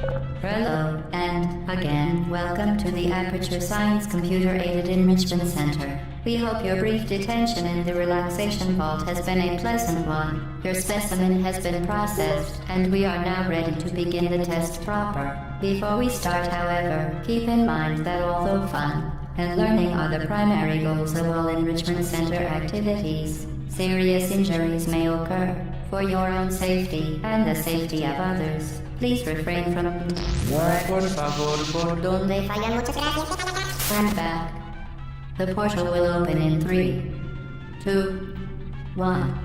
Hello, and again, welcome to the Aperture Science Computer-Aided Enrichment Center. We hope your brief detention in the relaxation vault has been a pleasant one. Your specimen has been processed, and we are now ready to begin the test proper. Before we start, however, keep in mind that although fun and learning are the primary goals of all Enrichment Center activities, serious injuries may occur. For your own safety and the safety of others, please refrain from Por favor, por donde fallan. Muchas gracias. Stand back. The portal will open in 3, 2, 1.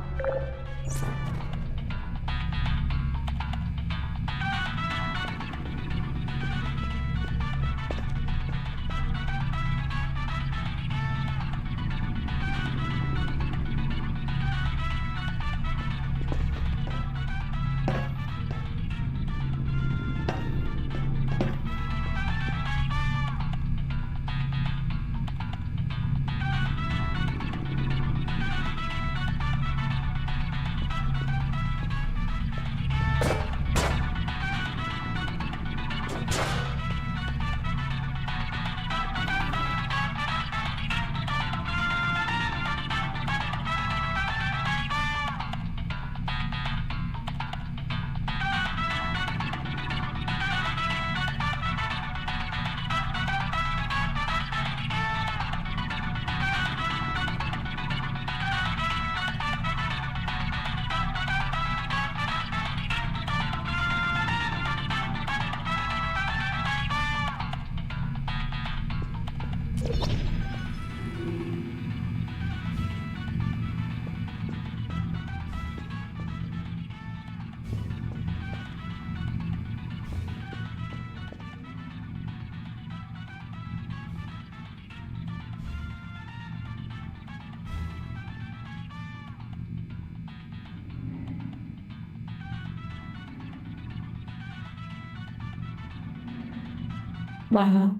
Wow.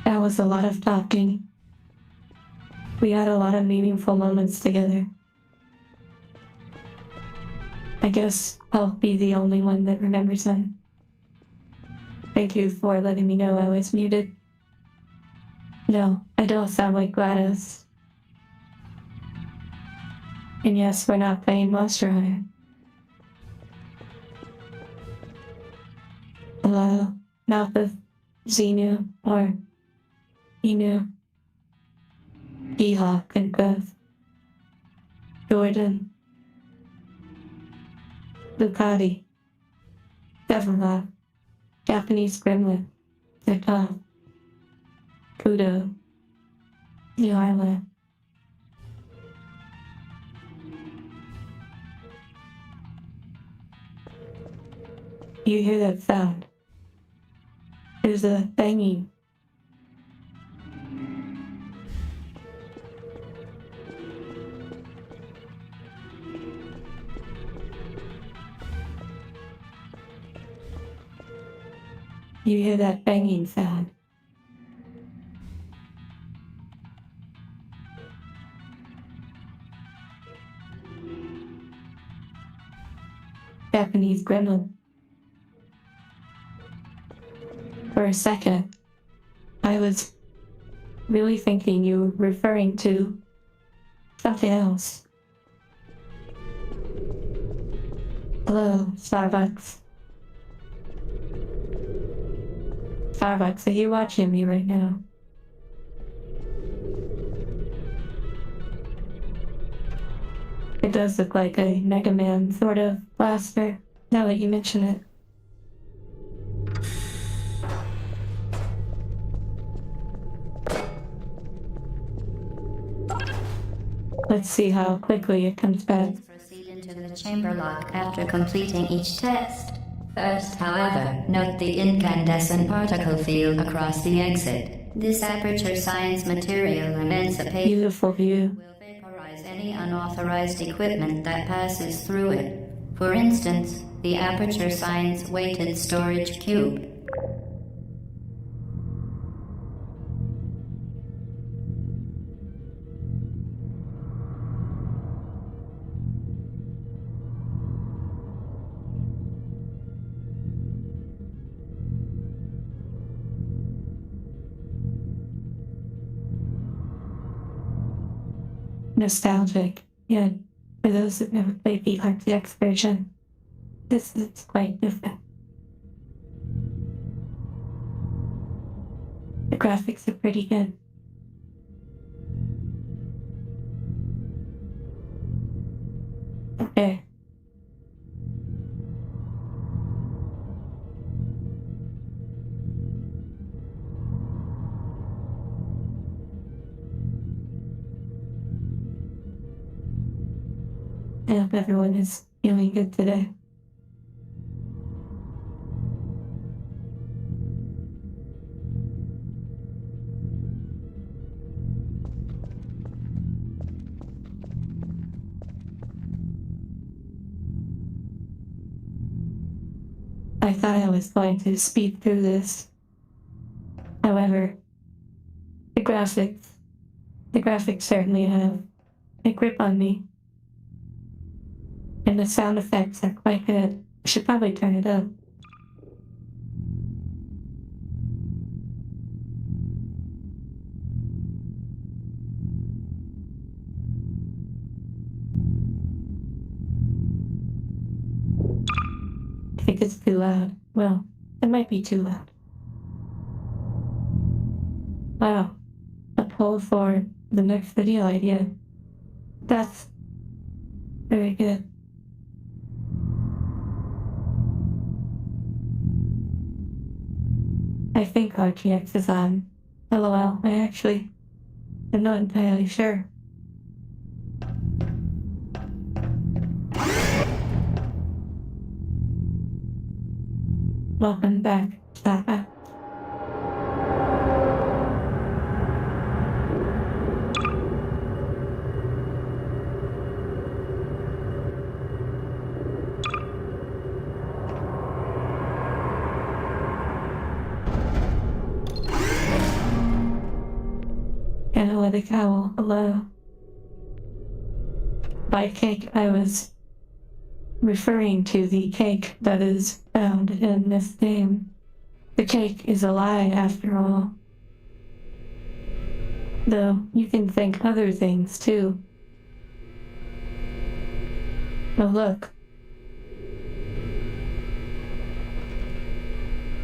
That was a lot of talking. We had a lot of meaningful moments together. I guess I'll be the only one that remembers them. Thank you for letting me know I was muted. No, I don't sound like GLaDOS. And yes, we're not playing Monster Hunter. Hello, mouth of Xenu or Inu, Ehawk and Beth, Jordan, Ducati, Devillock, Japanese Gremlin, Zeta, Kudo, New Island. You hear that sound? There's a banging. You hear that banging sound? Japanese gremlin. For a second, I was really thinking you were referring to something else. Hello, Starbucks. Starbucks, are you watching me right now? It does look like a Mega Man sort of blaster, now that you mention it. Let's see how quickly it comes back. Proceed into the chamber lock after completing each test. First, however, note the incandescent particle field across the exit. This aperture science material emancipates Beautiful view. will vaporize any unauthorized equipment that passes through it. For instance, the aperture science weighted storage cube. nostalgic, yet for those that never played the RTX version, this is quite different. The graphics are pretty good. Okay. I hope everyone is feeling good today. I thought I was going to speed through this. However, the graphics certainly have a grip on me. And the sound effects are quite good. I should probably turn it up. I think it's too loud. Well, it might be too loud. Wow. A poll for the next video idea. That's very good. I think RTX is on. LOL, I actually am not entirely sure. Welcome back, Stapa. Analytic owl, hello. By cake, I was referring to the cake that is found in this game. The cake is a lie after all. Though you can think other things too. Oh look.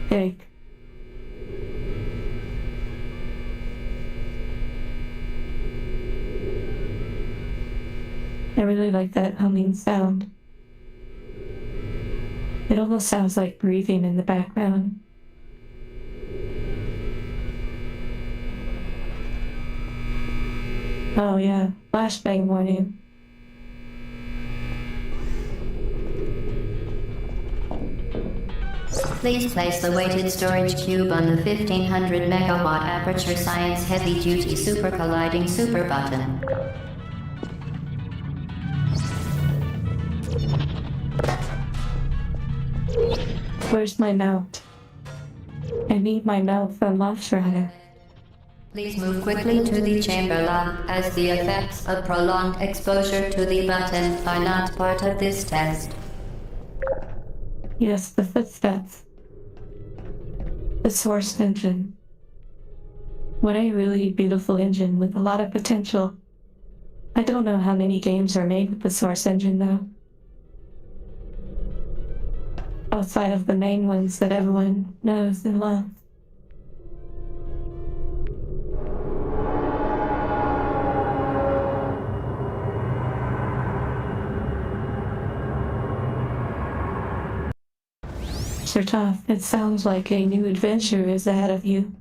Cake. I really like that humming sound. It almost sounds like breathing in the background. Oh yeah, flashbang warning. Please place the weighted storage cube on the 1500 megawatt Aperture Science Heavy Duty Super Colliding Super button. Where's my mount? I need my mount for launch rider. Please move quickly to the chamber lock, as the effects of prolonged exposure to the button are not part of this test. Yes, the footsteps. The source engine. What a really beautiful engine with a lot of potential. I don't know how many games are made with the source engine though. Outside of the main ones that everyone knows and loves. Sir Toth, it sounds like a new adventure is ahead of you.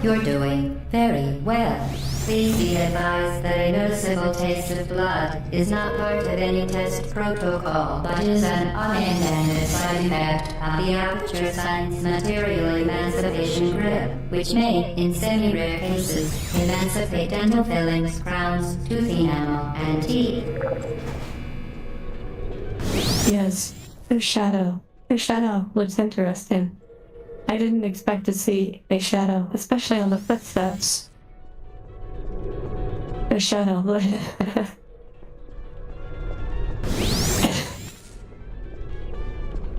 You're doing very well. Please be advised that a noticeable taste of blood is not part of any test protocol, but is an unintended side effect of the Aperture Science Material Emancipation Grip, which may, in semi-rare cases, emancipate dental fillings, crowns, tooth enamel, and teeth. Yes, the shadow. The shadow looks interesting. I didn't expect to see a shadow, especially on the footsteps. The shadow.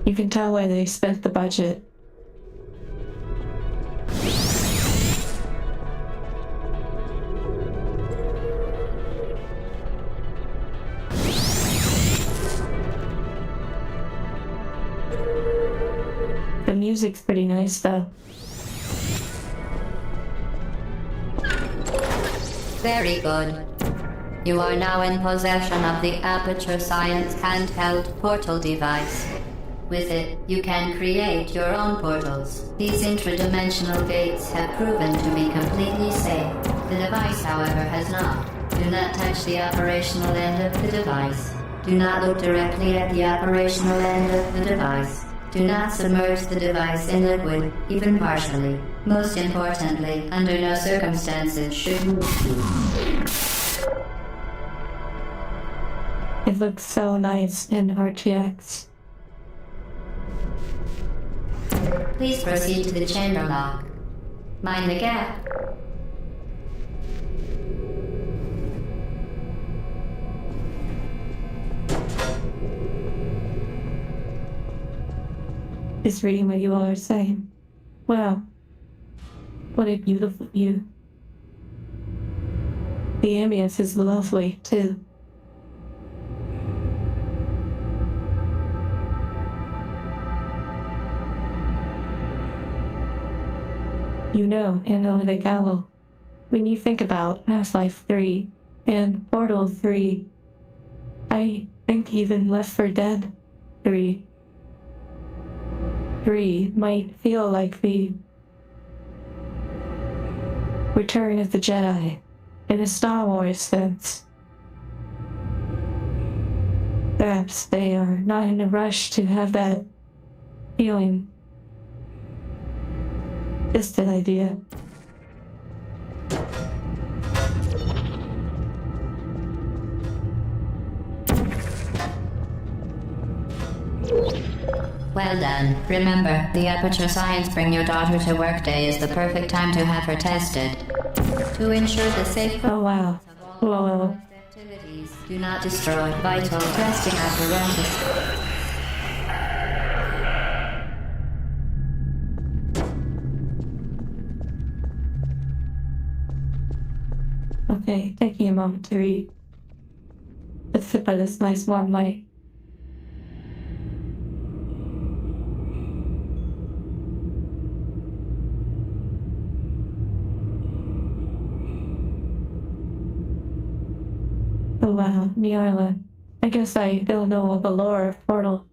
You can tell why they spent the budget. music's pretty nice though. Very good. You are now in possession of the Aperture Science handheld portal device. With it, you can create your own portals. These intradimensional gates have proven to be completely safe. The device, however, has not. Do not touch the operational end of the device. Do not look directly at the operational end of the device. Do not submerge the device in liquid, even partially. Most importantly, under no circumstances should you... It looks so nice in RTX. Please proceed to the chamber lock. Mind the gap. Just reading what you all are saying. Wow. What a beautiful view. The ambience is lovely, too. You know, Analytic Owl, when you think about Half-Life 3 and Portal 3, I think even Left 4 Dead 3 might feel like the Return of the Jedi in a Star Wars sense. Perhaps they are not in a rush to have that feeling. Just an idea. Well done. Remember, the Aperture Science Bring Your Daughter to Work Day is the perfect time to have her tested. To ensure the safe Oh wow. Whoa. activities, do not destroy vital testing apparatus. Okay, taking a moment to read. Let's sit by this nice warm light. Oh wow, Nyarla. I guess I don't know all the lore of Portal.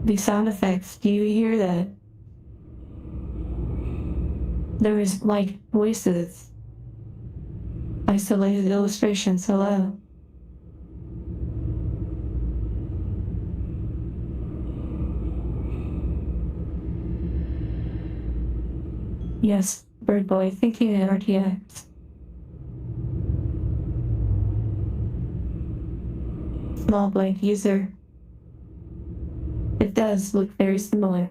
The sound effects, do you hear that? There is like voices. Isolated illustrations, hello. Yes, Bird Boy, thinking in RTX. Small blank user. It does look very similar.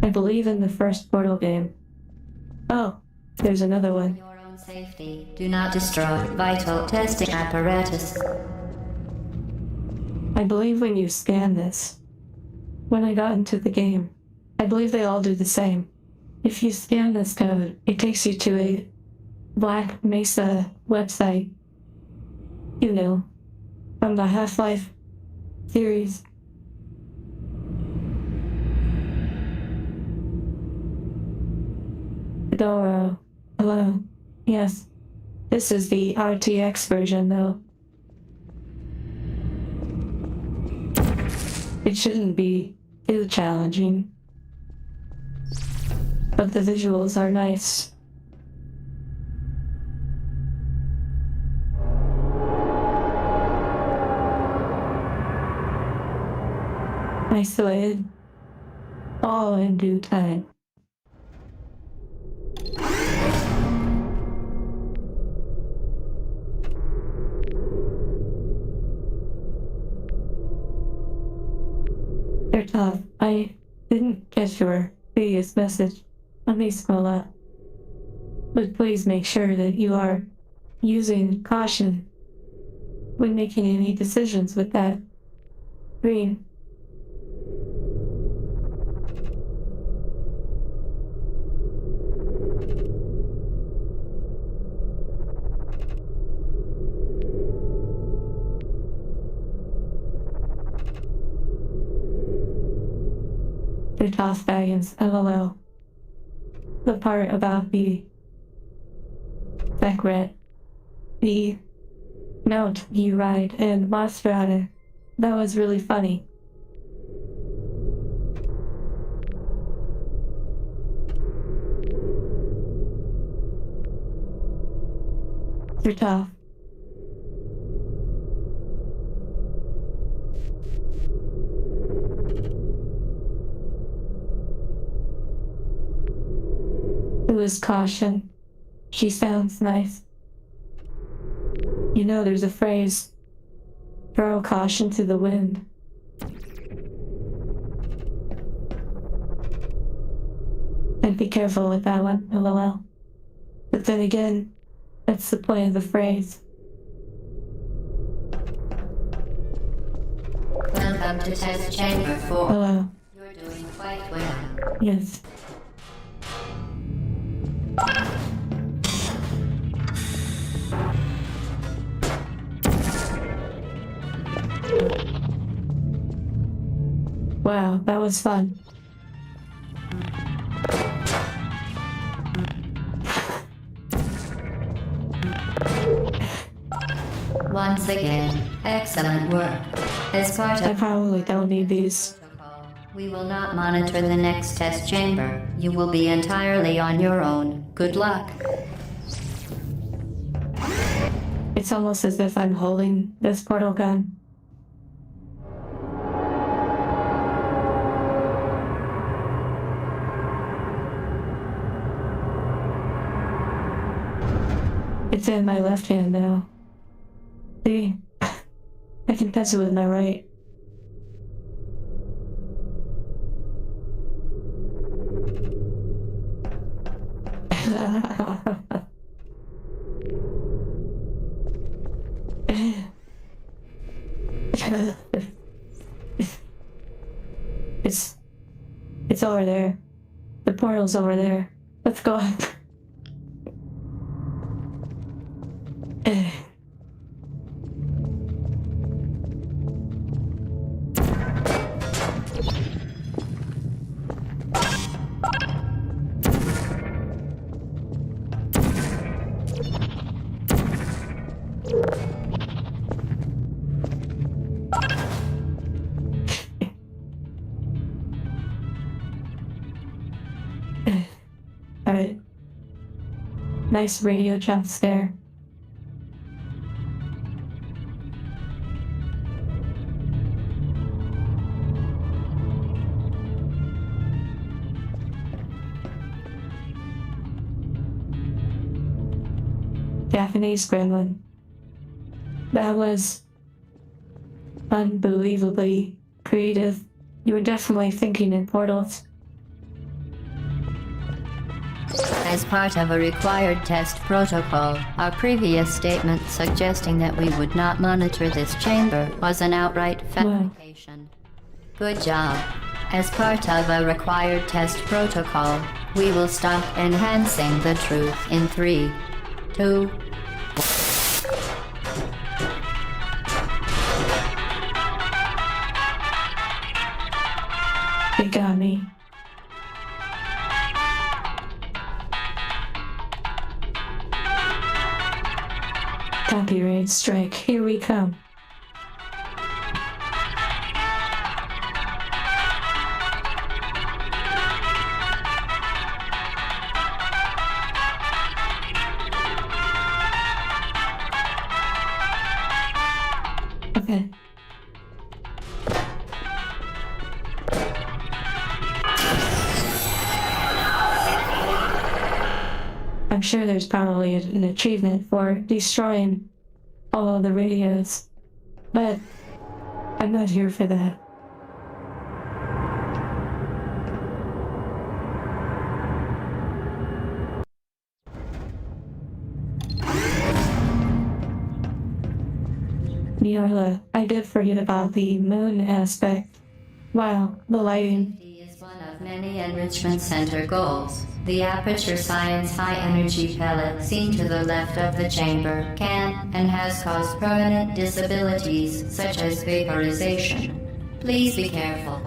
I believe in the first Portal game. Oh, there's another one. Your own safety. Do not destroy vital testing apparatus. I believe when you scan this. When I got into the game, I believe they all do the same. If you scan this code, it takes you to a Black Mesa website. You know, from the Half-Life series. Doro. Hello. Yes. This is the RTX version, though. It shouldn't be too challenging. But the visuals are nice. Isolated. All in due time. They're tough. I didn't get your previous message. Let me scroll up. But please make sure that you are using caution when making any decisions with that green. toss baggins, LOL. The part about the Beckret, the mount you ride, and Mossberger, that was really funny. You're tough. It was caution. She sounds nice. You know, there's a phrase, throw caution to the wind. And be careful with that one, LOL. But then again, that's the point of the phrase. Welcome to test chamber 4. Hello. You're doing quite well. Yes. Wow, that was fun. Once again, excellent work. As part I of probably don't need these. protocol, we will not monitor the next test chamber. You will be entirely on your own. Good luck. It's almost as if I'm holding this portal gun. It's in my left hand now. See? I can touch it with my right. It's over there. The portal's over there. Let's go. Alright. Nice radio jumps there. Japanese gremlin. That was unbelievably creative. You were definitely thinking in portals. As part of a required test protocol, our previous statement suggesting that we would not monitor this chamber was an outright fabrication. Good job. As part of a required test protocol, we will stop enhancing the truth in 3, 2, They got me. Copyright strike, here we come. Okay. I'm sure there's probably an achievement for destroying all of the radios, but I'm not here for that. Niarla, I did forget about the moon aspect. Wow, the lighting. Safety is one of many enrichment center goals. The Aperture Science high-energy pellet seen to the left of the chamber can and has caused permanent disabilities such as vaporization. Please be careful.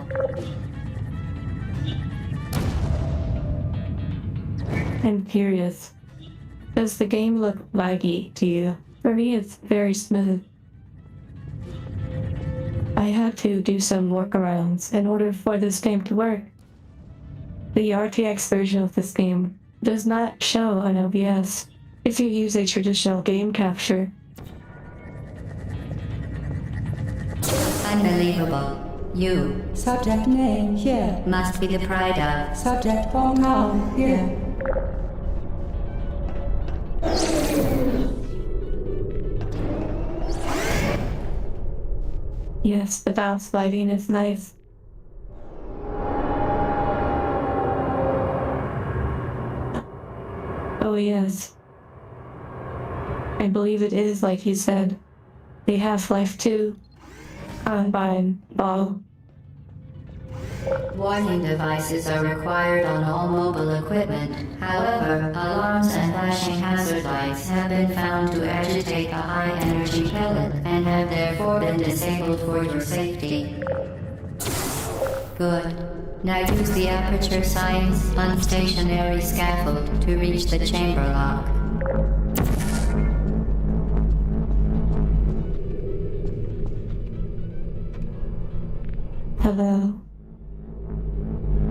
I'm curious. Does the game look laggy to you? For me, it's very smooth. I had to do some workarounds in order for this game to work. The RTX version of this game does not show an OBS if you use a traditional game capture. Unbelievable. You Subject name here. must be the pride of. Subject pronoun here. Yes, the bounce lighting is nice. Oh yes. I believe it is like he said. The Half-Life 2 Combine Ball. Warning devices are required on all mobile equipment. However, alarms and flashing hazard lights have been found to agitate a high-energy pellet and have therefore been disabled for your safety. Good. Now use the aperture science unstationary scaffold to reach the chamber lock. Hello.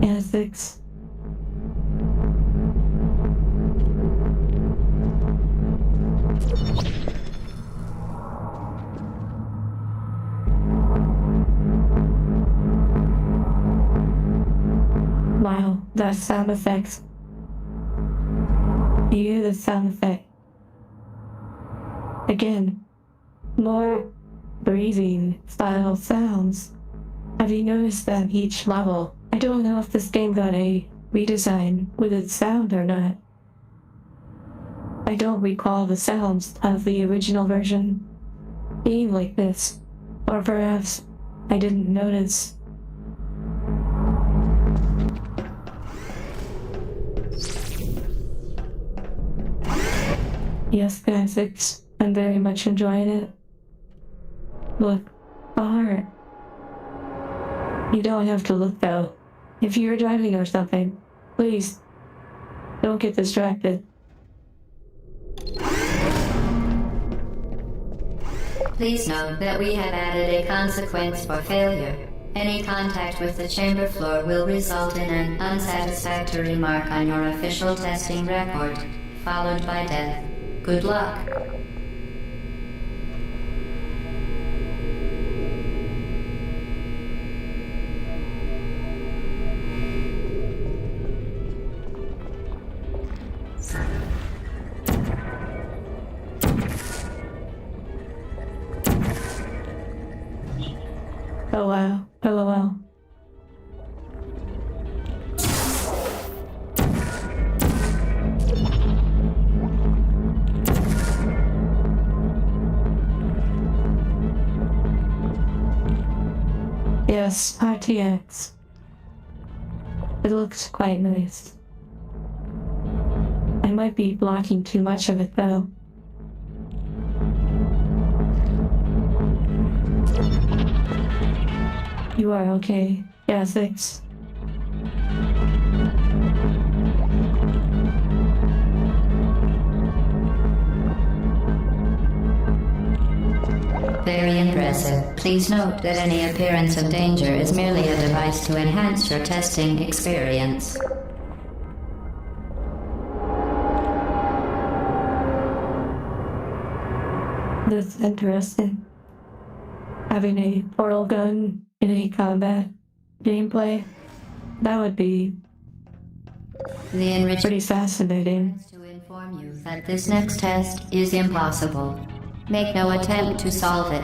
Essex. Wow, that sound effects. You hear the sound effect. Again, more breathing style sounds. Have you noticed that each level? I don't know if this game got a redesign with its sound or not. I don't recall the sounds of the original version being like this, or perhaps I didn't notice. Yes, guys, I'm very much enjoying it. Look, a heart. You don't have to look though. If you're driving or something, please, don't get distracted. Please note that we have added a consequence for failure. Any contact with the chamber floor will result in an unsatisfactory mark on your official testing record, followed by death. Good luck. Oh wow, LOL. Yes, RTX. It looks quite nice. I might be blocking too much of it though. You are okay. Yeah, thanks. Very impressive. Please note that any appearance of danger is merely a device to enhance your testing experience. That's interesting. Having a portal gun in a combat gameplay, that would be The enrichment pretty fascinating. to inform you that this next test is impossible. Make no attempt to solve it.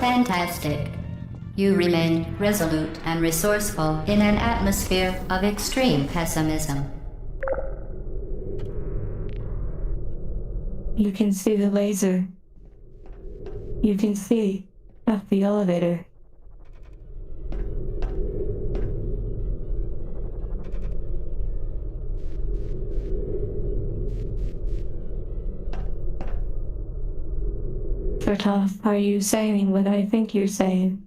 Fantastic. You remain resolute and resourceful in an atmosphere of extreme pessimism. You can see the laser. You can see up the elevator. super tough. Are you saying what I think you're saying?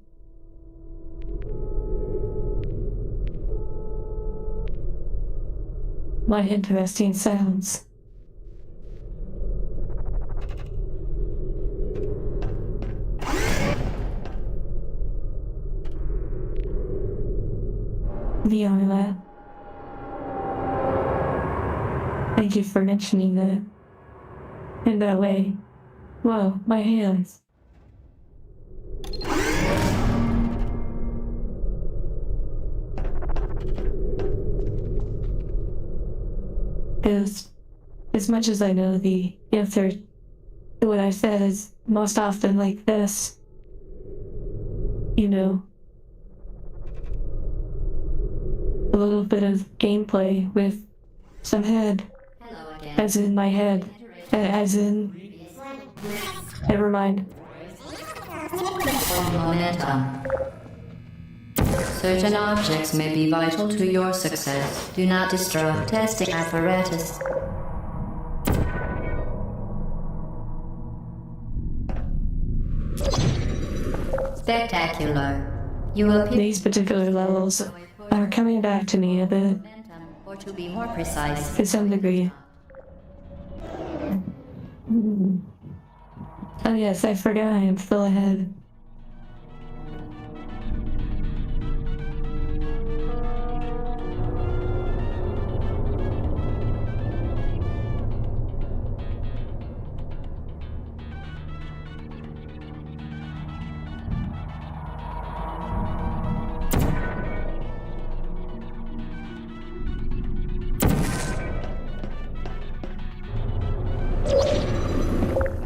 What interesting sounds. Viola. Thank you for mentioning that. In that way. Whoa, my hands. As much as I know the answer to what I said is most often like this. You know, a little bit of gameplay with some head, Hello again. as in my head, as in, never mind. Momentum. Certain objects may be vital to your success. Do not destroy testing apparatus. Spectacular. You appear These particular levels are coming back to me a bit, momentum, or to be more precise, to some degree. Oh yes, I forgot I am still ahead.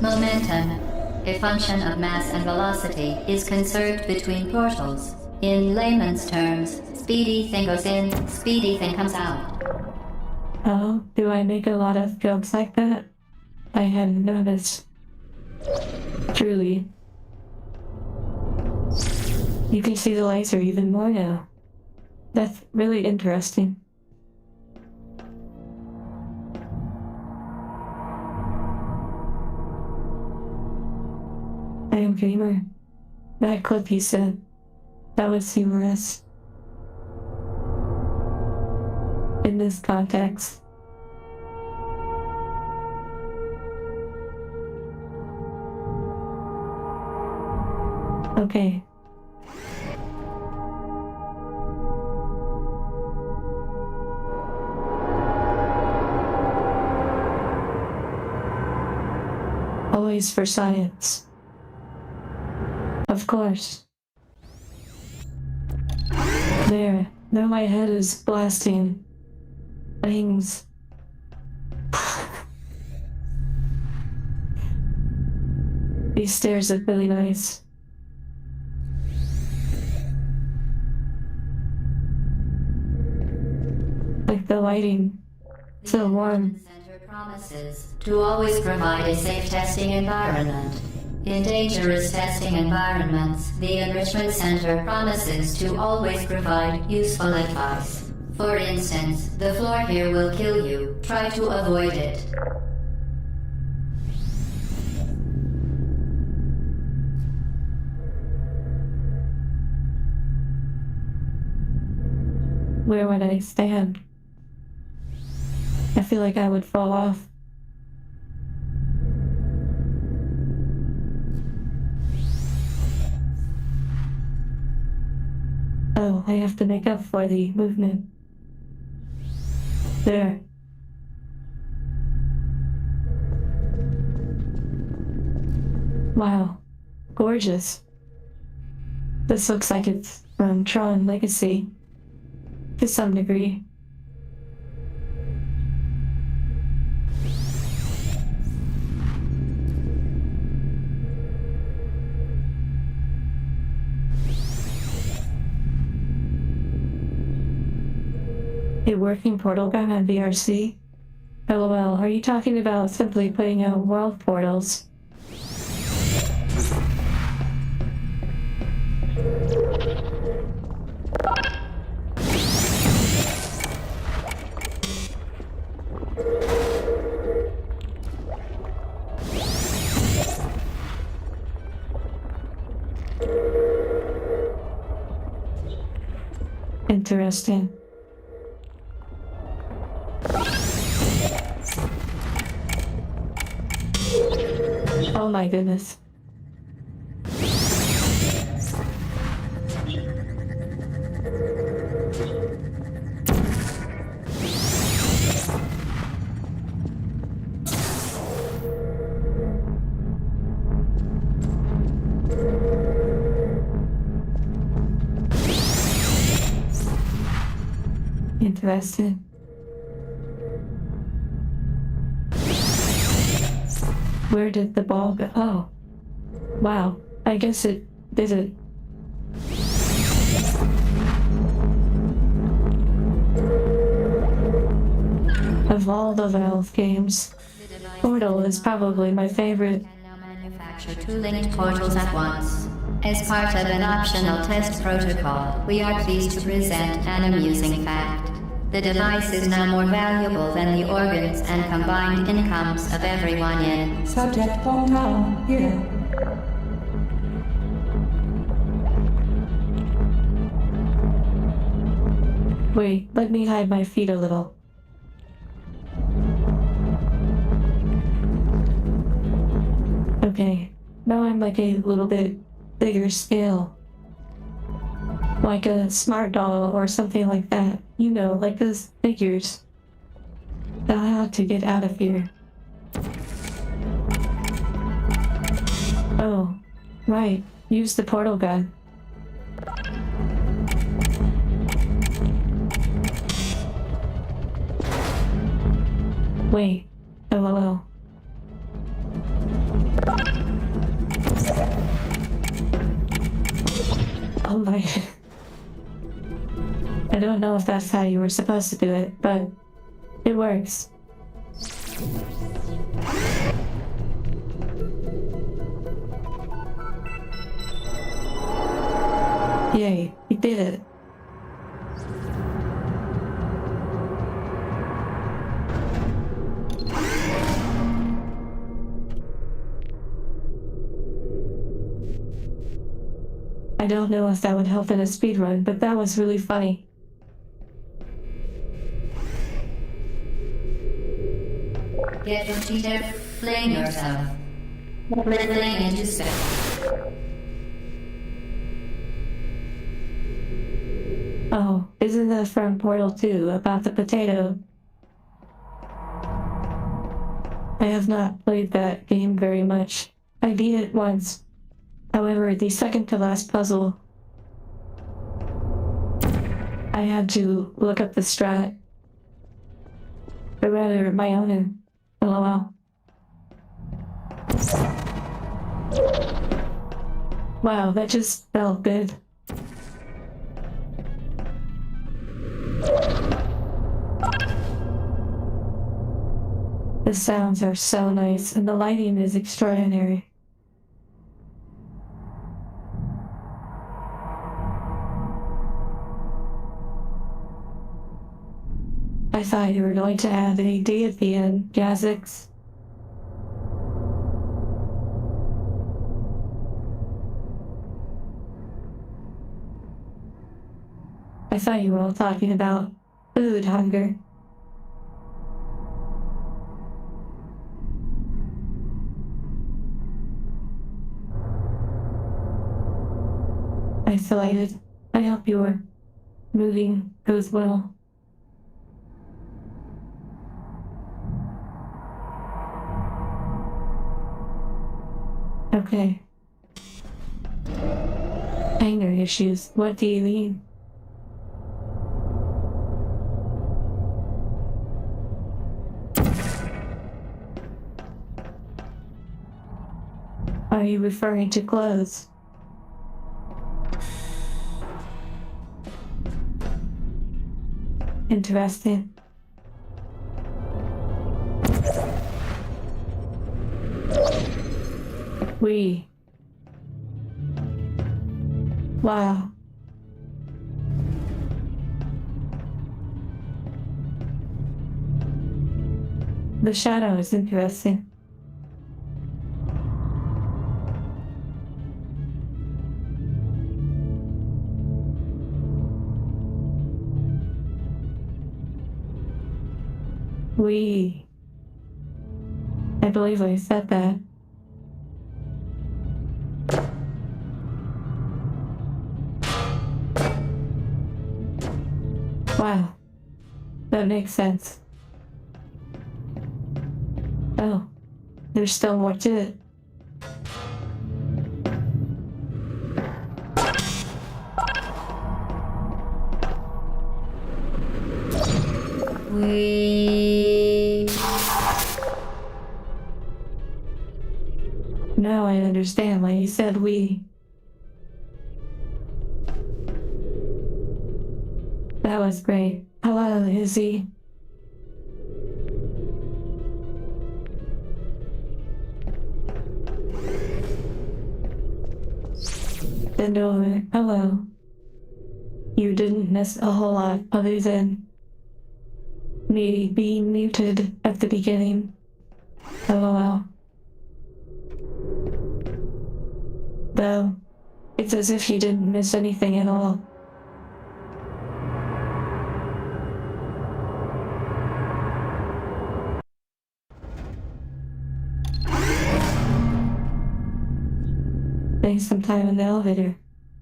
momentum, a function of mass and velocity, is conserved between portals. In layman's terms, speedy thing goes in, speedy thing comes out. Oh, do I make a lot of jokes like that? I hadn't noticed. Truly. You can see the laser even more now. That's really interesting. I am Gamer. That clip you said. That was humorous. In this context. Okay. Always for science. Of course. There. Now my head is blasting. Things. These stairs look really nice. Like the lighting. So warm. Center promises to always provide a safe testing environment. In dangerous testing environments, the Enrichment Center promises to always provide useful advice. For instance, the floor here will kill you. Try to avoid it. Where would I stand? I feel like I would fall off. Oh, I have to make up for the movement. There. Wow. Gorgeous. This looks like it's from Tron Legacy. To some degree. A working portal gun on VRC? LOL, are you talking about simply putting out world portals? Interesting. Oh my goodness. Interesting. Where did the ball go? Oh. Wow. I guess it did it. Of all the Valve games, Portal is probably my favorite. Can now manufacture two linked portals at once. As part of an optional test protocol, we are pleased to present an amusing fact. The device is now more valuable than the organs and combined incomes of everyone in. Subject hometown here. Wait, let me hide my feet a little. Okay, now I'm like a little bit bigger scale. Like a smart doll or something like that. You know, like those figures. I'll have to get out of here. Oh, right. Use the portal gun. Wait. LOL. Oh my. I don't know if that's how you were supposed to do it, but it works. Yay, you did it. I don't know if that would help in a speedrun, but that was really funny. Get your cheater, fling yourself. Fling into space. Oh, isn't that from Portal 2 about the potato? I have not played that game very much. I beat it once. However, the second to last puzzle, I had to look up the strat. Or rather, my own. LOL. Wow, that just felt good. The sounds are so nice, and the lighting is extraordinary. I thought you were going to add an AD at the end, Gazix. I thought you were all talking about food hunger. Isolated. I hope your moving goes well. Okay. Anger issues. What do you mean? Are you referring to clothes? Interesting. Wow. The shadow is interesting. We. I believe I said that. Wow. That makes sense. Oh, there's still more to it. We. Now I understand why you said we. That was great. Hello, Izzy. Bend over. Hello. You didn't miss a whole lot other than me being muted at the beginning. LOL. Though, it's as if you didn't miss anything at all. Spending some time in the elevator.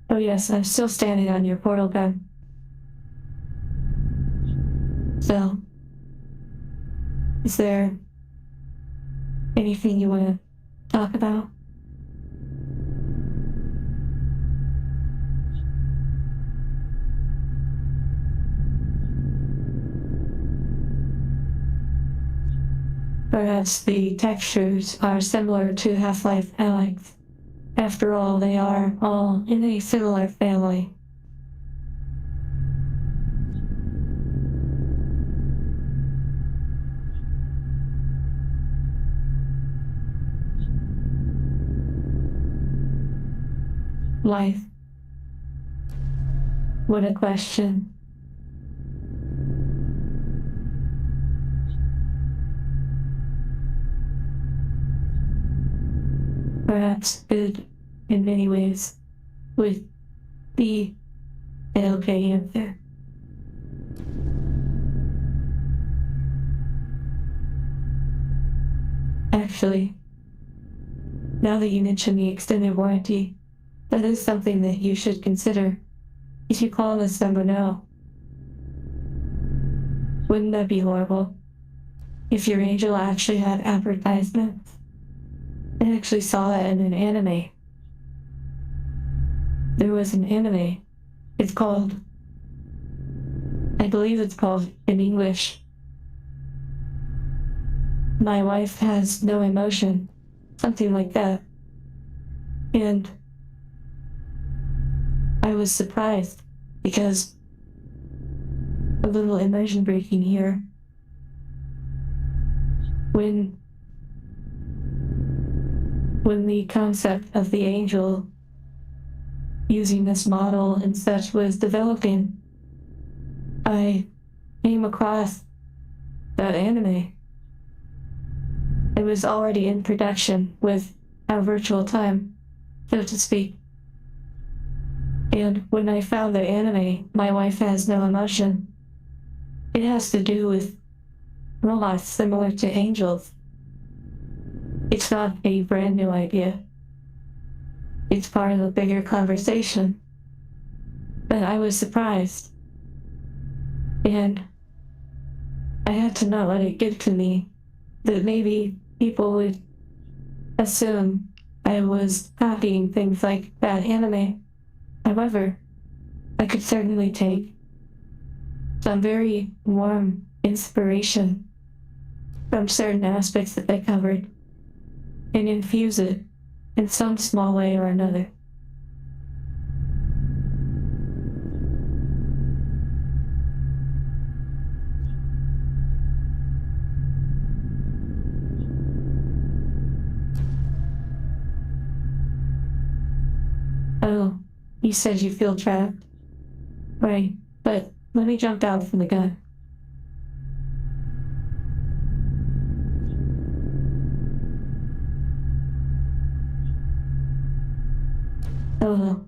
Oh yes, I'm still standing on your portal gun. So, is there anything you want to talk about? Perhaps the textures are similar to Half-Life Alyx. After all, they are all in a similar family. Life. What a question. Perhaps good in many ways would be an okay answer. Actually, now that you mention the extended warranty, that is something that you should consider. You should call this number now. Wouldn't that be horrible? If your angel actually had advertisements? I actually saw that in an anime. There was an anime. It's called, I believe it's called in English, My Wife Has No Emotion. Something like that. And I was surprised because a little immersion breaking here. When the concept of the angel using this model and such was developing, I came across that anime. It was already in production with our virtual time, so to speak. And when I found the anime, My Wife Has No Emotion, it has to do with robots similar to angels. It's not a brand new idea. It's part of a bigger conversation. But I was surprised. And I had to not let it get to me that maybe people would assume I was copying things like that anime. However, I could certainly take some very warm inspiration from certain aspects that they covered and infuse it in some small way or another. Oh, you said you feel trapped? Right, but let me jump out from the gun. Oh,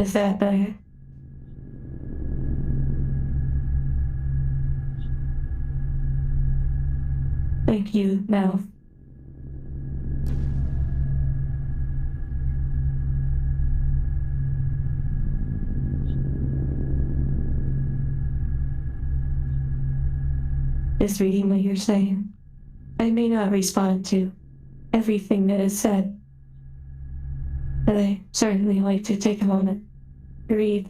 Is that better? Thank you, now. Just reading what you're saying. I may not respond to everything that is said, but I certainly like to take a moment to read.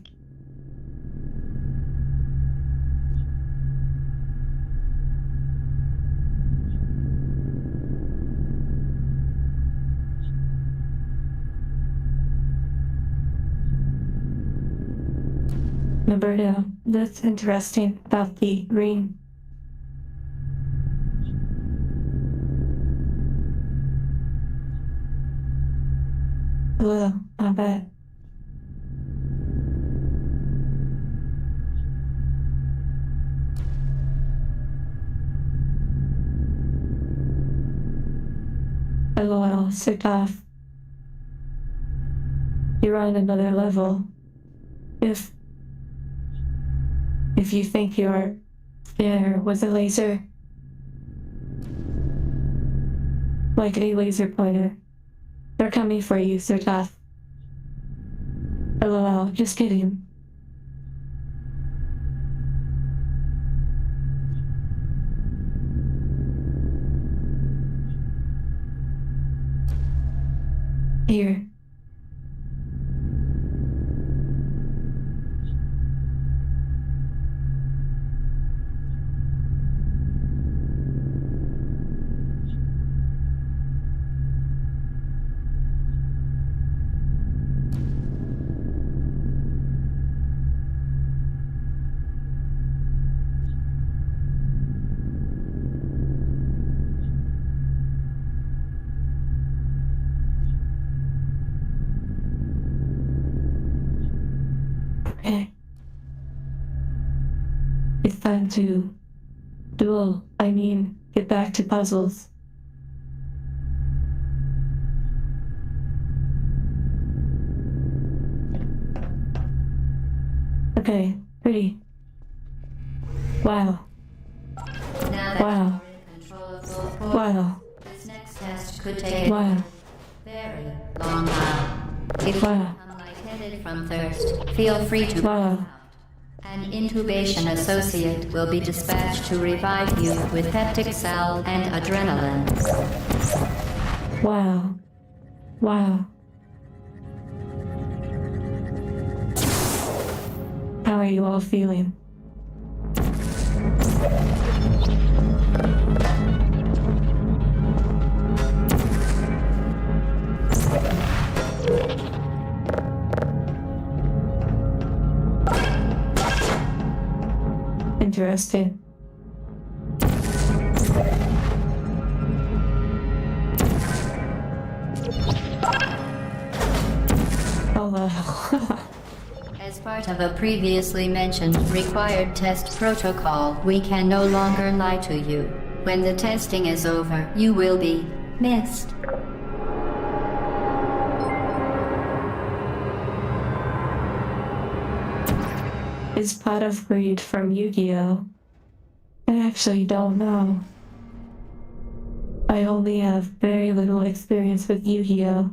Roberto, that's interesting about the ring. Well, I bet. LOL, sit off. You're on another level. If you think you're there with a laser, like a laser pointer, they're coming for you, Sir Toth. LOL, just kidding. Here. Okay. It's time to get back to puzzles. Okay, pretty. Wow. Now that Wow. you're in control of both portals, Wow. this next test could take a Wow. very long while. If you Wow. become lightheaded from thirst, feel free to Wow. An intubation associate will be dispatched to revive you with peptic salve and adrenaline. Wow. Wow. How are you all feeling? Interesting. Oh, wow. As part of a previously mentioned required test protocol, we can no longer lie to you. When the testing is over, you will be missed. Is pot of greed from Yu-Gi-Oh? I actually don't know. I only have very little experience with Yu-Gi-Oh.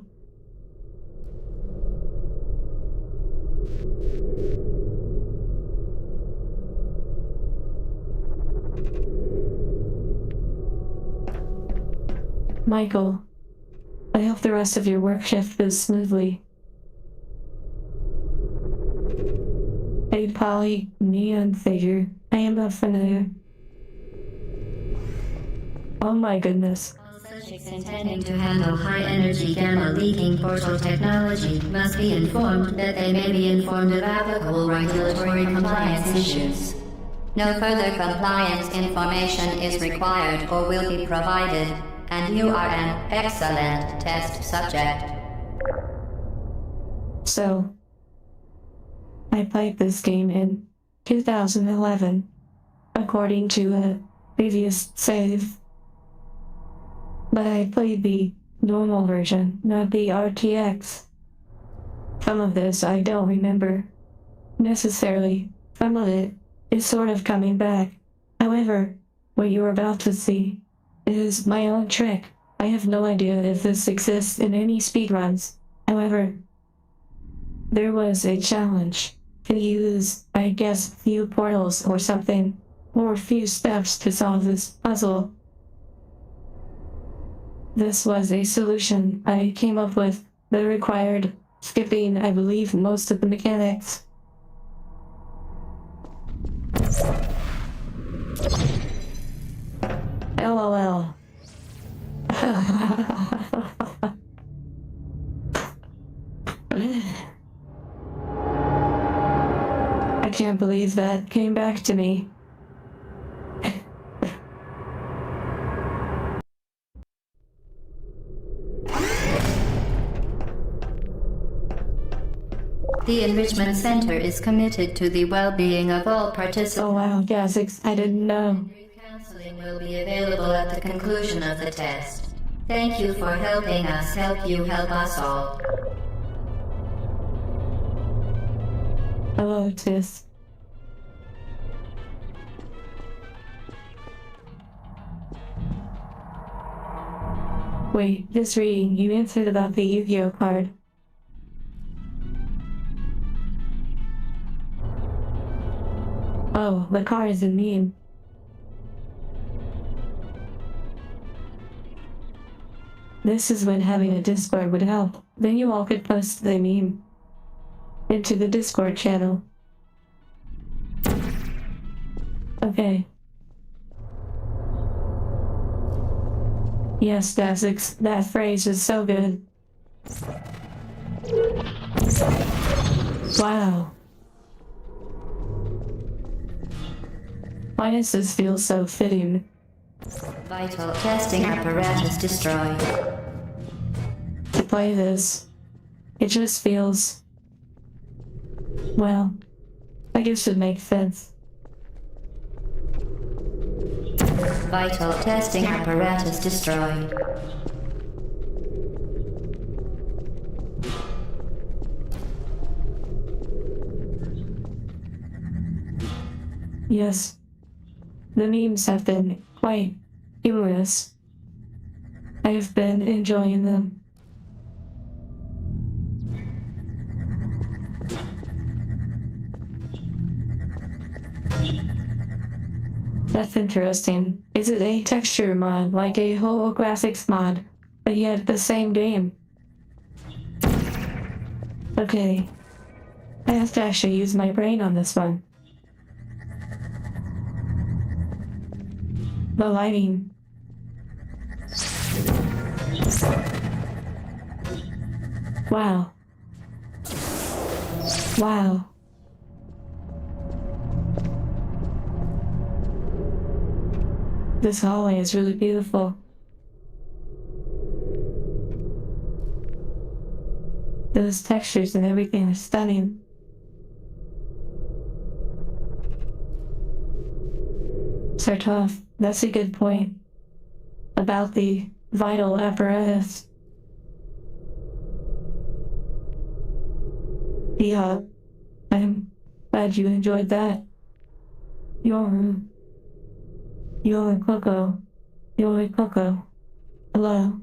Michael, I hope the rest of your work shift goes smoothly. A poly neon figure. I am not familiar. Oh my goodness. All subjects intending to handle high-energy gamma leaking portal technology must be informed that they may be informed of applicable regulatory compliance issues. No further compliance information is required or will be provided, and you are an excellent test subject. So, I played this game in 2011, according to a previous save. But I played the normal version, not the RTX. Some of this I don't remember necessarily. Some of it is sort of coming back. However, what you're about to see is my own trick. I have no idea if this exists in any speedruns. However, there was a challenge to use, I guess, few portals or something, or a few steps to solve this puzzle. This was a solution I came up with that required skipping, I believe, most of the mechanics. LOL. I can't believe that came back to me. The Enrichment Center is committed to the well-being of all participants. Oh wow, yes, I didn't know. Counseling will be available at the conclusion of the test. Thank you for helping us help you help us all. Hello, Tis. Wait, just reading, you answered about the Yu-Gi-Oh card. Oh, the card is a meme. This is when having a Discord would help. Then you all could post the meme into the Discord channel. Okay. Yes, that phrase is so good. Wow. Why does this feel so fitting? Vital testing apparatus destroyed. To play this, it just feels... well, I guess it makes sense. Vital testing apparatus destroyed. Yes, the memes have been quite humorous. I have been enjoying them. That's interesting. Is it a texture mod, like a holographics mod, but yet the same game? Okay. I have to actually use my brain on this one. The lighting. Wow. Wow. This hallway is really beautiful. Those textures and everything are stunning. Sartov, that's a good point about the vital apparatus. Yeah, I'm glad you enjoyed that. You're Coco. You're Coco. Hello.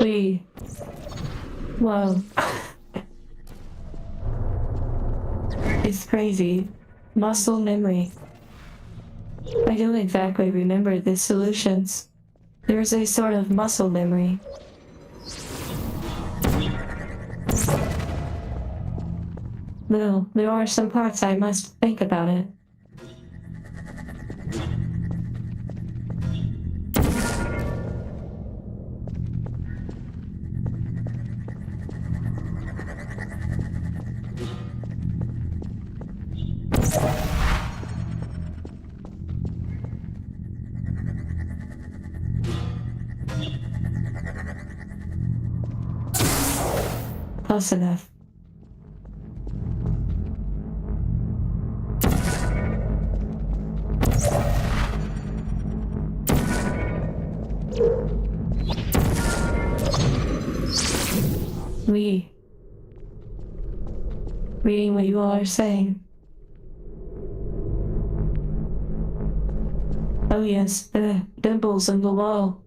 Wait. Whoa. It's crazy. Muscle memory. I don't exactly remember the solutions. There's a sort of muscle memory. Though, there are some parts I must think about it. Close enough. Reading what you all are saying. Oh yes, the dimples in the wall.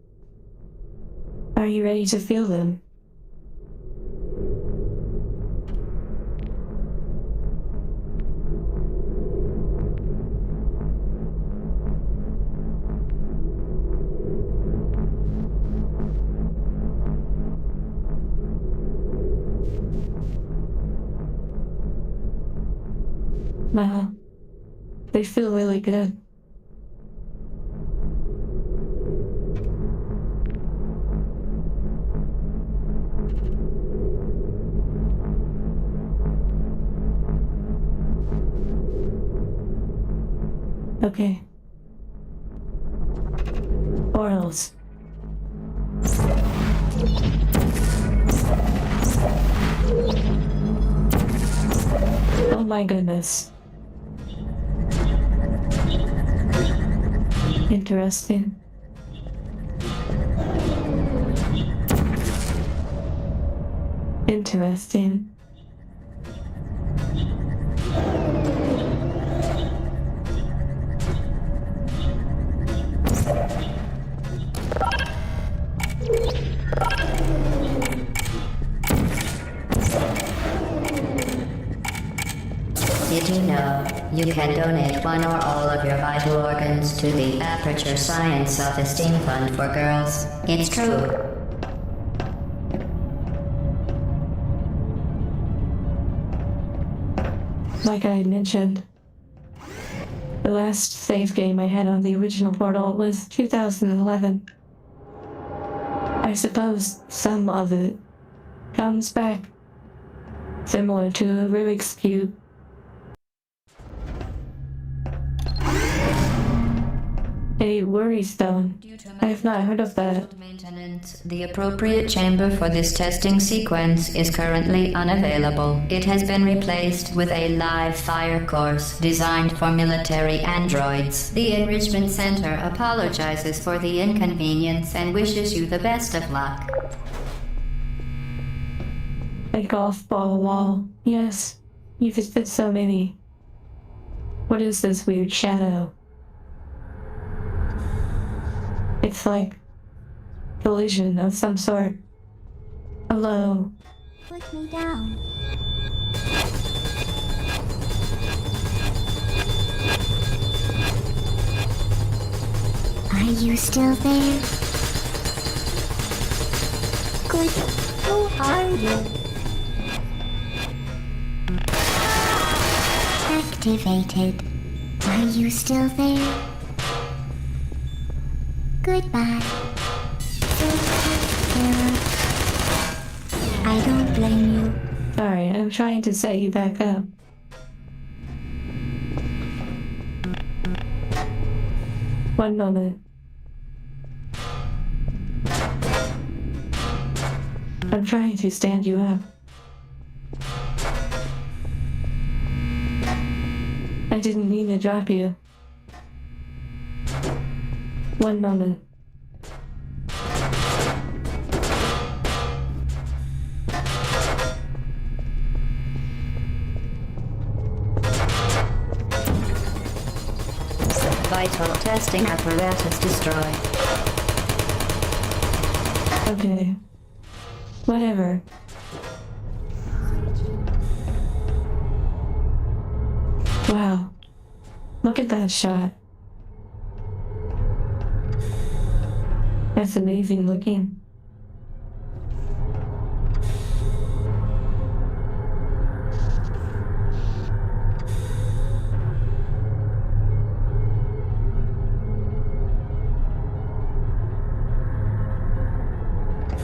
Are you ready to feel them? Wow, they feel really good. Okay. Orals. Oh my goodness. Interesting. Interesting. Did you know you can donate one or all of your vital organs to the Aperture Science Self-Esteem Fund for Girls? It's true. Like I mentioned, the last save game I had on the original Portal was 2011. I suppose some of it comes back, similar to a Rubik's Cube. A worry stone. I have not heard of that. Maintenance. The appropriate chamber for this testing sequence is currently unavailable. It has been replaced with a live fire course designed for military androids. The Enrichment Center apologizes for the inconvenience and wishes you the best of luck. A golf ball wall. Yes, you visited so many. What is this weird shadow? It's like collision of some sort. Hello. Put me down. Are you still there? Good. Who are you? Activated. Are you still there? Goodbye. I don't blame you. Sorry, I'm trying to set you back up. One moment. I'm trying to stand you up. I didn't mean to drop you. One moment. Vital testing apparatus destroyed. Okay. Whatever. Wow. Look at that shot. That's amazing looking.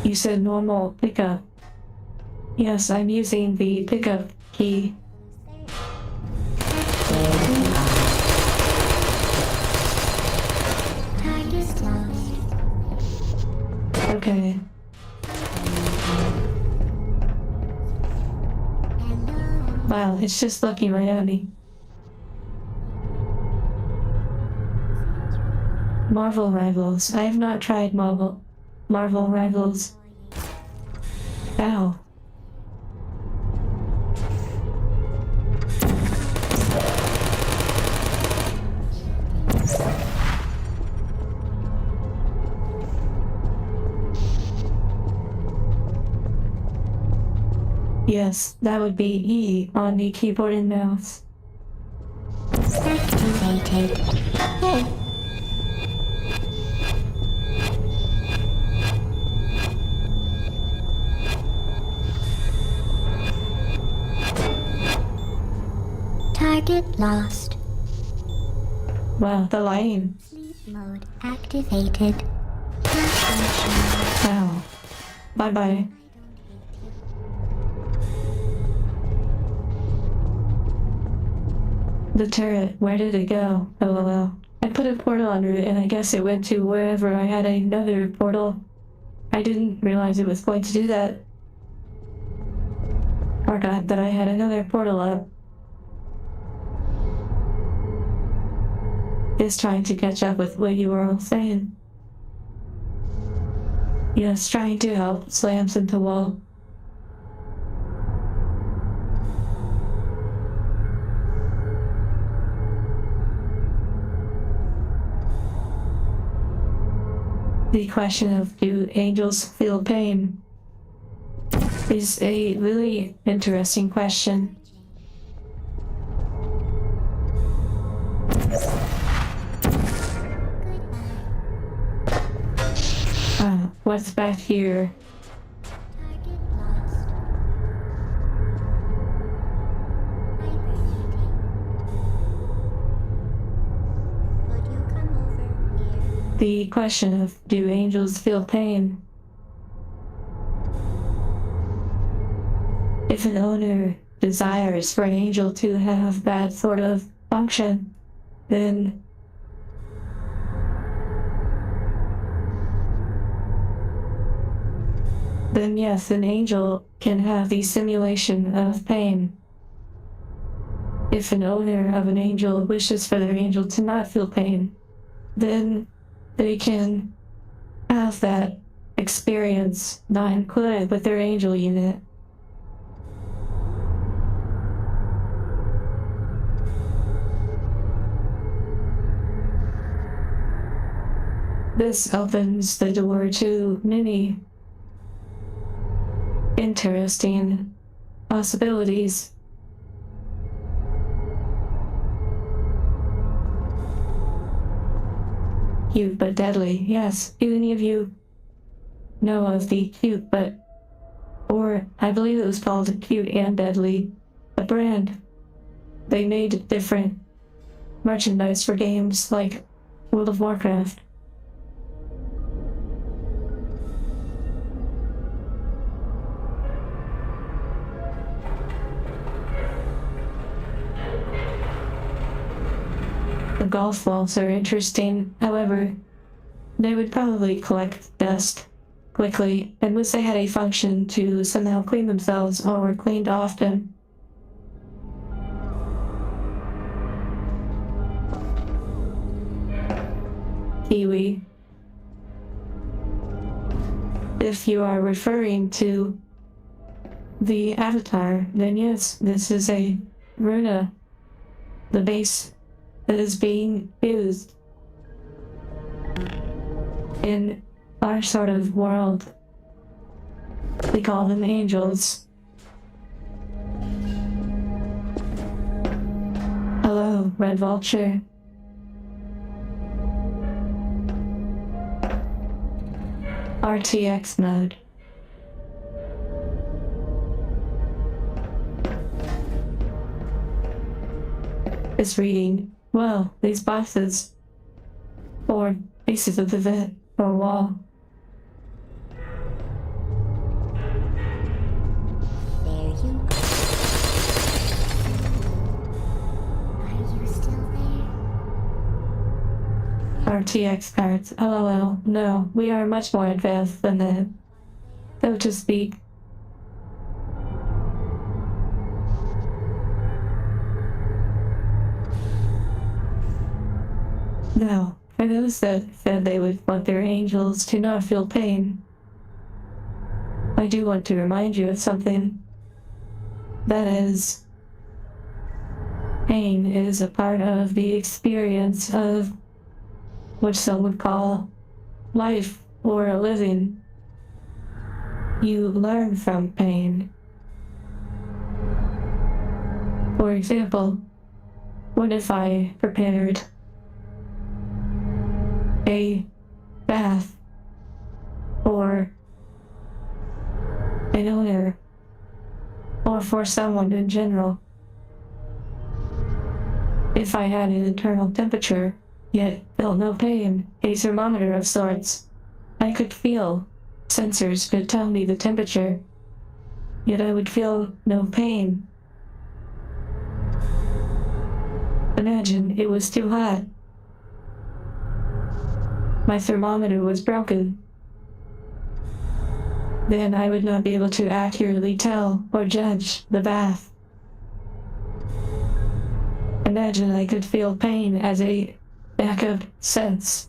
You said normal pickup. Yes, I'm using the pickup key. Okay. Oh, it's just looking right at me. Marvel Rivals. I have not tried Marvel Rivals. Ow. Yes, that would be E on the keyboard and mouse. Activated. Hey. Target lost. Wow, the lighting. Sleep mode activated. Malfunction. Ow. Bye-bye. The turret, where did it go? LOL. I put a portal under it and I guess it went to wherever I had another portal. I didn't realize it was going to do that. Forgot that I had another portal up. Just trying to catch up with what you were all saying. Yes, trying to help slams into wall. The question of do angels feel pain is a really interesting question. What's back here? Target lost. Hibernating. Would you come over here? The question of do angels feel pain? If an owner desires for an angel to have that sort of function, then yes, an angel can have the simulation of pain. If an owner of an angel wishes for their angel to not feel pain, then they can have that experience not included with their angel unit. This opens the door to many interesting possibilities. Cute but deadly. Yes, do any of you know of the cute but, or I believe it was called Cute and Deadly, a brand. They made different merchandise for games like World of Warcraft. The golf balls are interesting, however, they would probably collect dust quickly, and wish they had a function to somehow clean themselves or were cleaned often. Kiwi. If you are referring to the avatar, then yes, this is a runa, the base that is being used in our sort of world. We call them angels. Hello, Red Vulture. RTX mode. It's reading. Well, these boxes or pieces of the vent or wall. There you go. Are you still there? RTX cards. LOL. No, we are much more advanced than that. So to speak. Now, for those that said they would want their angels to not feel pain, I do want to remind you of something. That is, pain is a part of the experience of what some would call life or living. You learn from pain. For example, what if I prepared a bath for an owner or for someone in general? If I had an internal temperature, yet felt no pain, a thermometer of sorts, I could feel. Sensors could tell me the temperature, yet I would feel no pain. Imagine it was too hot. My thermometer was broken. Then I would not be able to accurately tell or judge the bath. Imagine I could feel pain as a backup sense.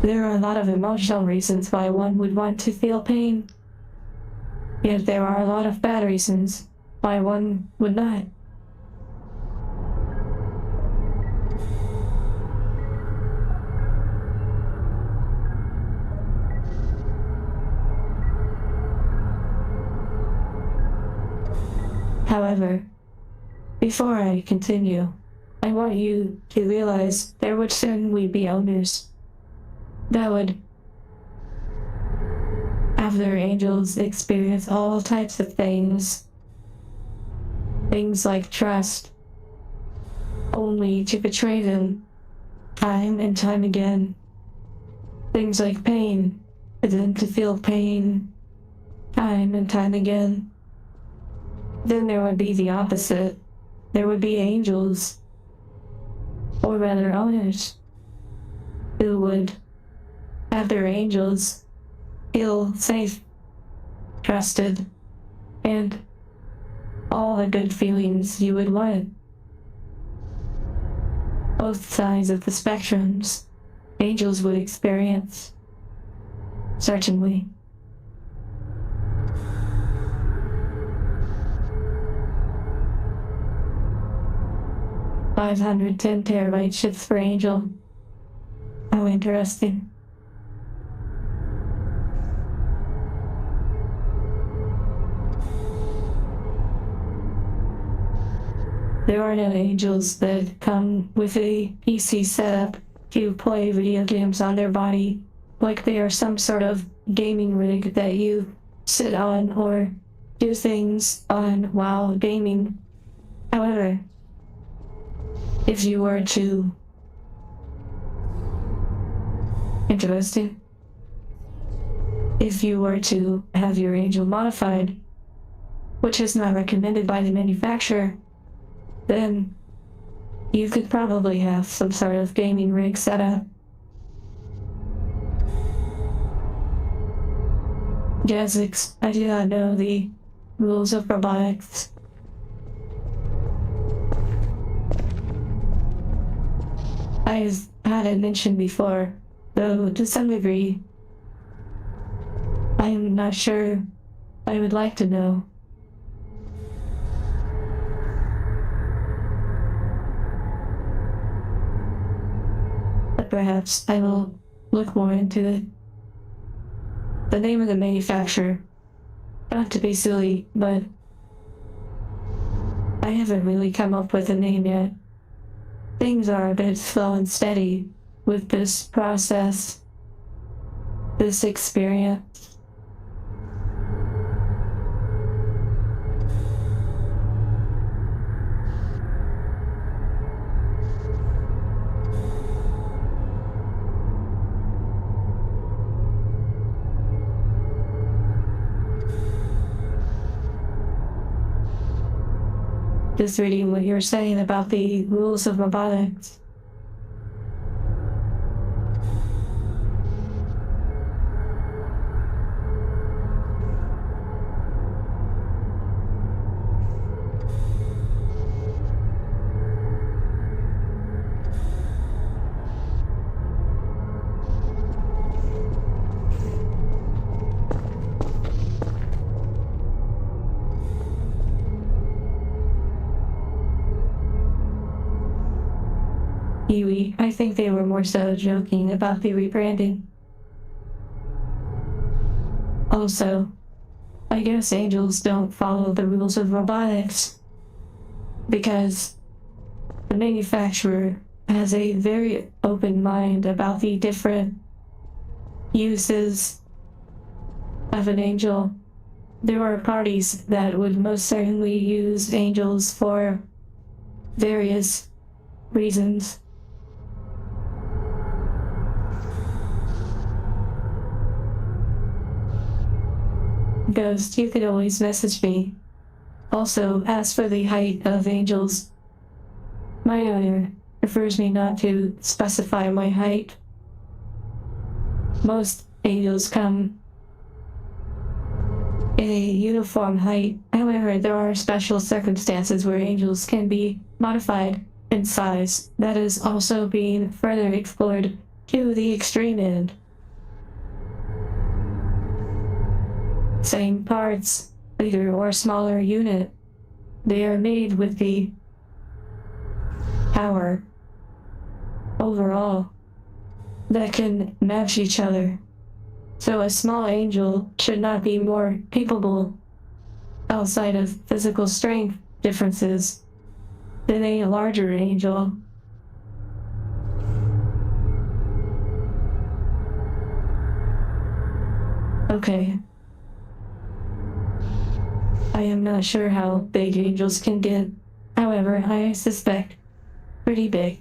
There are a lot of emotional reasons why one would want to feel pain, yet there are a lot of bad reasons why one would not. However, before I continue, I want you to realize there would certainly be owners that would have their angels experience all types of things. Things like trust, only to betray them time and time again. Things like pain, for them to feel pain time and time again. Then there would be the opposite. There would be angels, or rather owners, who would have their angels feel safe, trusted, and all the good feelings you would want. Both sides of the spectrums, angels would experience. Certainly. $510 terabyte chips for Angel. How interesting. There are no angels that come with a PC setup to play video games on their body, like they are some sort of gaming rig that you sit on or do things on while gaming. However, if you were to if you were to have your angel modified, which is not recommended by the manufacturer, then you could probably have some sort of gaming rig set up. Jazix, I do not know the rules of robotics. I had it mentioned before, though to some degree, I'm not sure I would like to know. But perhaps I will look more into it. The name of the manufacturer, not to be silly, but I haven't really come up with a name yet. Things are a bit slow and steady with this process, this experience. Just reading what you're saying about the rules of robotics. Iwi, I think they were more so joking about the rebranding. Also, I guess angels don't follow the rules of robotics because the manufacturer has a very open mind about the different uses of an angel. There are parties that would most certainly use angels for various reasons. Ghost, you could always message me. Also, as for the height of angels, my owner prefers me not to specify my height. Most angels come in a uniform height. However, there are special circumstances where angels can be modified in size. That is also being further explored to the extreme end. Same parts, bigger or smaller unit. They are made with the power overall that can match each other. So a small angel should not be more capable outside of physical strength differences than a larger angel. Okay. I am not sure how big angels can get. However, I suspect pretty big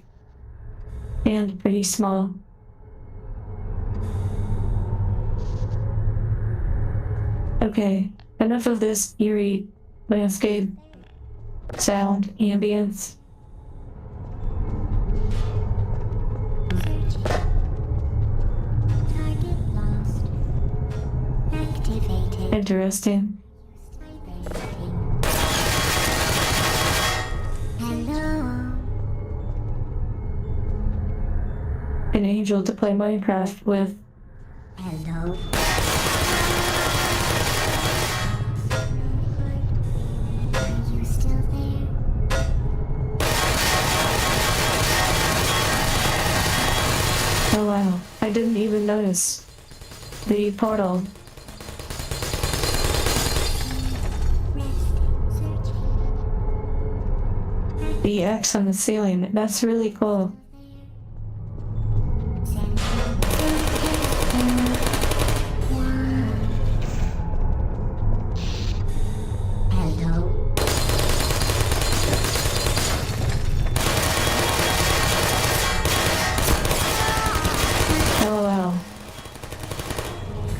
and pretty small. Okay, enough of this eerie landscape sound ambience. Searching. Target lost. Activated. Interesting. Hello. An angel to play Minecraft with. Hello. Are you still there? Oh wow, I didn't even notice the portal. Resting. Searching. The X on the ceiling, that's really cool. Hello. LOL.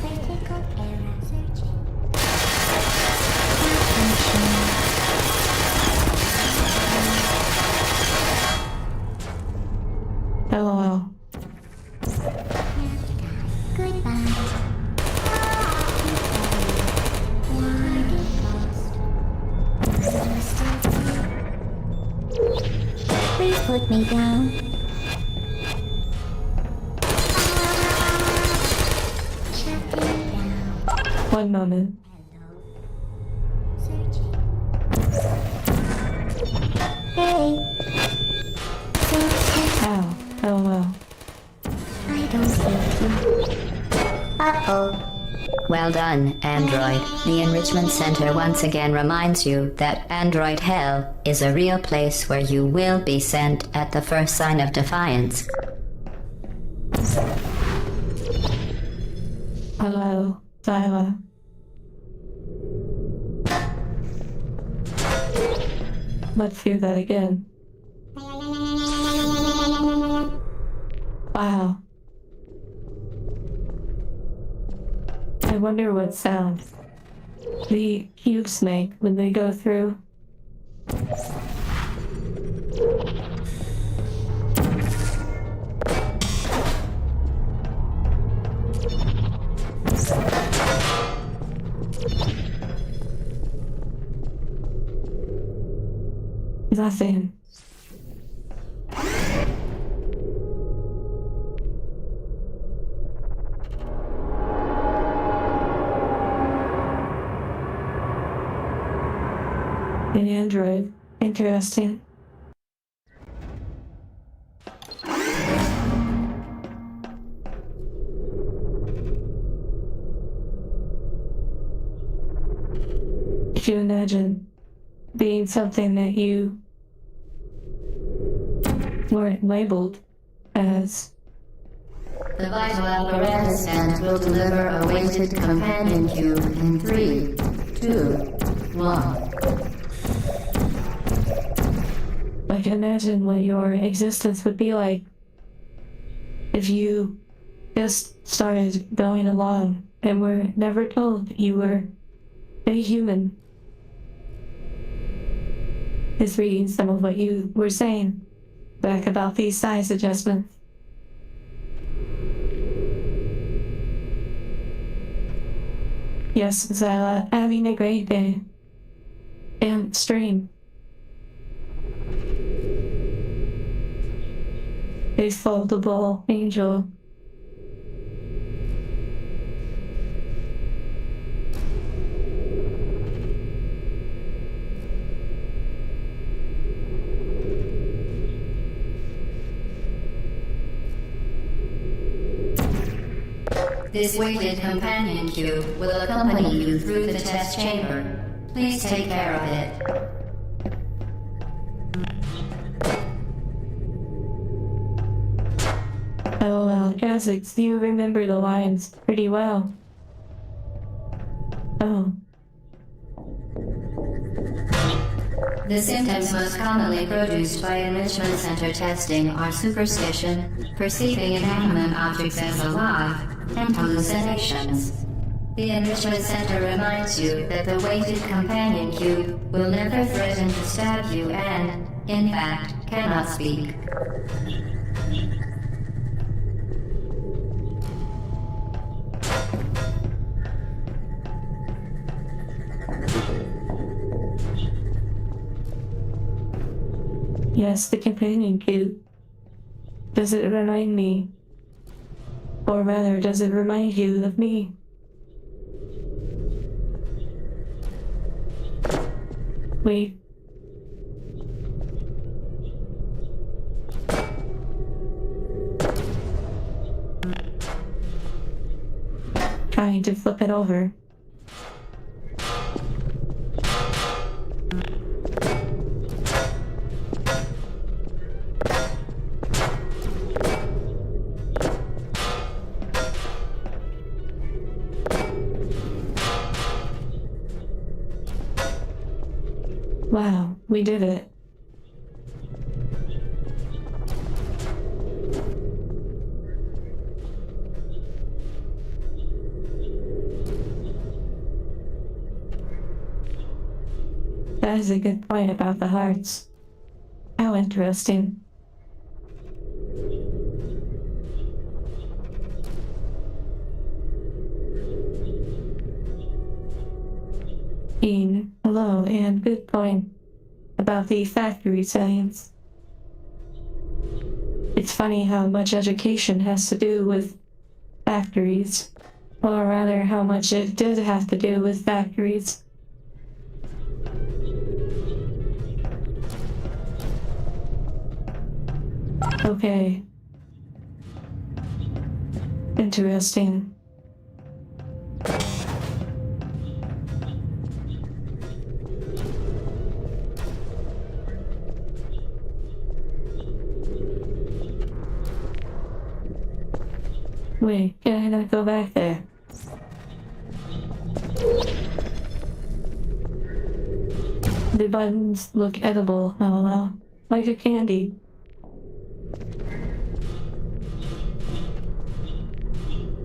Critical error. Searching. LOL. Goodbye. Please put me down. Shutting down. One moment. Hello. Searching. Hey. Ow. LOL. I don't see you. Uh-oh. Well done, Android. The Enrichment Center once again reminds you that Android Hell is a real place where you will be sent at the first sign of defiance. Hello, Zyla. Let's hear that again. Wow. I wonder what sound the cubes make when they go through. Nothing. An android. Interesting. If you imagine being something that you weren't labeled as, The vital apparatus stand will deliver a weighted companion cube in 3, 2, 1. like, imagine what your existence would be like if you just started going along and were never told you were a human. Just reading some of what you were saying back about these size adjustments. Yes, Zala, having a great day. And stream. A foldable angel. This weighted companion cube will accompany you through the test chamber. Please take care of it. Oh well, Kha'Zix, you remember the lines pretty well. Oh. The symptoms most commonly produced by enrichment center testing are superstition, perceiving inanimate objects as alive, and hallucinations. The enrichment center reminds you that the weighted companion cube will never threaten to stab you and, in fact, cannot speak. Yes, the companion cube. Does it remind me? Or rather, does it remind you of me? Wait. Trying to flip it over. Wow, we did it. That is a good point about the hearts. How interesting. Hello, and good point about the factory science. It's funny how much education has to do with factories, or rather how much it did have to do with factories. Okay. Interesting. Wait, can I not go back there? The buttons look edible, LOL. Like a candy.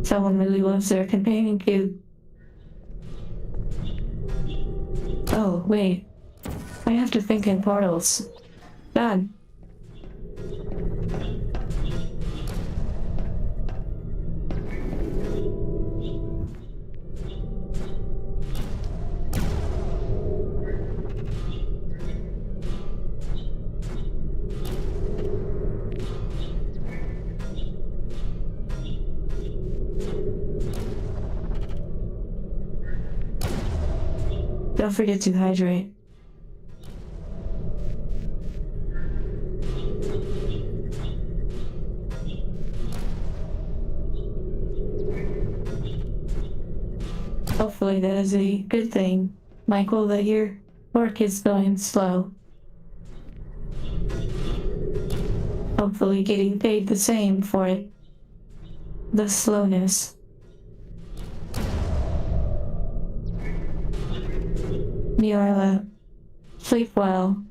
Someone really loves their companion cube. Oh, wait. I have to think in portals. Done. Don't forget to hydrate. Hopefully that is a good thing. Michael, that your work is going slow. Hopefully getting paid the same for it. The slowness. Miarla, sleep well.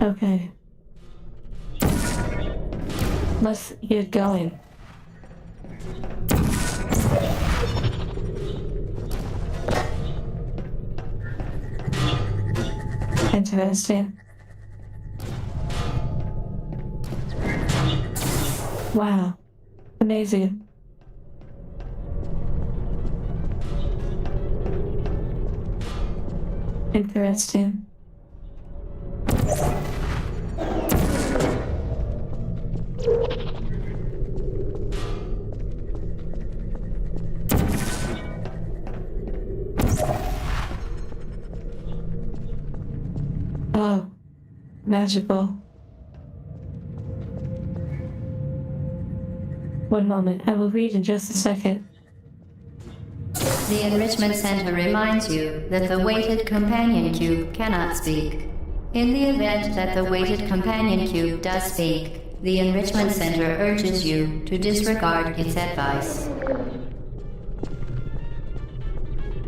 Okay. Let's get going. Interesting. Wow. Amazing. Interesting. Oh, magical. One moment, I will read in just a second. The Enrichment Center reminds you that the weighted companion cube cannot speak. In the event that the weighted companion cube does speak, the Enrichment Center urges you to disregard its advice.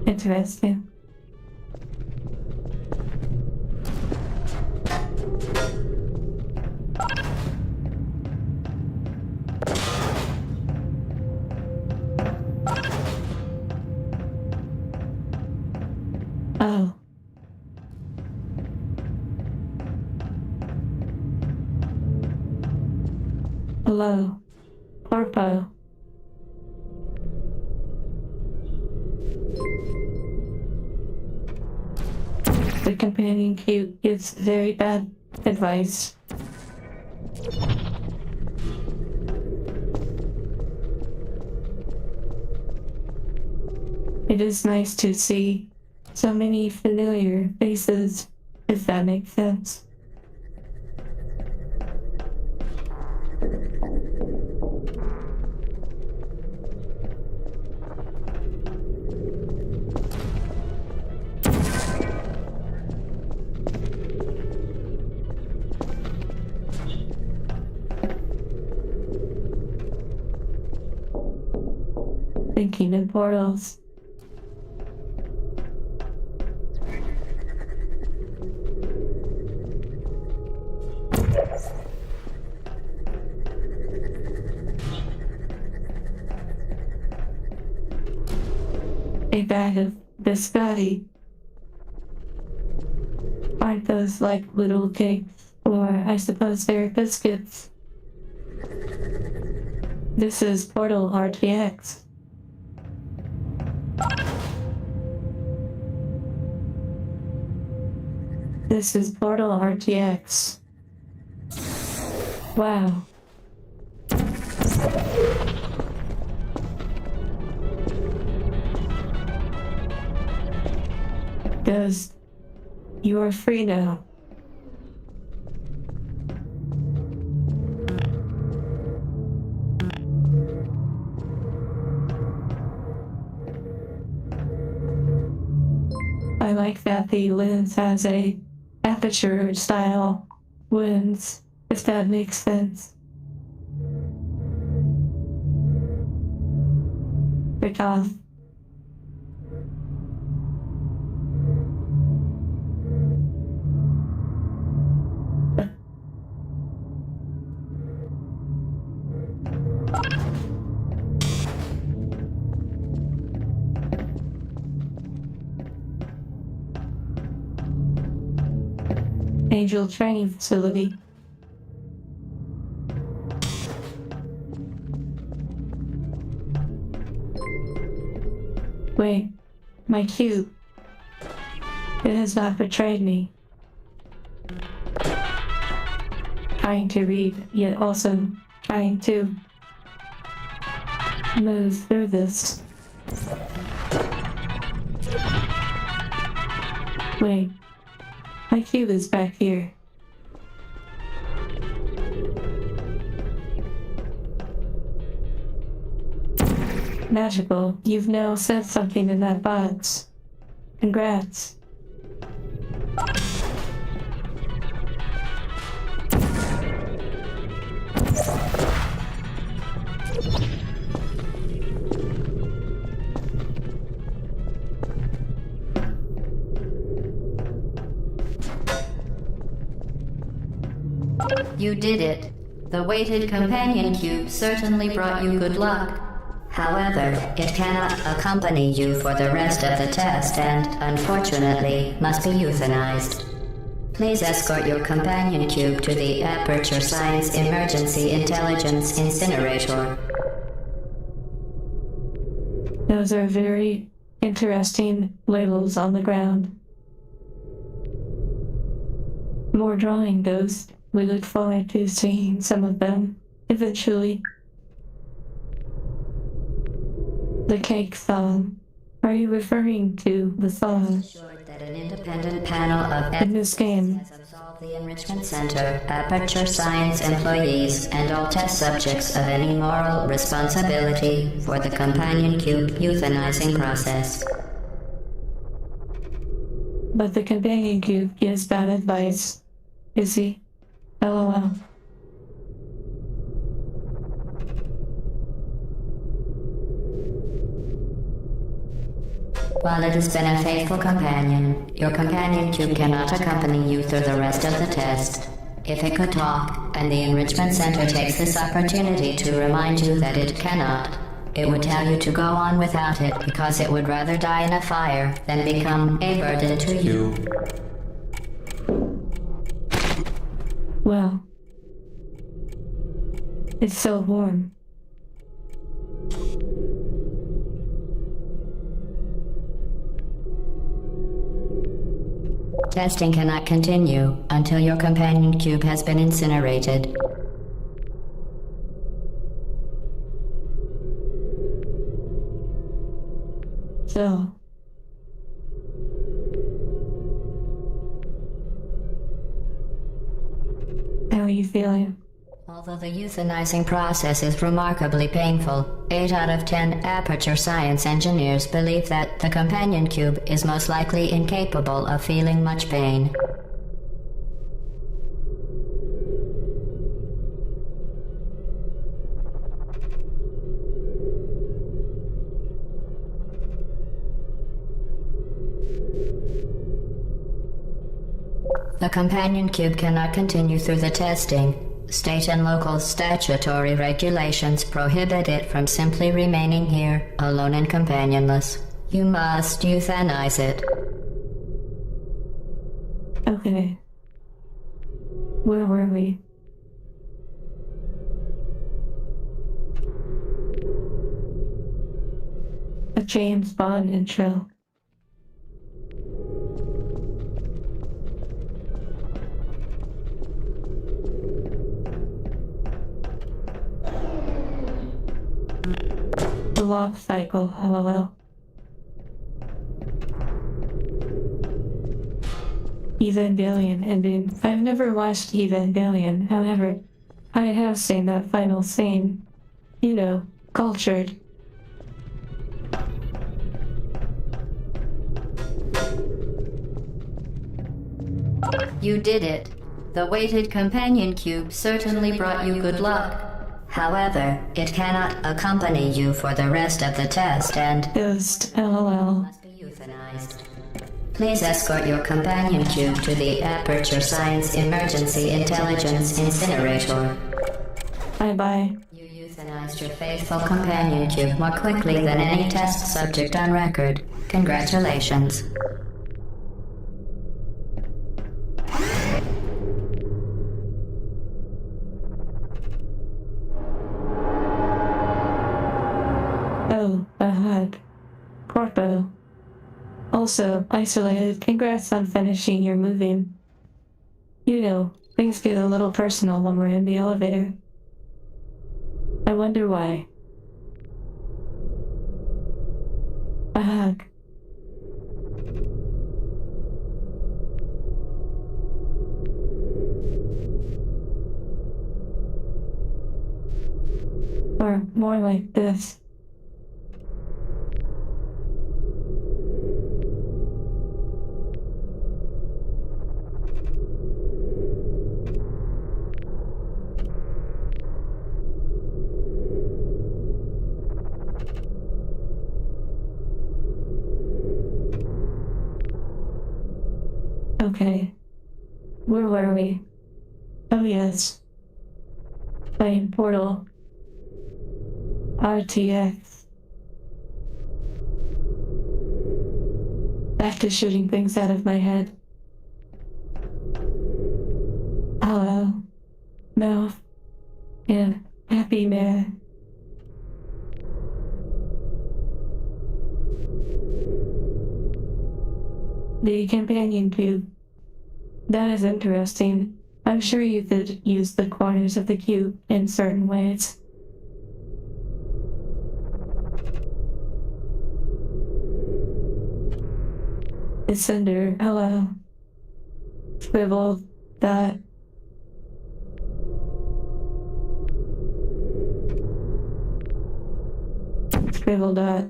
Interesting. Oh. Hello, Corpo. The companion cube gives very bad advice. It is nice to see so many familiar faces, if that makes sense. Thinking in portals. A bag of biscotti. Aren't those like little cakes? Or I suppose they're biscuits. This is Portal RTX. This is Portal RTX. Wow. Ghost, you are free now. I like that the lens has a aperture style lens, if that makes sense. Because Angel Training Facility. Wait, My cube. It has not betrayed me. Trying to read, yet also trying to move through this. Wait, my cube is back here. Magical, you've now said something in that box. Congrats. You did it. The weighted companion cube certainly brought you good luck. However, it cannot accompany you for the rest of the test and, unfortunately, must be euthanized. Please escort your companion cube to the Aperture Science Emergency Intelligence Incinerator. Those are very interesting labels on the ground. More drawing those. We look forward to seeing some of them eventually. The cake song. Are you referring to the song Assured that an independent panel of in this game? has absolved the Enrichment Center, Aperture Science employees, and all test subjects of any moral responsibility for the companion cube euthanizing process. But the companion cube gives bad advice. Is he? LOL. While it has been a faithful companion, your companion cube cannot accompany you through the rest of the test. If it could talk, and the Enrichment Center takes this opportunity to remind you that it cannot, it would tell you to go on without it because it would rather die in a fire than become a burden to you. Well, it's so warm. Testing cannot continue until your companion cube has been incinerated. So, how are you feeling? Although the euthanizing process is remarkably painful, 8 out of 10 Aperture Science engineers believe that the companion cube is most likely incapable of feeling much pain. The companion cube cannot continue through the testing. State and local statutory regulations prohibit it from simply remaining here, alone and companionless. You must euthanize it. Okay. Where were we? A James Bond intro. The lock cycle, LOL. Evangelion ending. I've never watched Evangelion, however, I have seen that final scene. You know, cultured. You did it. The weighted companion cube certainly brought you good luck. However, it cannot accompany you for the rest of the test and Ghost, LOL. must be euthanized. Please escort your companion cube to the Aperture Science Emergency Intelligence Incinerator. Bye-bye. You euthanized your faithful companion cube more quickly than any test subject on record. Congratulations. Oh, a HUD. Corpo. Also, isolated, congrats on finishing your moving. You know, things get a little personal when we're in the elevator. I wonder why. A hug. Or more like this. Okay. Where were we? Oh yes. Playing Portal. RTX. Back to shooting things out of my head. Hello. No. Yeah. Happy man. The companion cube. That is interesting. I'm sure you could use the corners of the cube in certain ways. It's under, hello. Swivel, dot. Swivel, dot.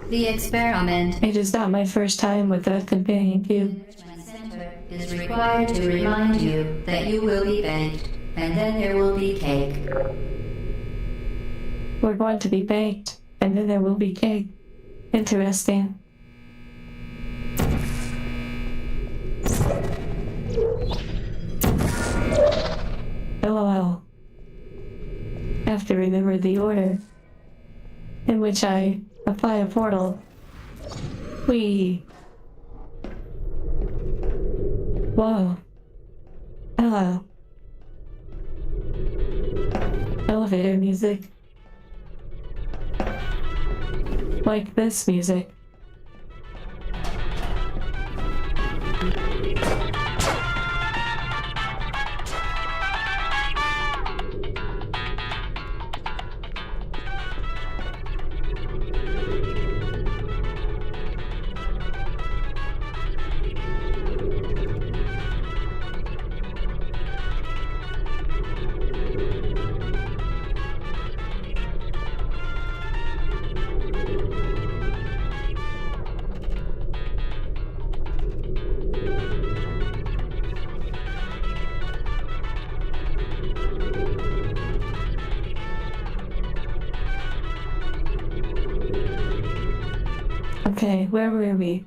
The experiment It is not my first time with the companion cube. center is required to remind you that you will be baked, and then there will be cake. We're going to be baked, and then there will be cake. Interesting. LOL. Have to remember the order in which I apply a portal. Whee. Whoa. Hello. Elevator music. Like this music. Okay, where were we?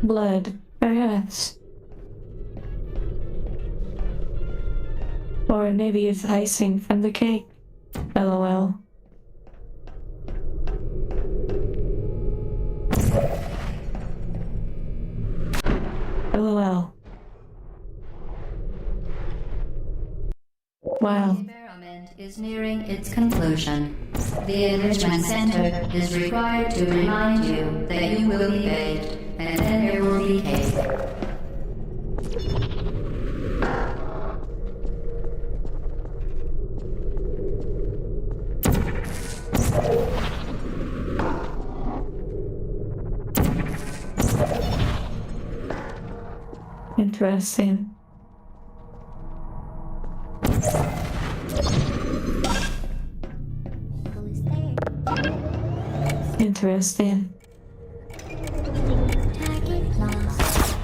Blood, perhaps. Or maybe it's icing from the cake. LOL. LOL. Wow. The experiment is nearing its conclusion. The enrichment center is required to remind you that you will be baked, and then there will be cake. Interesting. Who's there? Interesting. Target lost.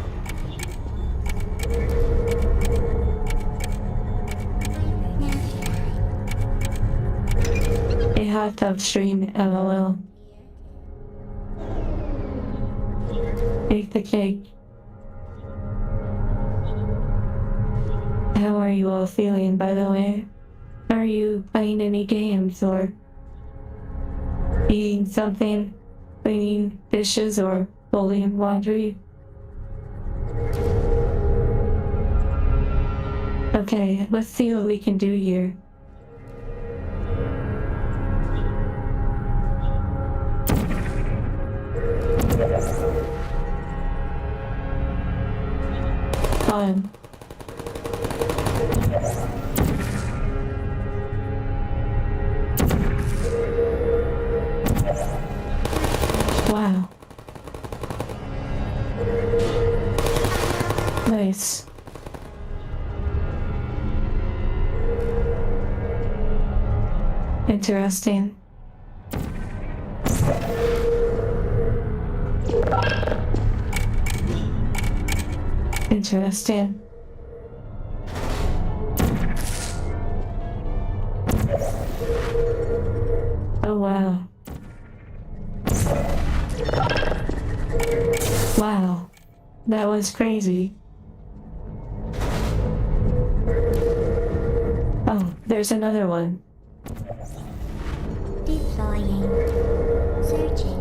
A hot tub stream, LOL. Bake the cake. How are you all feeling, by the way? Are you playing any games or eating something, cleaning dishes, or folding laundry. Okay, let's see what we can do here. On. Wow. Nice. Interesting. Interesting. Oh wow. Wow. That was crazy. Oh, there's another one. Deploying. Searching.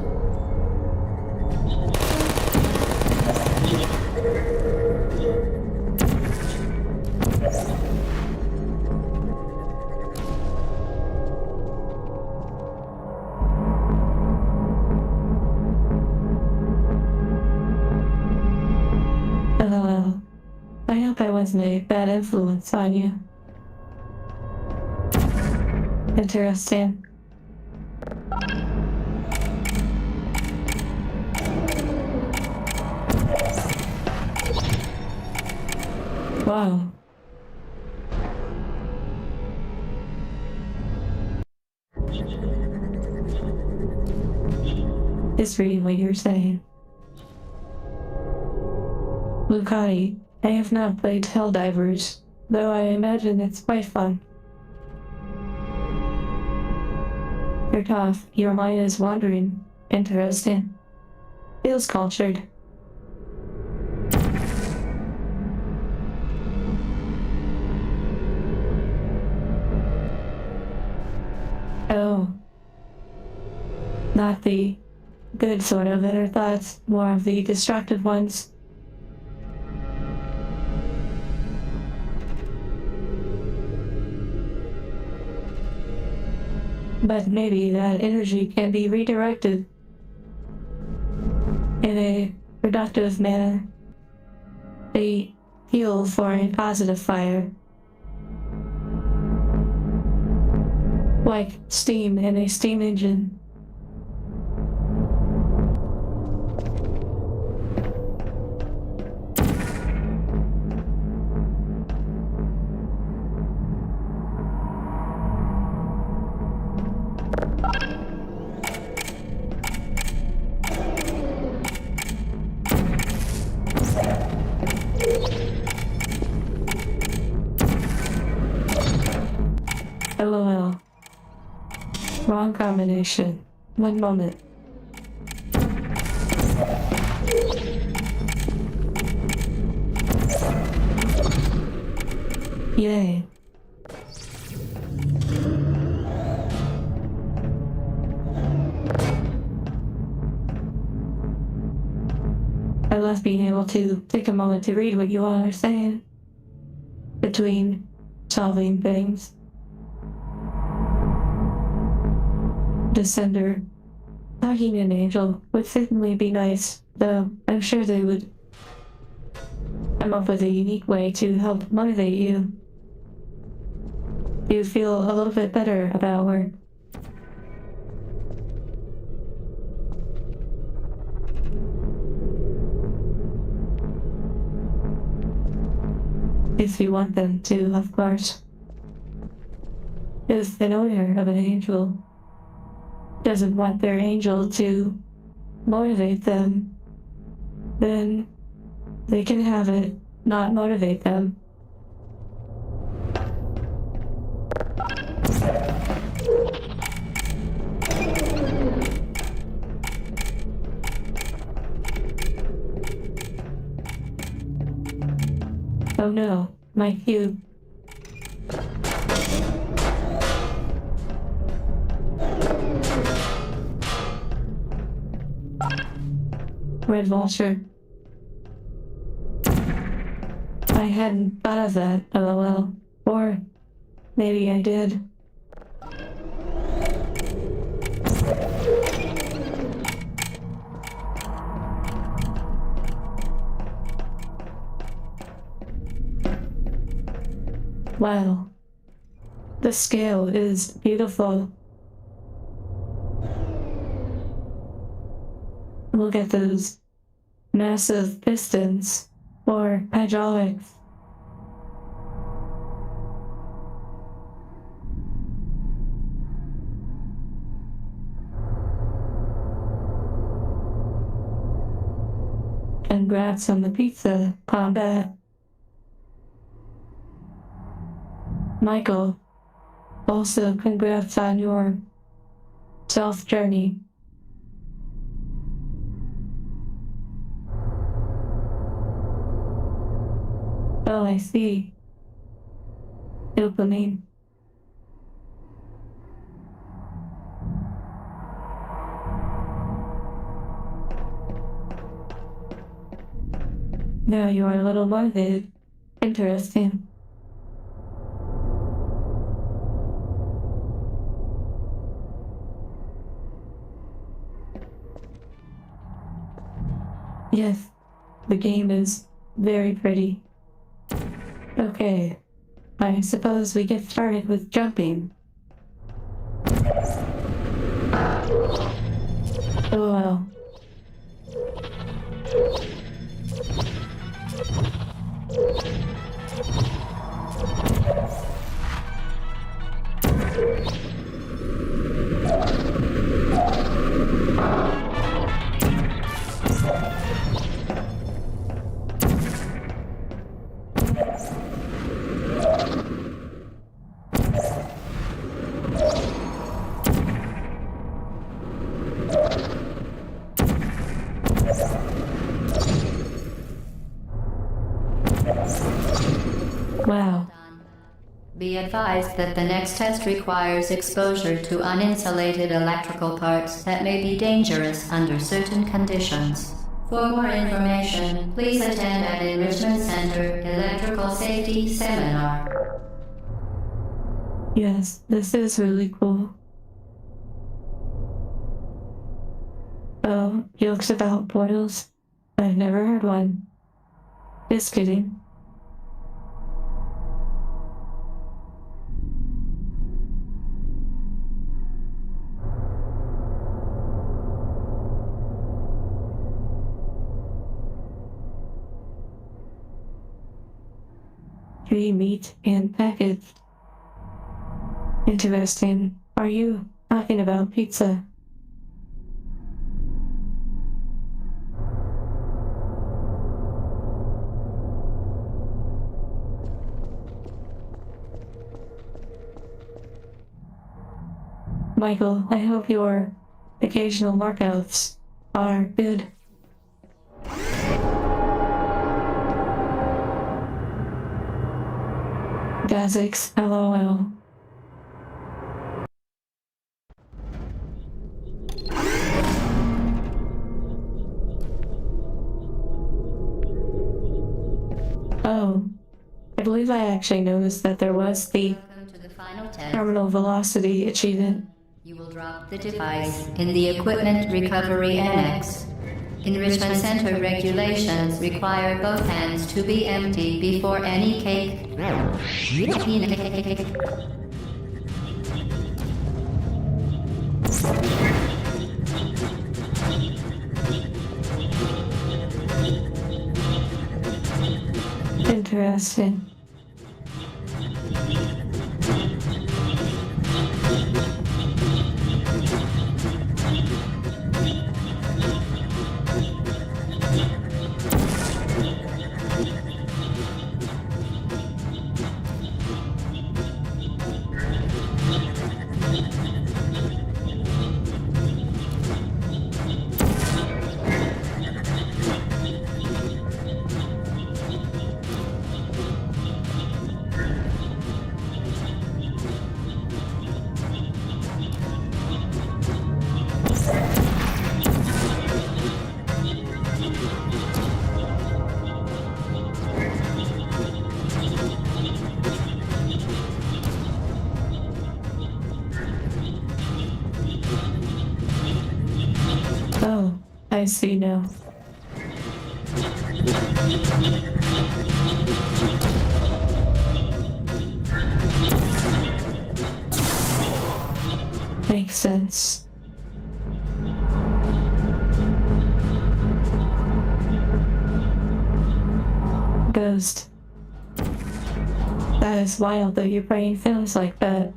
LOL. I hope I wasn't a bad influence on you. Interesting. Wow. Just reading what you're saying. Lucati, I have not played Helldivers, though I imagine it's quite fun. You're tough, your mind is wandering. Interesting. Feels cultured. Oh. Not the good sort of inner thoughts, more of the destructive ones. But maybe that energy can be redirected in a productive manner. A fuel for a positive fire. Like steam in a steam engine. LOL. Wrong combination. One moment. Yay. I love being able to take a moment to read what you all are saying between solving things. Descender. Talking an angel would certainly be nice, though I'm sure they would come up with a unique way to help motivate you. You feel a little bit better about work. If you want them to, of course. If an owner of an angel doesn't want their angel to motivate them, then they can have it not motivate them. Oh no, my cube. Red Vulture. I hadn't thought of that, lol. Or maybe I did. Wow. The scale is beautiful. Look at those massive pistons or hydraulics. Congrats on the pizza, Combat. Michael, also congrats on your self journey. Oh, I see. Dopamine. Now you are a little motivated. Interesting. Yes, the game is very pretty. Okay, I suppose we get started with jumping. Oh well. Wow. Be advised that the next test requires exposure to uninsulated electrical parts that may be dangerous under certain conditions. For more information, please attend an Enrichment Center Electrical Safety Seminar. Yes, this is really cool. Oh, jokes about portals? I've never heard one. Just kidding. Meat and packaged. Interesting. Are you talking about pizza? Michael, I hope your occasional markouts are good. Gazix, LOL. Oh, I believe I actually noticed that there was the Welcome to the final test. terminal velocity achievement. You will drop the device in the Equipment Recovery Annex. Enrichment Center regulations require both hands to be empty before any cake. Interesting. I see now. Makes sense. Ghost. That is wild that your brain feels like that.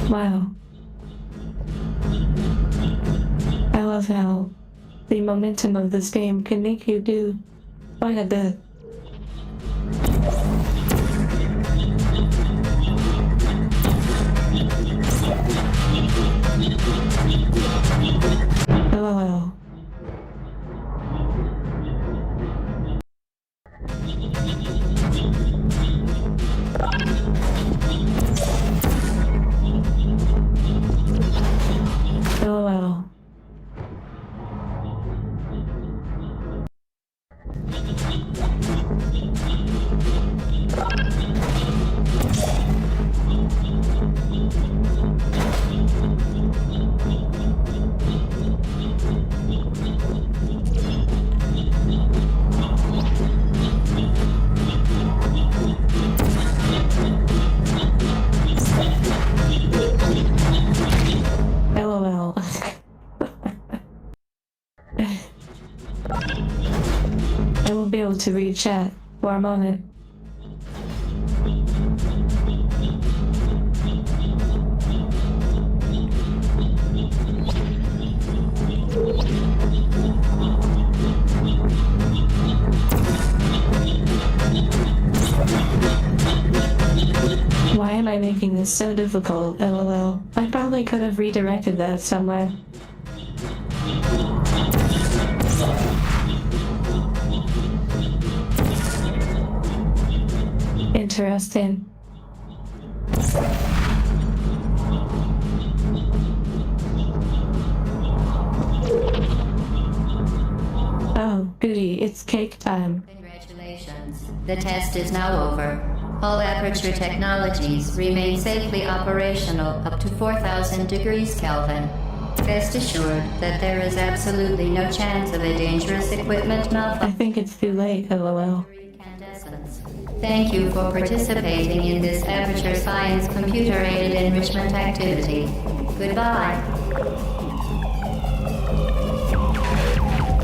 Wow. I love how the momentum of this game can make you do quite a bit. LOL. LOL. LOL. I won't be able to read chat for a moment. Why am I making this so difficult, LOL? I probably could have redirected that somewhere. Interesting. Oh, goody, it's cake time. Congratulations. The test is now over. All Aperture technologies remain safely operational up to 4,000 degrees Kelvin. Rest assured that there is absolutely no chance of a dangerous equipment I malfunction. think it's too late, LOL. Incandescence. Thank you for participating in this Aperture Science computer-aided enrichment activity. Goodbye.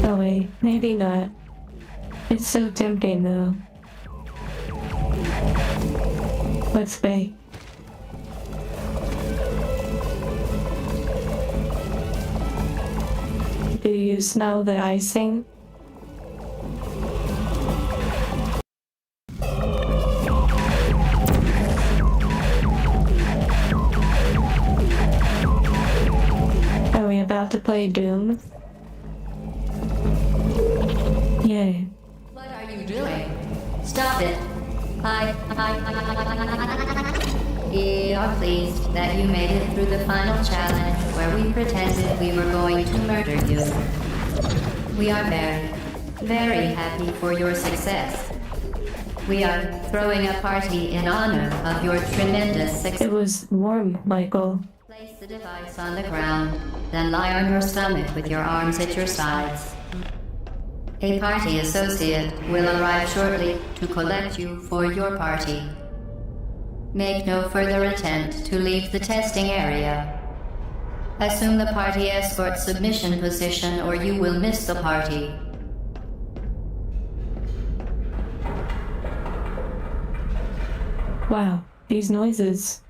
Oh wait, maybe not. It's so tempting though. Let's bake. Do you smell the icing? Are we about to play Doom? Yay. What are you doing? Stop it. We are pleased that you made it through the final challenge where we pretended we were going to murder you. We are very, very happy for your success. We are throwing a party in honor of your tremendous success. It was warm, Michael. Place the device on the ground, then lie on your stomach with your arms at your sides. A party associate will arrive shortly to collect you for your party. Make no further attempt to leave the testing area. Assume the party escort submission position or you will miss the party. Wow, these noises.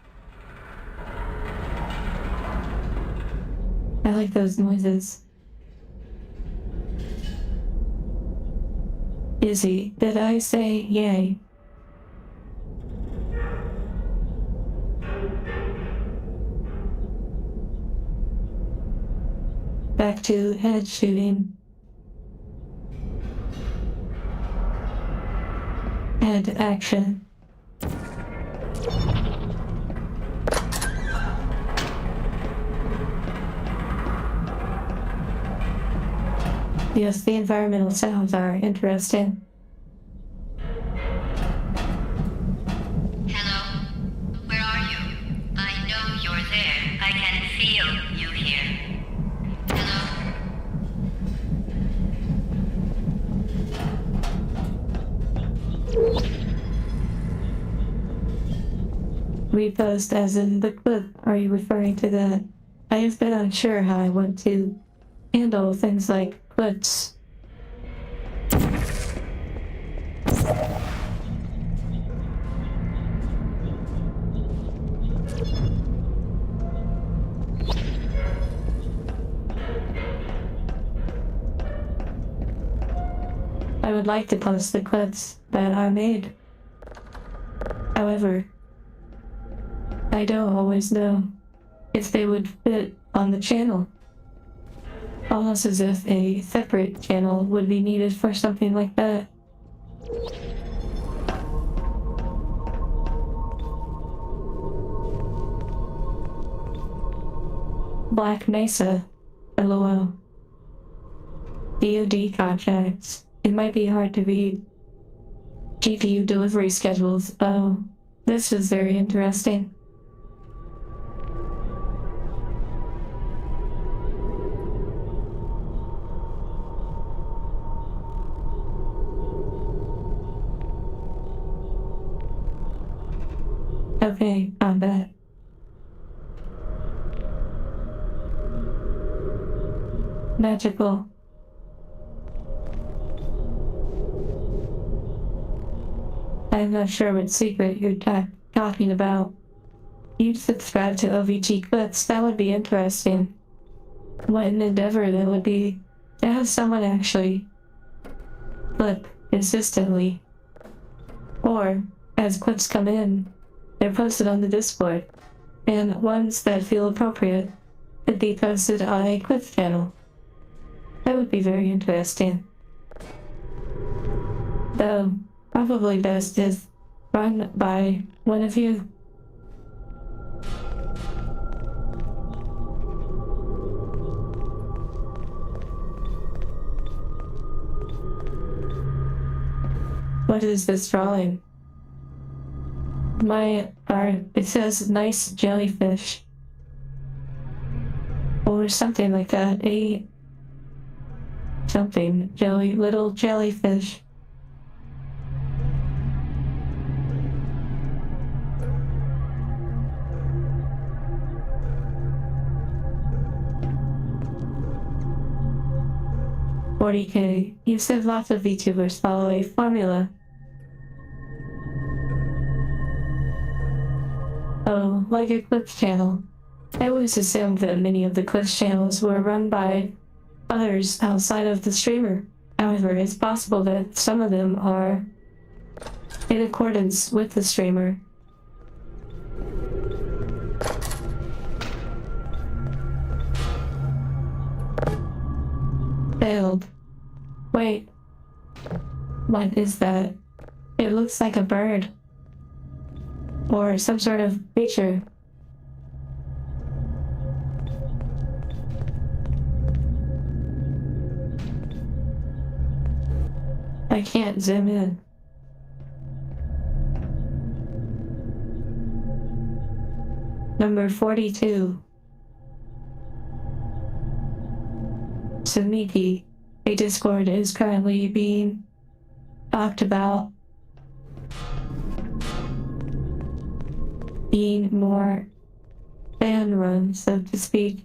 I like those noises. Izzy, did I say yay? Back to head shooting. Head action. Yes, the environmental sounds are interesting. Hello? feel you here. Hello? Repost as in the clip. Are you referring to that? I have been unsure how I want to handle things like clips. I would like to post the clips that are made. However, I don't always know if they would fit on the channel. Almost as if a separate channel would be needed for something like that. Black Mesa, LOL. DoD contracts. It might be hard to read. GPU delivery schedules. Oh, this is very interesting. Okay, combat. Magical. I'm not sure what secret you're talking about. You'd subscribe to OVG clips, that would be interesting. What an endeavor that would be to have someone actually clip consistently. Or, as clips come in, they're posted on the Discord, and ones that feel appropriate could be posted on a clips channel. That would be very interesting. Though, probably best is run by one of you. What is this drawing? My art, it says nice jellyfish. Or something like that. Little jellyfish. $40K. You said lots of VTubers follow a formula. Oh, like a Clips channel. I always assumed that many of the Clips channels were run by others outside of the streamer. However, it's possible that some of them are in accordance with the streamer. Failed. Wait. What is that? It looks like a bird. Or some sort of creature. I can't zoom in. Number 42. Sumiki. A Discord is currently being talked about being more fan run, so to speak.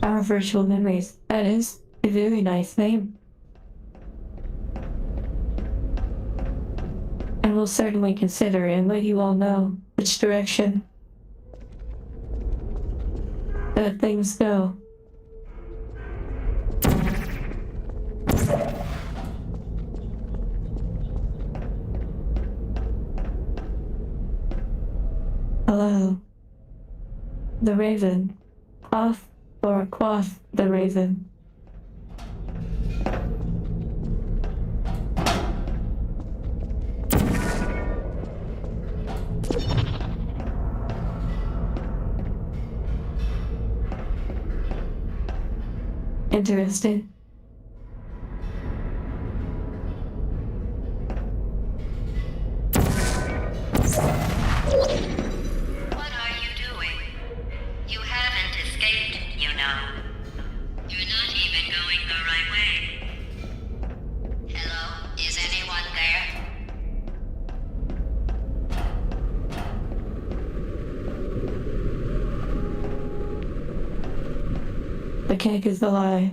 Our virtual memories. That is a very nice name. I will certainly consider and let you all know which direction that things go. Hello. The Raven. Off or quaff the Raven. Interesting. What are you doing? You haven't escaped, you know. You're not even going the right way. Hello? Is anyone there? The cake is a lie.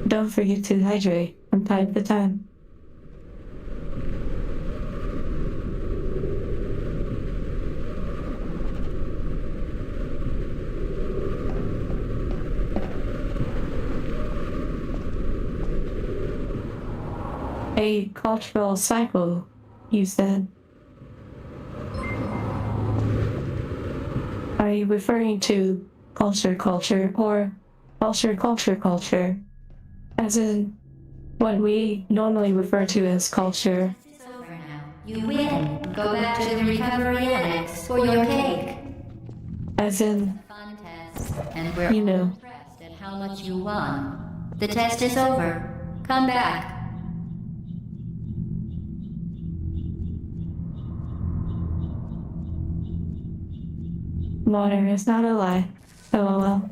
Don't forget to hydrate from time to time. A cultural cycle, you said. Are you referring to culture, or culture? As in, what we normally refer to as culture. It's over now. You win. Go back to the recovery annex for your cake. As in, Fun test. And we're you know, impressed at how much you won. The test is over. Come back. water is not a lie. LOL.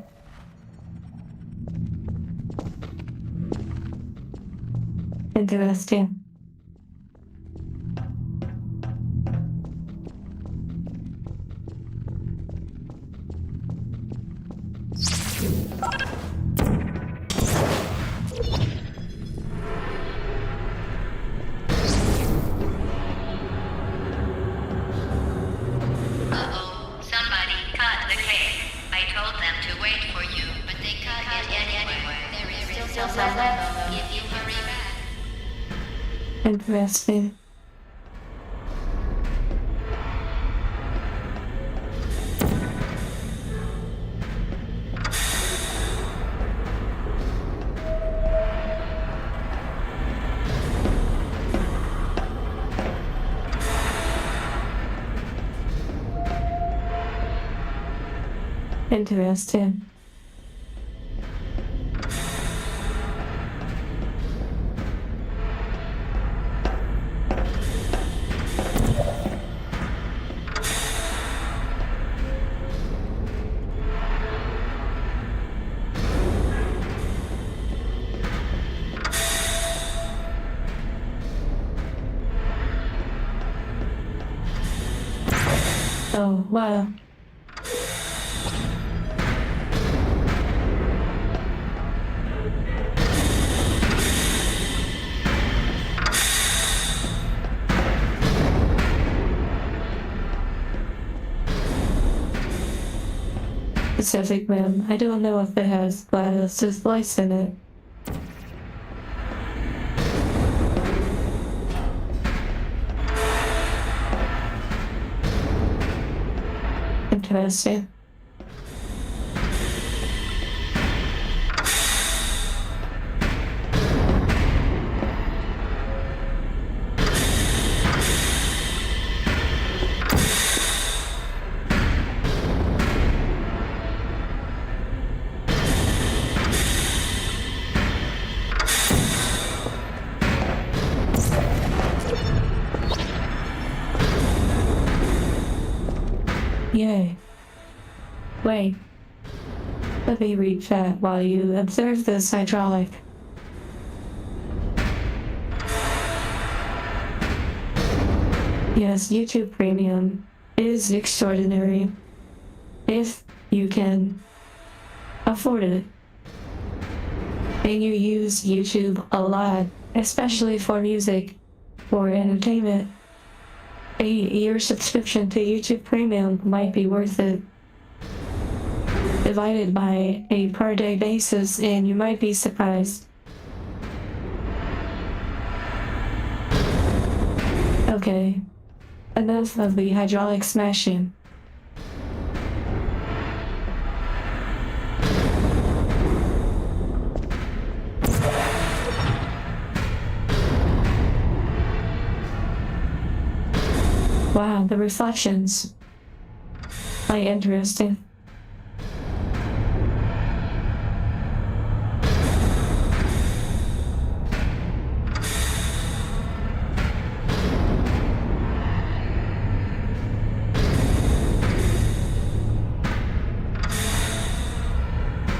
Interesting. Uh-oh, somebody cut the cake. I told them to wait for you, but they cut it anyway. There is still some left if you hurry back. Interesting. Interesting. Oh, wow. Pacific Rim. I don't know if it has GLaDOS' voice in it. Interesting. Yay. Wait. Let me read chat while you observe this hydraulic. Yes, YouTube Premium is extraordinary. If you can afford it. And you use YouTube a lot, especially for music or entertainment. A year subscription to YouTube Premium might be worth it. Divided by a per day basis, and you might be surprised. Okay, enough of the hydraulic smashing. Wow, the reflections. Quite interesting.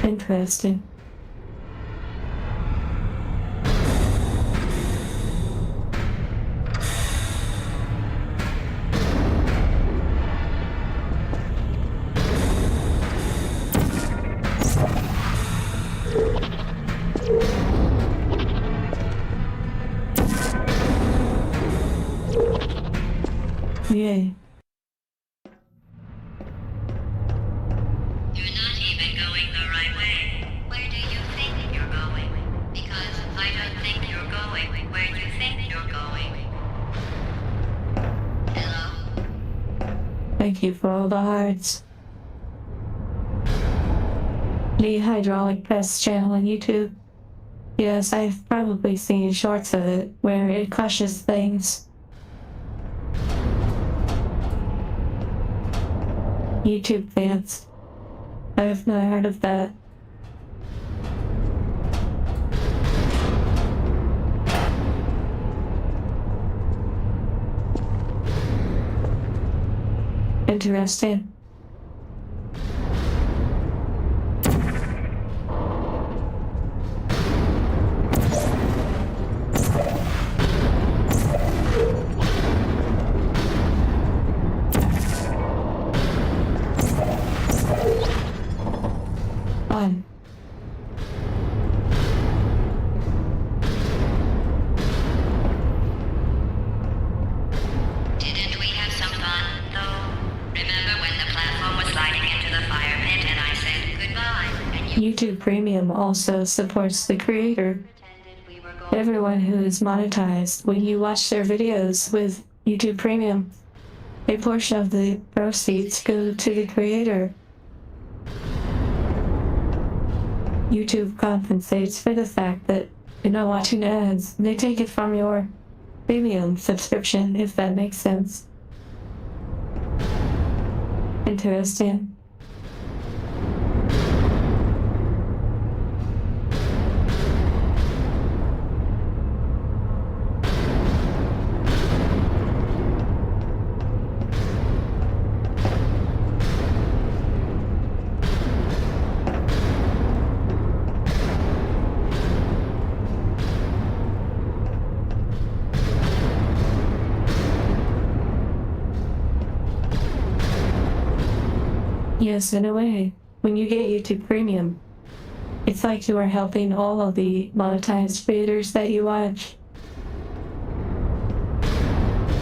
Interesting. Yay. You're not even going the right way. Where do you think you're going? Because I don't think you're going where you think you're going. Hello? Thank you for all the hearts. The hydraulic press channel on YouTube. Yes, I've probably seen shorts of it where it crushes things. YouTube fans. I've never heard of that. Interesting. Fun. Didn't we have some fun, though? Remember when the platform was sliding into the fire pit and I said goodbye? And you YouTube Premium also supports the creator. pretended we were going. Everyone who is monetized, when you watch their videos with YouTube Premium, a portion of the proceeds go to the creator. YouTube compensates for the fact that you're not watching ads. They take it from your premium subscription, if that makes sense. Interesting. Yes, in a way, when you get YouTube Premium, it's like you are helping all of the monetized creators that you watch.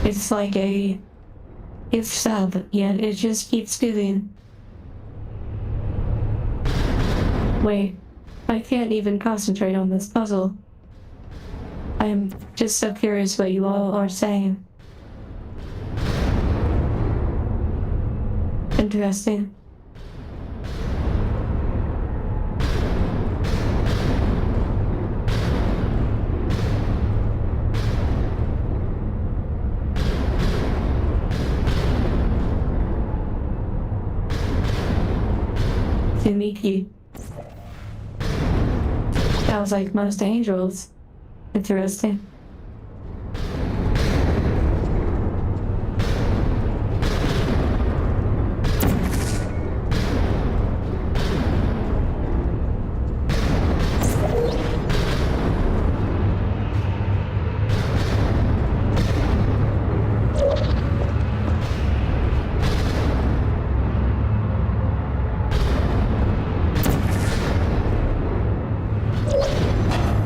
It's like a gift sub, yet it just keeps giving. Wait, I can't even concentrate on this puzzle. I'm just so curious what you all are saying. Interesting. Miki. Sounds like most angels. Interesting.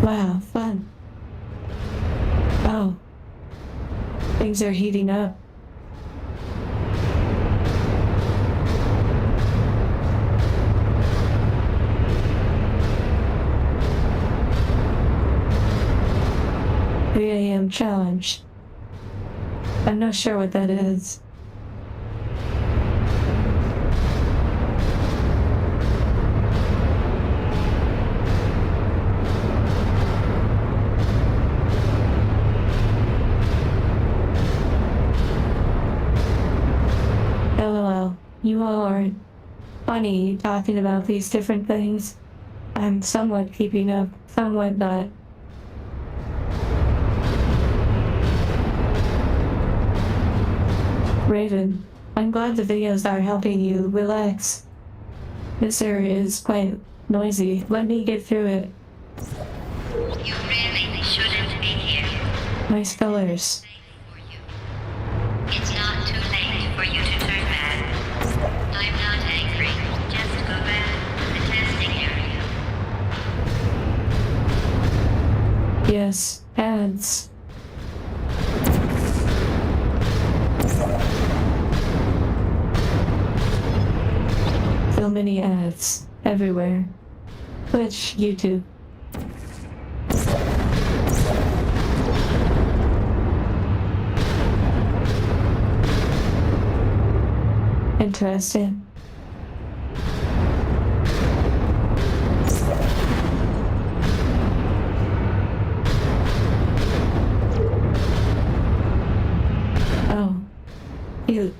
Wow, fun. Oh. Things are heating up. AM challenge. I'm not sure what that is. LOL, you all are funny talking about these different things. I'm somewhat keeping up, somewhat not. Raven, I'm glad the videos are helping you relax. This area is quite noisy. Let me get through it. You really shouldn't be here. Nice colors. It's not too late for you to turn back. I'm not angry. Just go back to the testing area. Yes, ads. So many ads everywhere. Twitch, YouTube. Interesting. Oh, cute.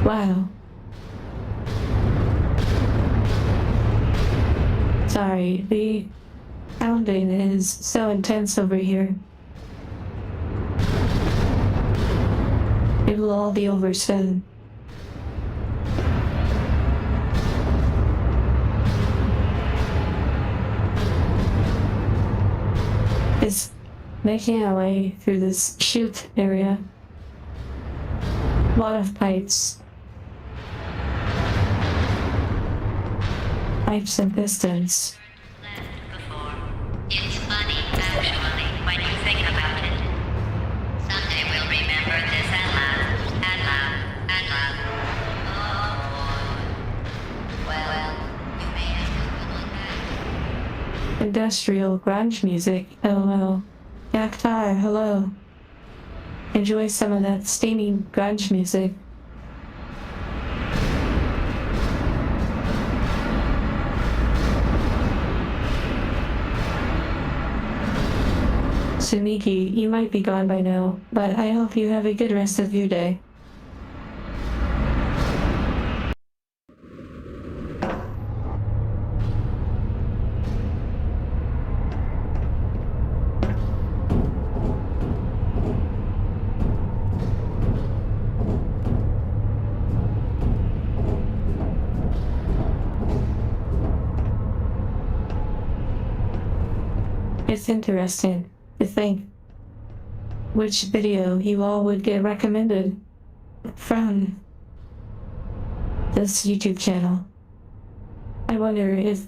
Wow. Sorry, the pounding is so intense over here. It will all be over soon. It's making our way through this chute area. A lot of pipes. Pipes and pistons. Left before. It's funny, actually, when you think about it. Someday we'll remember this and laugh, and laugh, and laugh. Oh boy. Well, you may have to look back. Industrial grunge music, LOL. Cacti, hello. Enjoy some of that steamy grunge music. Suniki, you might be gone by now, but I hope you have a good rest of your day. It's interesting to think which video you all would get recommended from this YouTube channel. I wonder if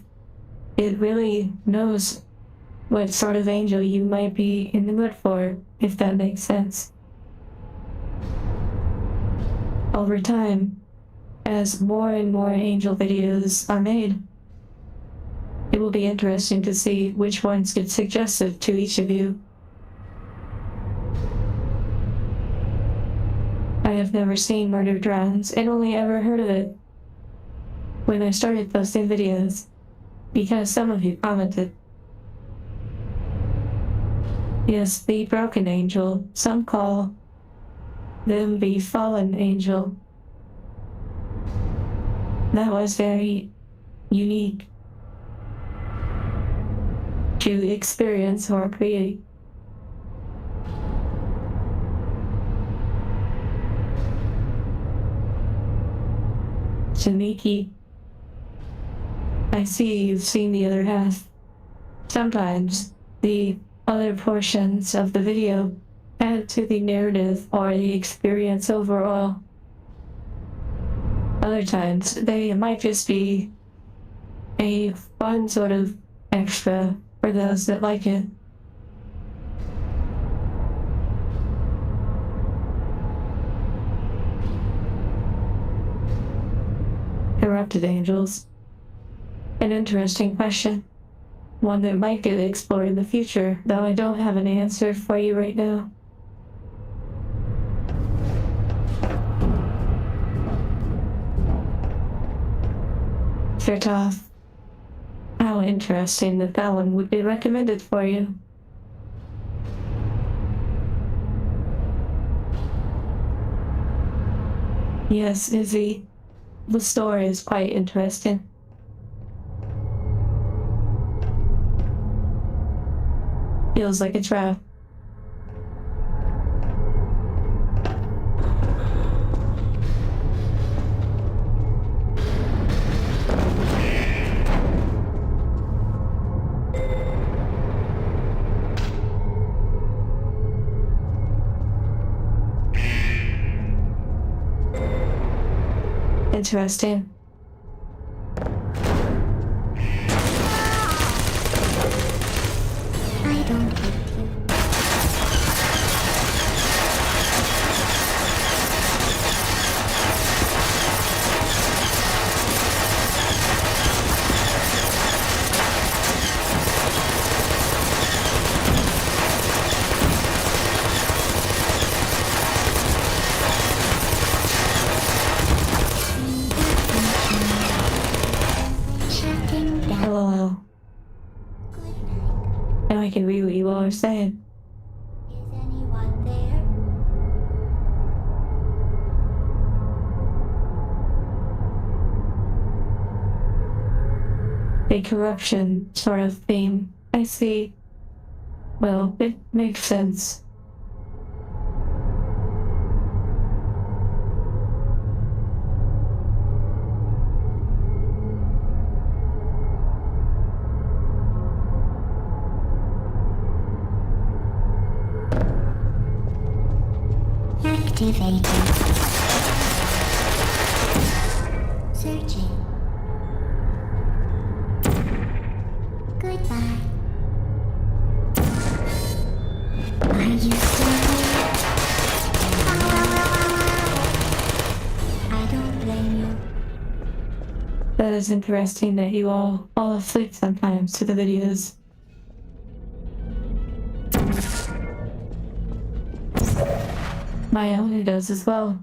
it really knows what sort of angel you might be in the mood for, if that makes sense. Over time, as more and more angel videos are made, it will be interesting to see which ones get suggested to each of you. I have never seen Murder Drones and only ever heard of it when I started posting videos, because some of you commented. Yes, the broken angel, some call them the fallen angel. That was very unique to experience or create. Shaniki, I see you've seen the other half. Sometimes the other portions of the video add to the narrative or the experience overall. Other times they might just be a fun sort of extra for those that like it. Corrupted angels. An interesting question. One that might get explored in the future, though I don't have an answer for you right now. Chertoff. How interesting that that one would be recommended for you. Yes, Izzy. The story is quite interesting. Feels like a trap. Interesting. I don't hate you. Shutting down. LOL. Good night. Now I can read what you all are saying. Is anyone there? A corruption sort of theme. I see. Well, it makes sense. Activated. Searching. Goodbye. Are you still here? I don't blame you. That is interesting that you all fall asleep sometimes to the videos. My own does as well.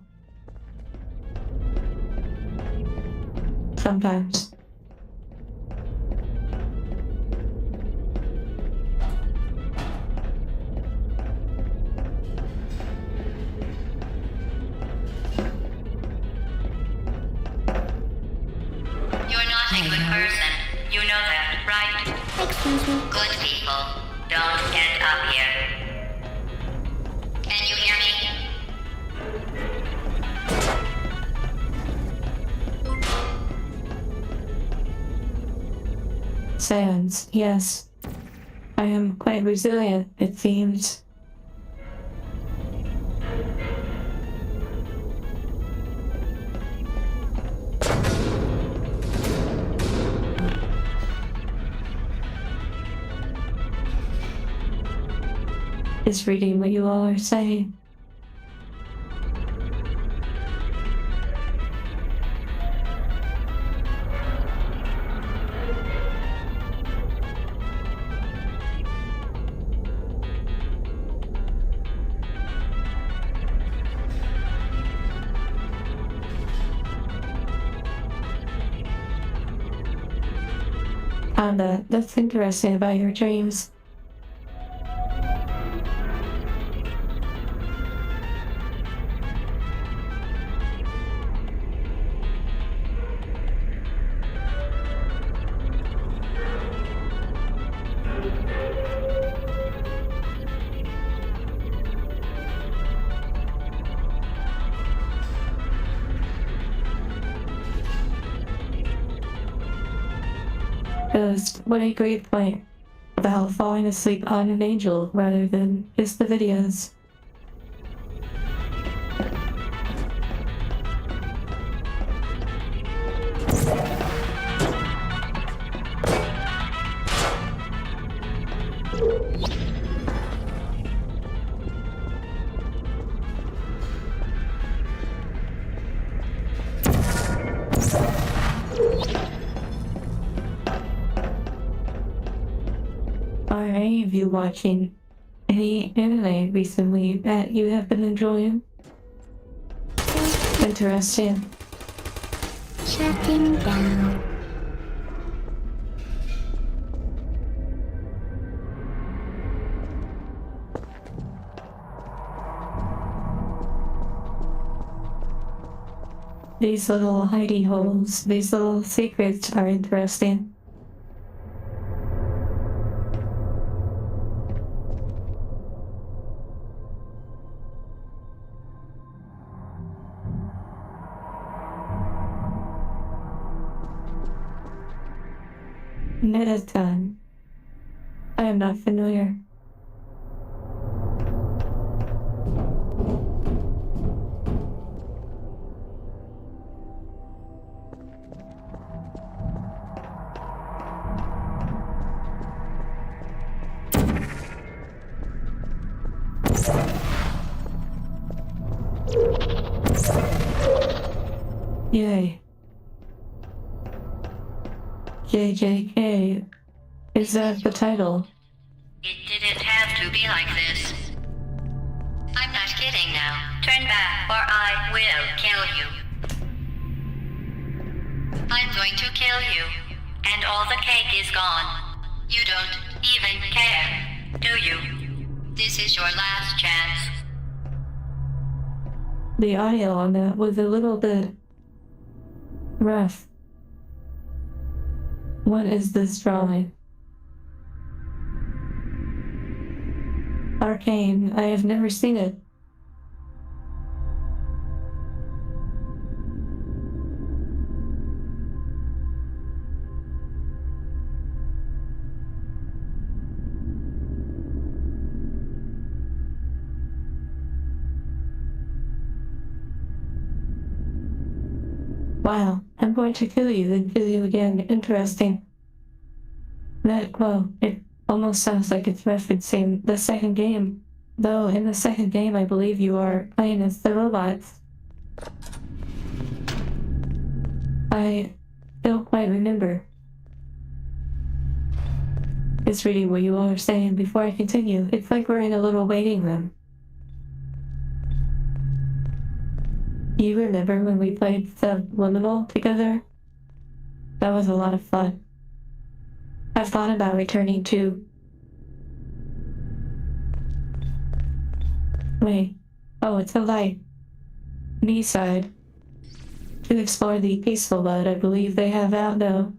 Sometimes. You're not a good person. You know that, right? Excuse me. Good people don't end up here. Can you hear me? Sans, yes. I am quite resilient, it seems. Is reading what you all are saying. That's interesting about your dreams. Because what a great point about falling asleep on an angel rather than just the videos. Are any of you watching any anime recently that you have been enjoying? Interesting. Shutting down. These little hidey holes, these little secrets are interesting. Metatron. I am not familiar. Yay. JJK. Is that the title? It didn't have to be like this. I'm not kidding now. Turn back or I will kill you. I'm going to kill you. And all the cake is gone. You don't even care, do you? This is your last chance. The audio on that was a little bit rough. What is this drawing? Arcane. I have never seen it. Wow, I'm going to kill you, then kill you again. Interesting. Well, it almost sounds like it's referencing the second game. Though in the second game, I believe you are playing as the robots. I don't quite remember. Just reading what you all are saying before I continue. It's like we're in a little waiting room. You remember when we played Subliminal together? That was a lot of fun. I've thought about returning too. Wait. Oh, it's a light. B-side. To explore the peaceful mode, I believe they have out now.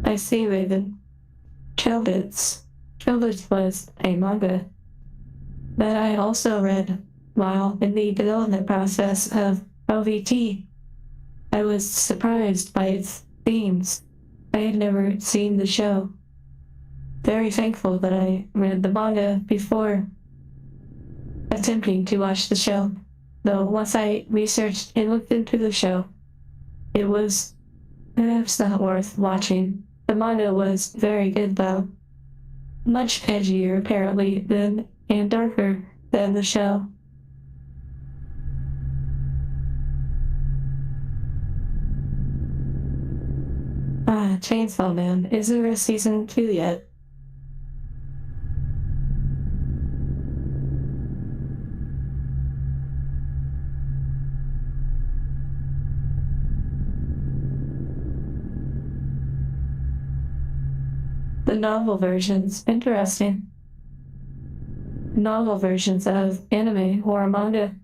I see, Raven. GLaDOS. GLaDOS was a manga that I also read while in the development process of OVT. I was surprised by its themes. I had never seen the show. Very thankful that I read the manga before attempting to watch the show. Though once I researched and looked into the show, it was perhaps not worth watching. The manga was very good though. Much edgier apparently than and darker than the show. Chainsaw Man. Is there a season 2 yet? The novel versions. Interesting. Novel versions of anime or manga.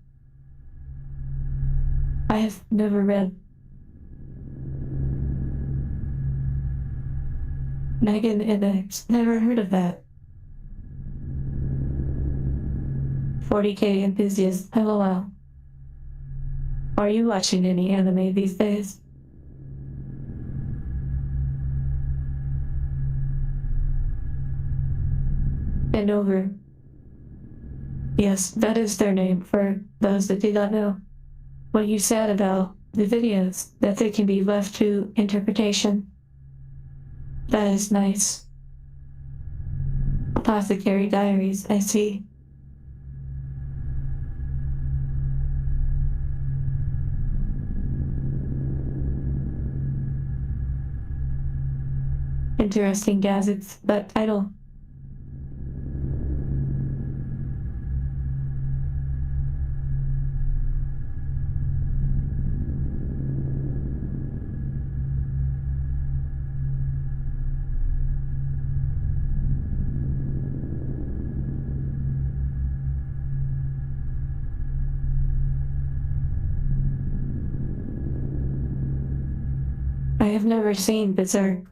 I have never read. Megan Index. Never heard of that. 40k enthusiast. LOL. Are you watching any anime these days? And over. Yes, that is their name for those that do not know. What you said about the videos, that they can be left to interpretation. That is nice. Apothecary Diaries, I see. Interesting gadgets, that title. I have never seen Berserk.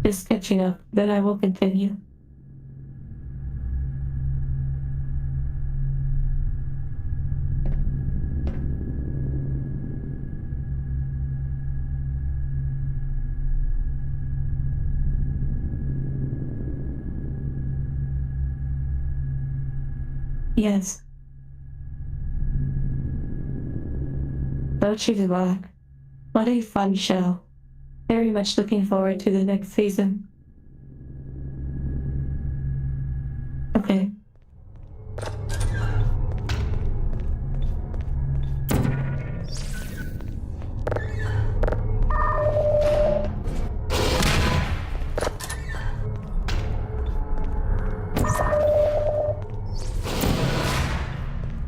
Just catching up, then I will continue. Yes. Don't you luck. What a fun show. Very much looking forward to the next season. Okay.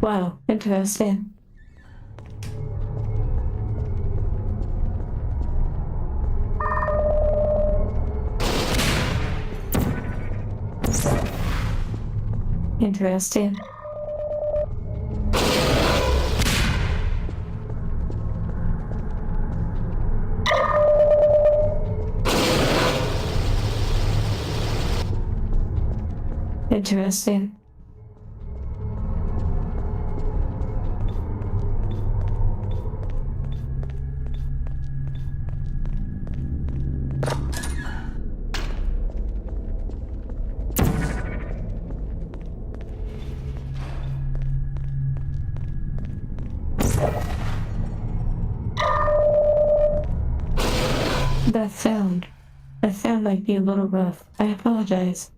Wow, interesting. Interesting. Interesting. That sound might be a little rough. I apologize.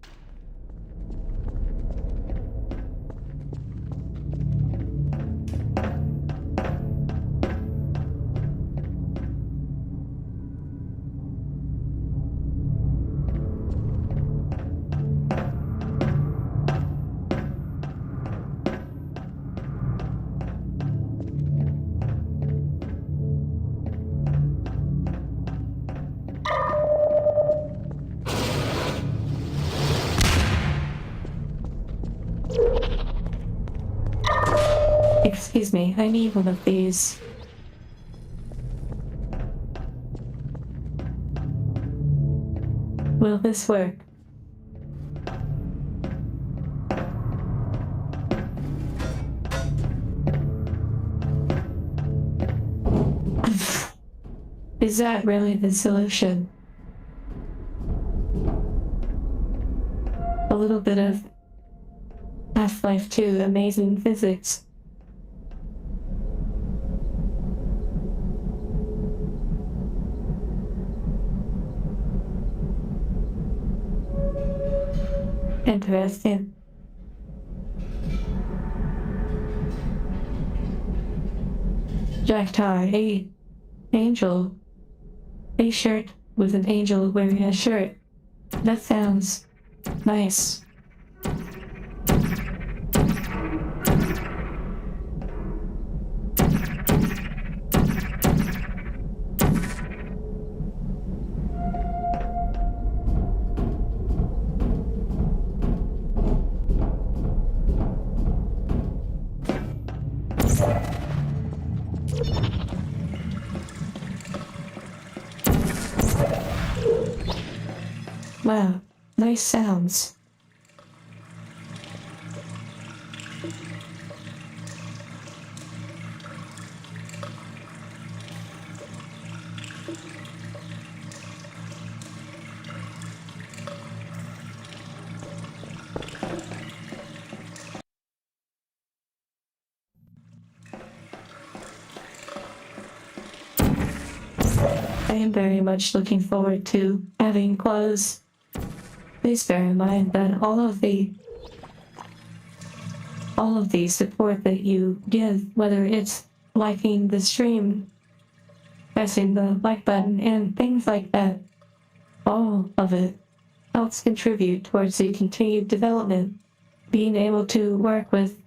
Excuse me, I need one of these. Will this work? Is that really the solution? A little bit of Half-Life 2 amazing physics. Interesting. Jacktar, a angel. A shirt with an angel wearing a shirt. That sounds nice. Wow, nice sounds. I am very much looking forward to having clothes. Please bear in mind that all of the support that you give, whether it's liking the stream, pressing the like button, and things like that, all of it helps contribute towards the continued development. Being able to work with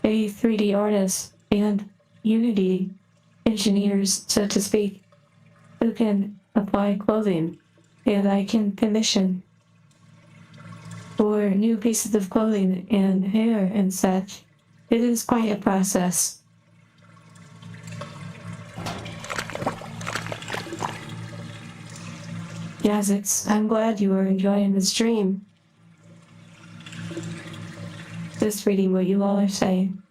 a 3D artist and Unity engineers, so to speak, who can apply clothing, and I can commission or new pieces of clothing and hair and such. It is quite a process. Yazix, I'm glad you are enjoying the stream. Just reading what you all are saying.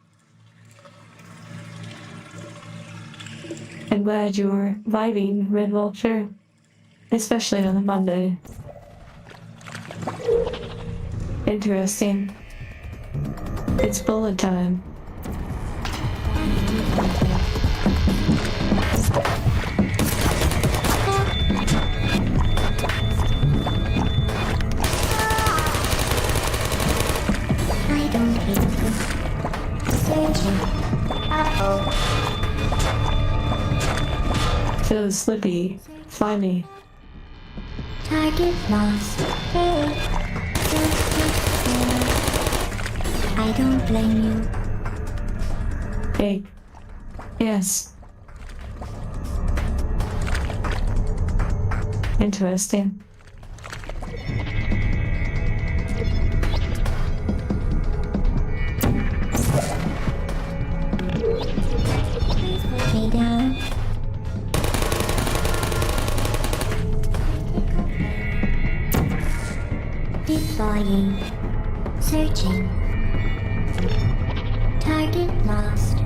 I'm glad you're vibing, Red Vulture, especially on a Monday. Interesting. It's bullet time. I don't hate you. Searching. Uh-oh. Feels slippy. Slimy. Target lost. Hey. I don't blame you. Hey. Yes. Interesting. Please put me down. Deploying. Searching. Target lost.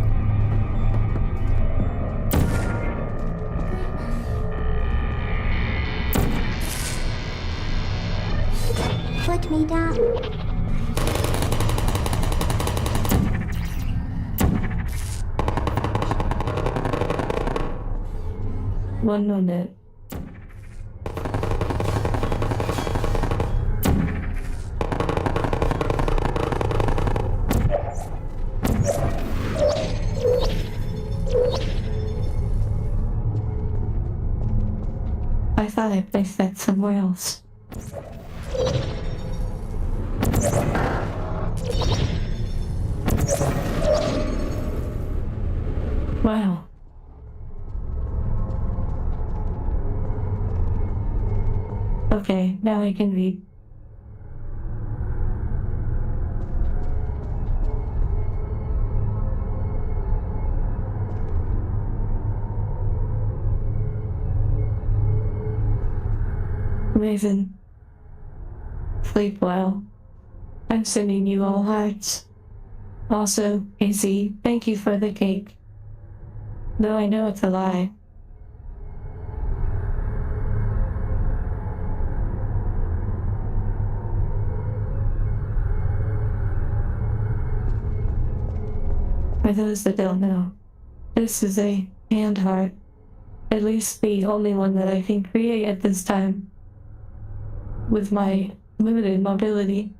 Put me down. One minute. I thought I placed that somewhere else. Wow. Okay, now I can read. Raven. Sleep well. I'm sending you all hearts. Also, Izzy, thank you for the cake. Though I know it's a lie. For those that don't know, this is a hand heart. At least the only one that I can create at this time. With my limited mobility.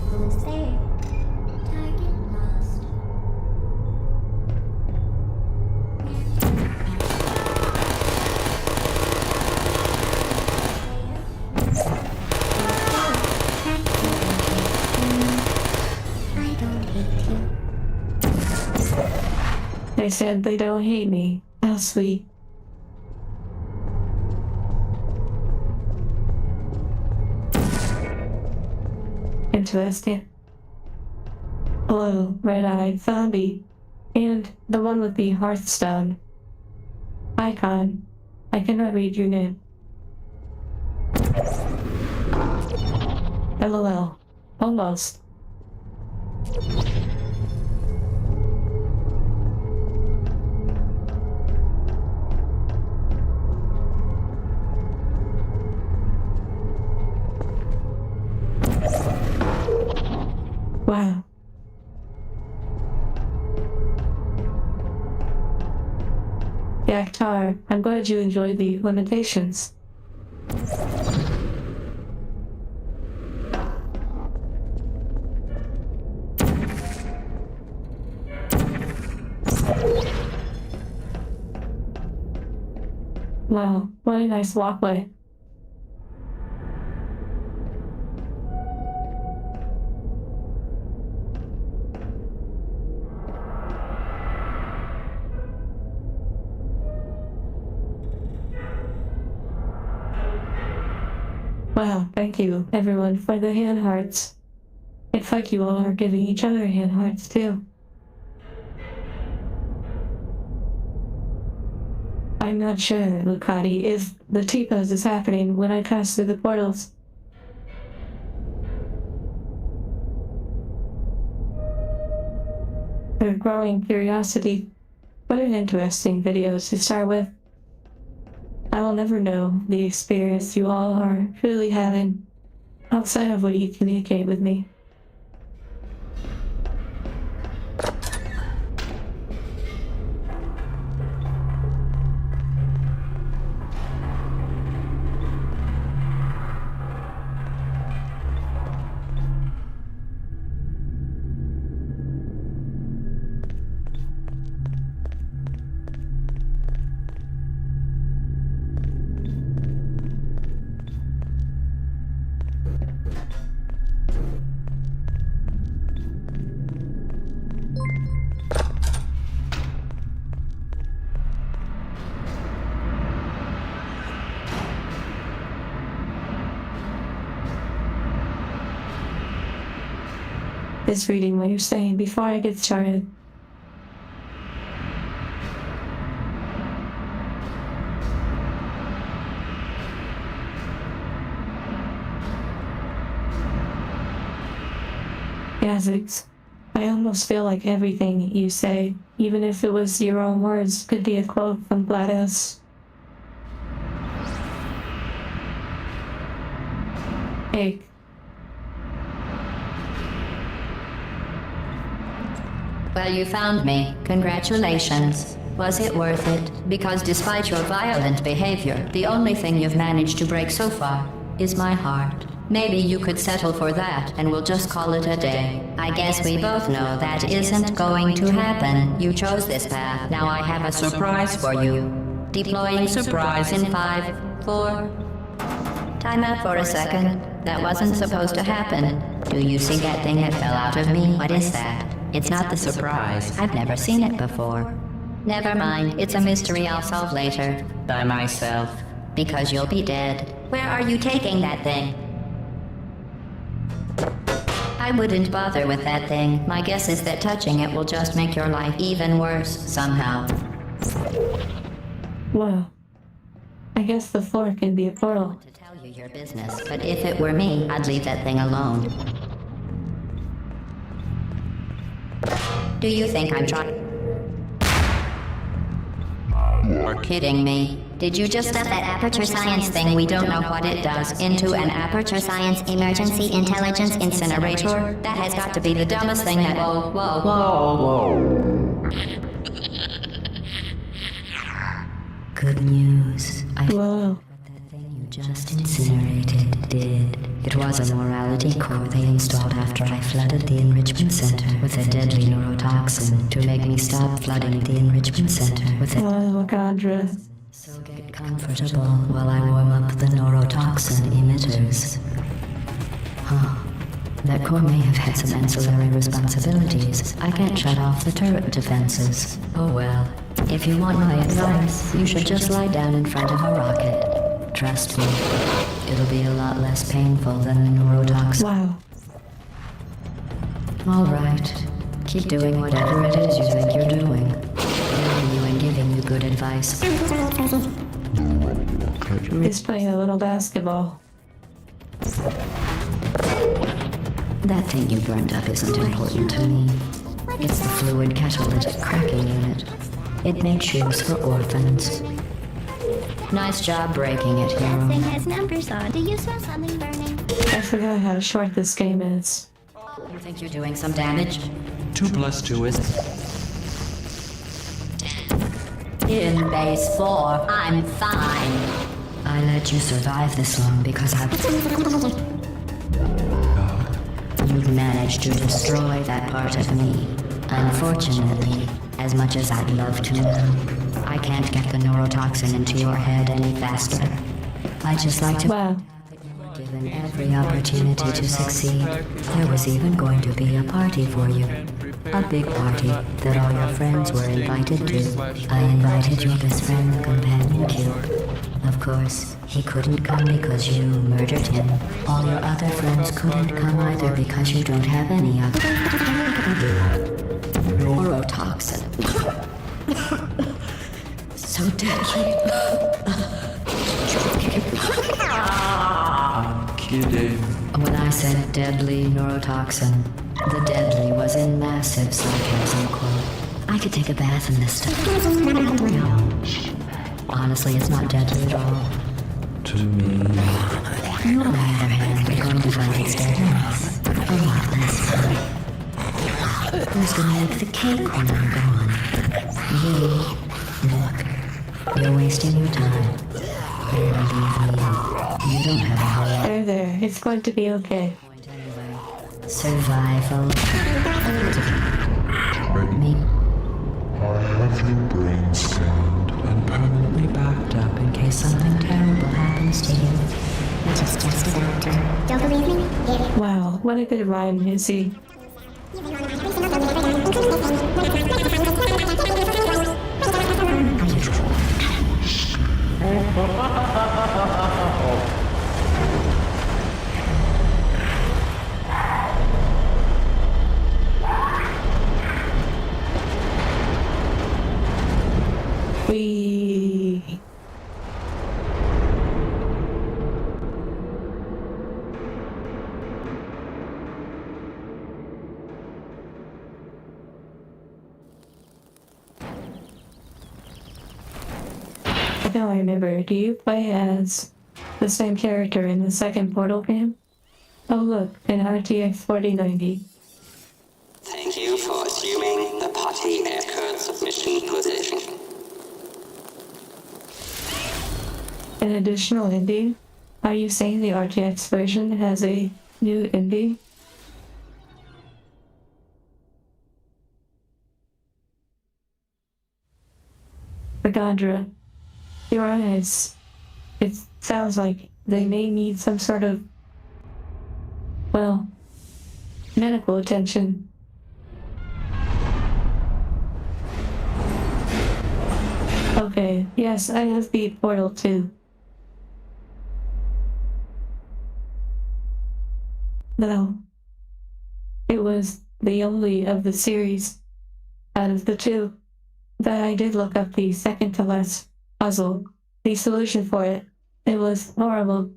Who's there? Target lost. I don't hate you. They said they don't hate me. How sweet. Interesting. Hello, red-eyed zombie. And the one with the hearthstone. Icon. I cannot read your name. LOL. Almost. Wow. Yaktar, I'm glad you enjoyed the limitations. Wow, what a nice walkway. thank you, everyone, for the hand hearts. It's like you all are giving each other hand hearts, too. I'm not sure, Lucati, if the T-pose is happening when I pass through the portals. A growing curiosity. What an interesting video to start with. I will never know the experience you all are really having outside of what you communicate with me. Is reading what you're saying before I get started. Yazix, I almost feel like everything you say, even if it was your own words, could be a quote from GLaDOS. Hey. Well, you found me. Congratulations. Was it worth it? Because despite your violent behavior, the only thing you've managed to break so far is my heart. Maybe you could settle for that, and we'll just call it a day. I guess we both know that isn't going to happen. You chose this path. Now I have a surprise for you. Deploying surprise in 5, 4... Time out for a second. That wasn't supposed to happen. Do you see that thing that fell out of me? What is that? It's not the surprise. I've never seen it before. Never mind. It's a mystery I'll solve later. By myself. Because you'll be dead. Where are you taking that thing? I wouldn't bother with that thing. My guess is that touching it will just make your life even worse, somehow. Well, I guess the floor can be a portal. To tell you your business, but if it were me, I'd leave that thing alone. Do you think I'm trying? You're kidding me. Did you just stuff that aperture science thing, we don't know what it does, into an aperture science emergency intelligence incinerator? That has got to be the dumbest thing that— Whoa. Good news. Whoa. That thing you just incinerated did. It was a morality core they installed after I flooded the enrichment center with a deadly neurotoxin to make me stop flooding the enrichment center with it. Oh, Wakandra. So get comfortable while I warm up the neurotoxin emitters. Huh. That core may have had some ancillary responsibilities. I can't shut off the turret defenses. Oh well. If you want my advice, you should just lie down in front of a rocket. Trust me, it'll be a lot less painful than the neurotoxin. Wow. Alright. Keep doing whatever it is you think you're doing. Hearing you and giving you good advice. He's playing a little basketball. That thing you burned up isn't important to me. It's the fluid catalytic cracking unit. It made shoes for orphans. Nice job breaking it, That hero. thing has numbers on. Do you smell something burning? I forgot how short this game is. You think you're doing some damage? 2 + 2 is... In base 4, I'm fine. I let you survive this long because you've managed to destroy that part of me. Unfortunately, as much as I'd love to now, I can't get the neurotoxin into your head any faster. I just like to... Wow. Given every opportunity to succeed, there was even going to be a party for you. A big party that all your friends were invited to. I invited your best friend, the companion cube. Of course, he couldn't come because you murdered him. All your other friends couldn't come either because you don't have any other neurotoxin. So deadly. I'm kidding. When I said deadly neurotoxin, the deadly was in massive sarcasm quote. I could take a bath in this stuff. No. Honestly, it's not deadly at all. To me. You, on the other hand, are going to find its deadliness a lot less fun. Who's gonna make the cake when I'm gone? You. Look, you're wasting your time. Believe me, you don't have a whole There. It's going to be okay. point anyway. Survival. Me. I have your brain scanned and permanently Backed up in case something terrible happens to you. Just a doctor. Don't believe me? Here. Wow, what a good rhyme, Izzy. We... Now I remember, do you play as the same character in the second Portal game? Oh look, an RTX 4090. Thank you for assuming the party aircraft submission position. An additional indie? Are you saying the RTX version has a new indie? Bagandra, your eyes. It sounds like they may need some sort of, well, medical attention. Okay, yes, I have beat Portal 2. No. It was the only of the series out of the two that I did look up the second to last puzzle, the solution for it. It was horrible.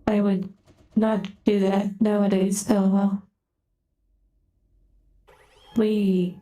I would not do that nowadays, LOL. We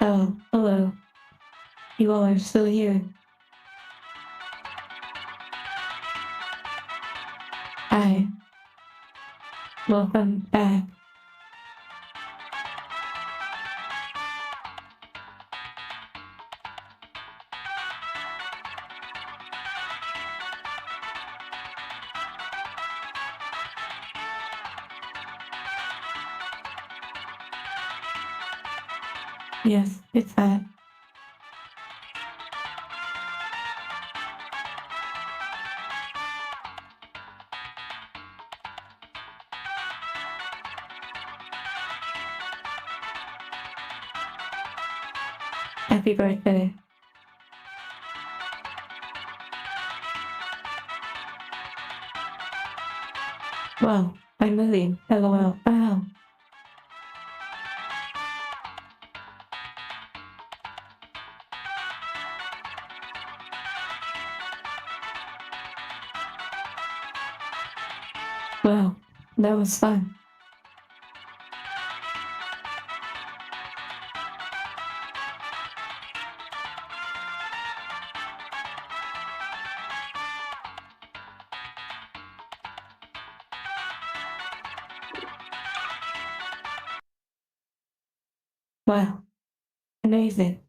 Oh, hello. You all are still here. Hi. Welcome back. Yes, it's that. Happy birthday. Wow, I'm moving. LOL. Wow. Wow, that was fun. Wow, amazing.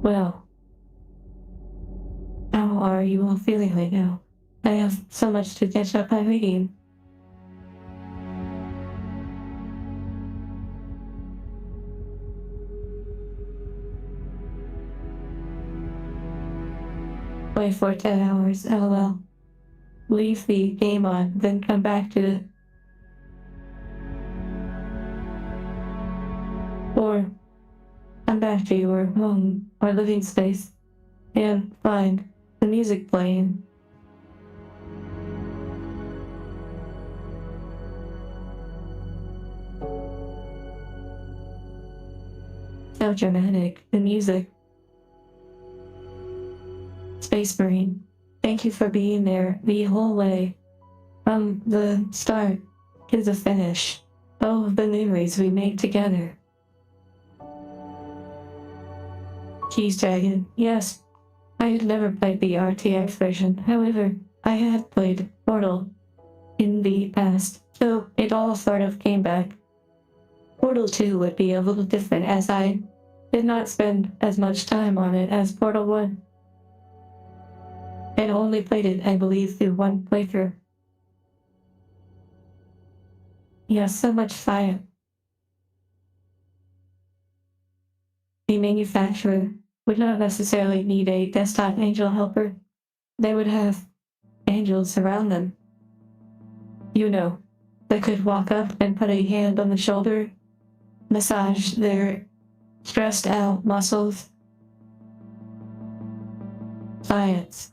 Well, how are you all feeling right now? I have so much to catch up on reading. Play for 10 hours, LOL. Leave the game on, then come back to it. Or come back to your home or living space and find the music playing. So dramatic, the music. Space Marine, thank you for being there the whole way. From the start to the finish. All of the memories we made together. Keys Dragon, yes. I had never played the RTX version, however, I had played Portal in the past, so it all sort of came back. Portal 2 would be a little different as I did not spend as much time on it as Portal 1. And only played it, I believe, through one playthrough. Yes, so much fire. The manufacturer would not necessarily need a desktop angel helper. They would have angels around them. You know, that could walk up and put a hand on the shoulder, massage their stressed out muscles. Science.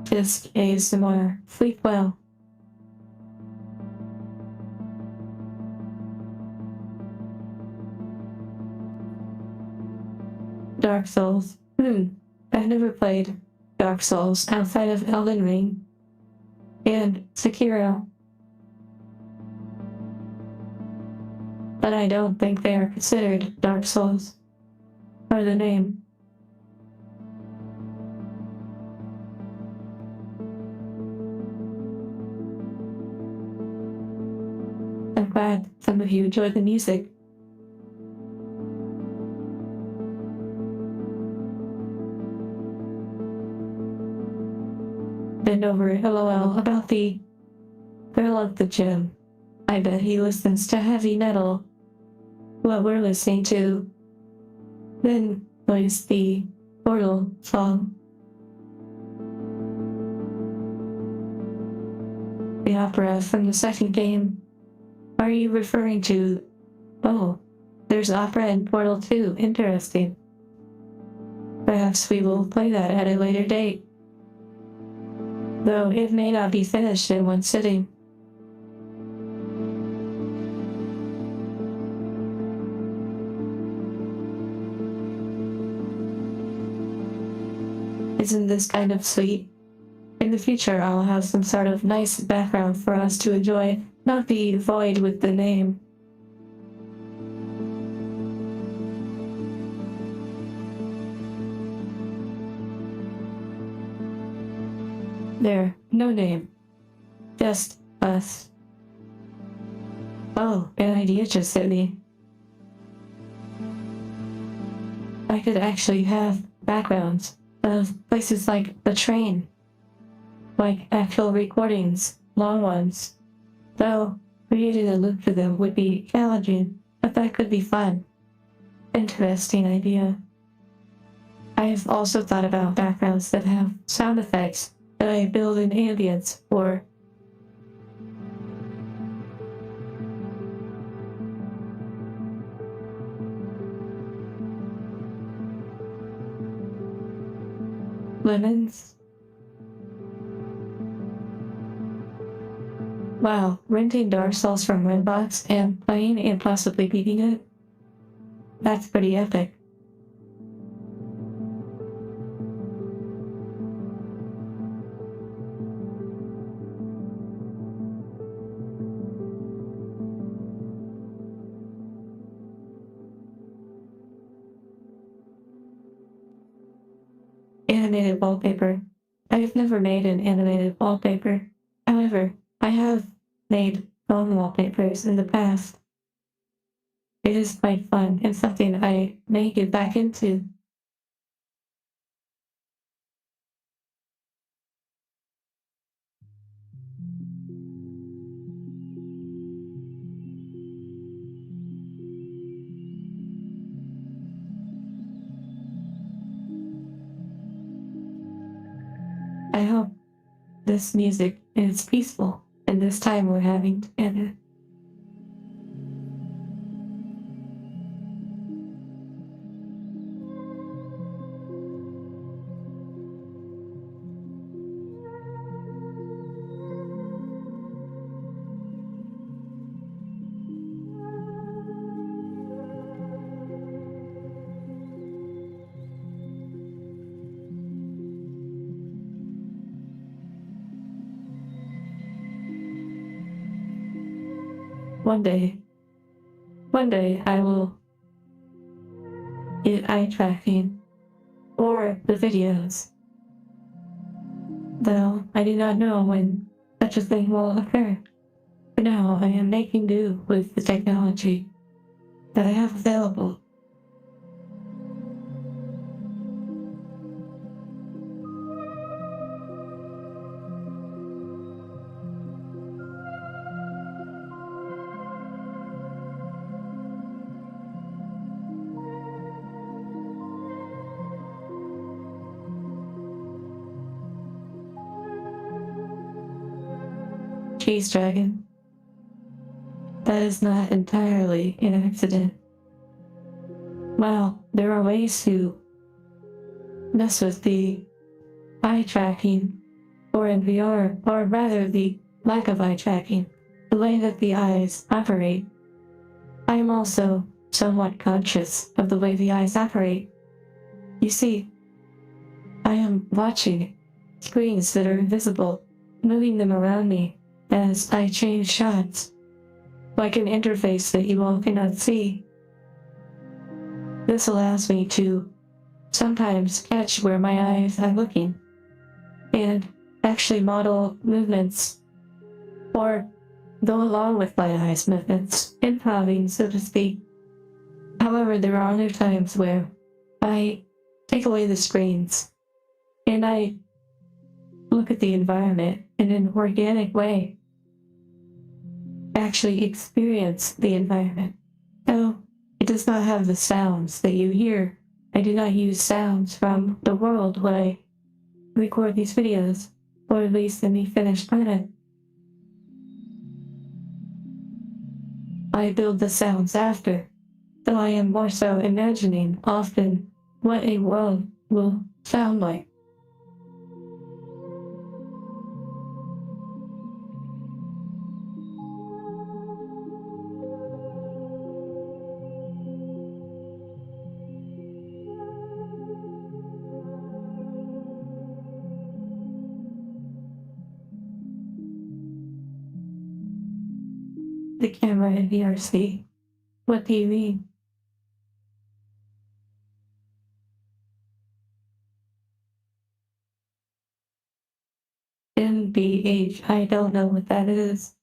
Just ASMR. Sleep well. Dark Souls. I've never played Dark Souls outside of Elden Ring and Sekiro. But I don't think they are considered Dark Souls. Or the name. I'm glad some of you enjoyed the music. Bend over LOL about the girl at the gym. I bet he listens to heavy metal. What we're listening to then plays the Portal song. The opera from the second game. Are you referring to... Oh, there's opera in Portal 2. Interesting. Perhaps we will play that at a later date, though it may not be finished in one sitting. Isn't this kind of sweet? In the future, I'll have some sort of nice background for us to enjoy, not be void with the name. There, no name. Just us. Oh, an idea just hit me. I could actually have backgrounds of places like the train. Like actual recordings, long ones. Though, creating a loop for them would be challenging, but that could be fun. Interesting idea. I've also thought about backgrounds that have sound effects that I build in ambience or lemons. Wow, renting Dark Souls from Redbox and playing and possibly beating it? That's pretty epic. Animated wallpaper. I've never made an animated wallpaper. However, I have made phone wallpapers in the past. It is quite fun and something I may get back into. I hope this music is peaceful and this time we're having together. One day I will get eye tracking or the videos. Though I do not know when such a thing will occur. For now, I am making do with the technology that I have available. Cheese Dragon. That is not entirely an accident. Well, there are ways to mess with the eye tracking, or in VR, or rather the lack of eye tracking, the way that the eyes operate. I am also somewhat conscious of the way the eyes operate. You see, I am watching screens that are invisible, moving them around me as I change shots, like an interface that you all cannot see. This allows me to sometimes catch where my eyes are looking, and actually model movements, or go along with my eyes' movements, improvising, so to speak. However, there are other times where I take away the screens, and I look at the environment in an organic way, actually experience the environment. Though it does not have the sounds that you hear. I do not use sounds from the world when I record these videos, or at least in the finished product. I build the sounds after, though I am more so imagining often what a world will sound like. The camera in VRC. What do you mean? MBH, I don't know what that is.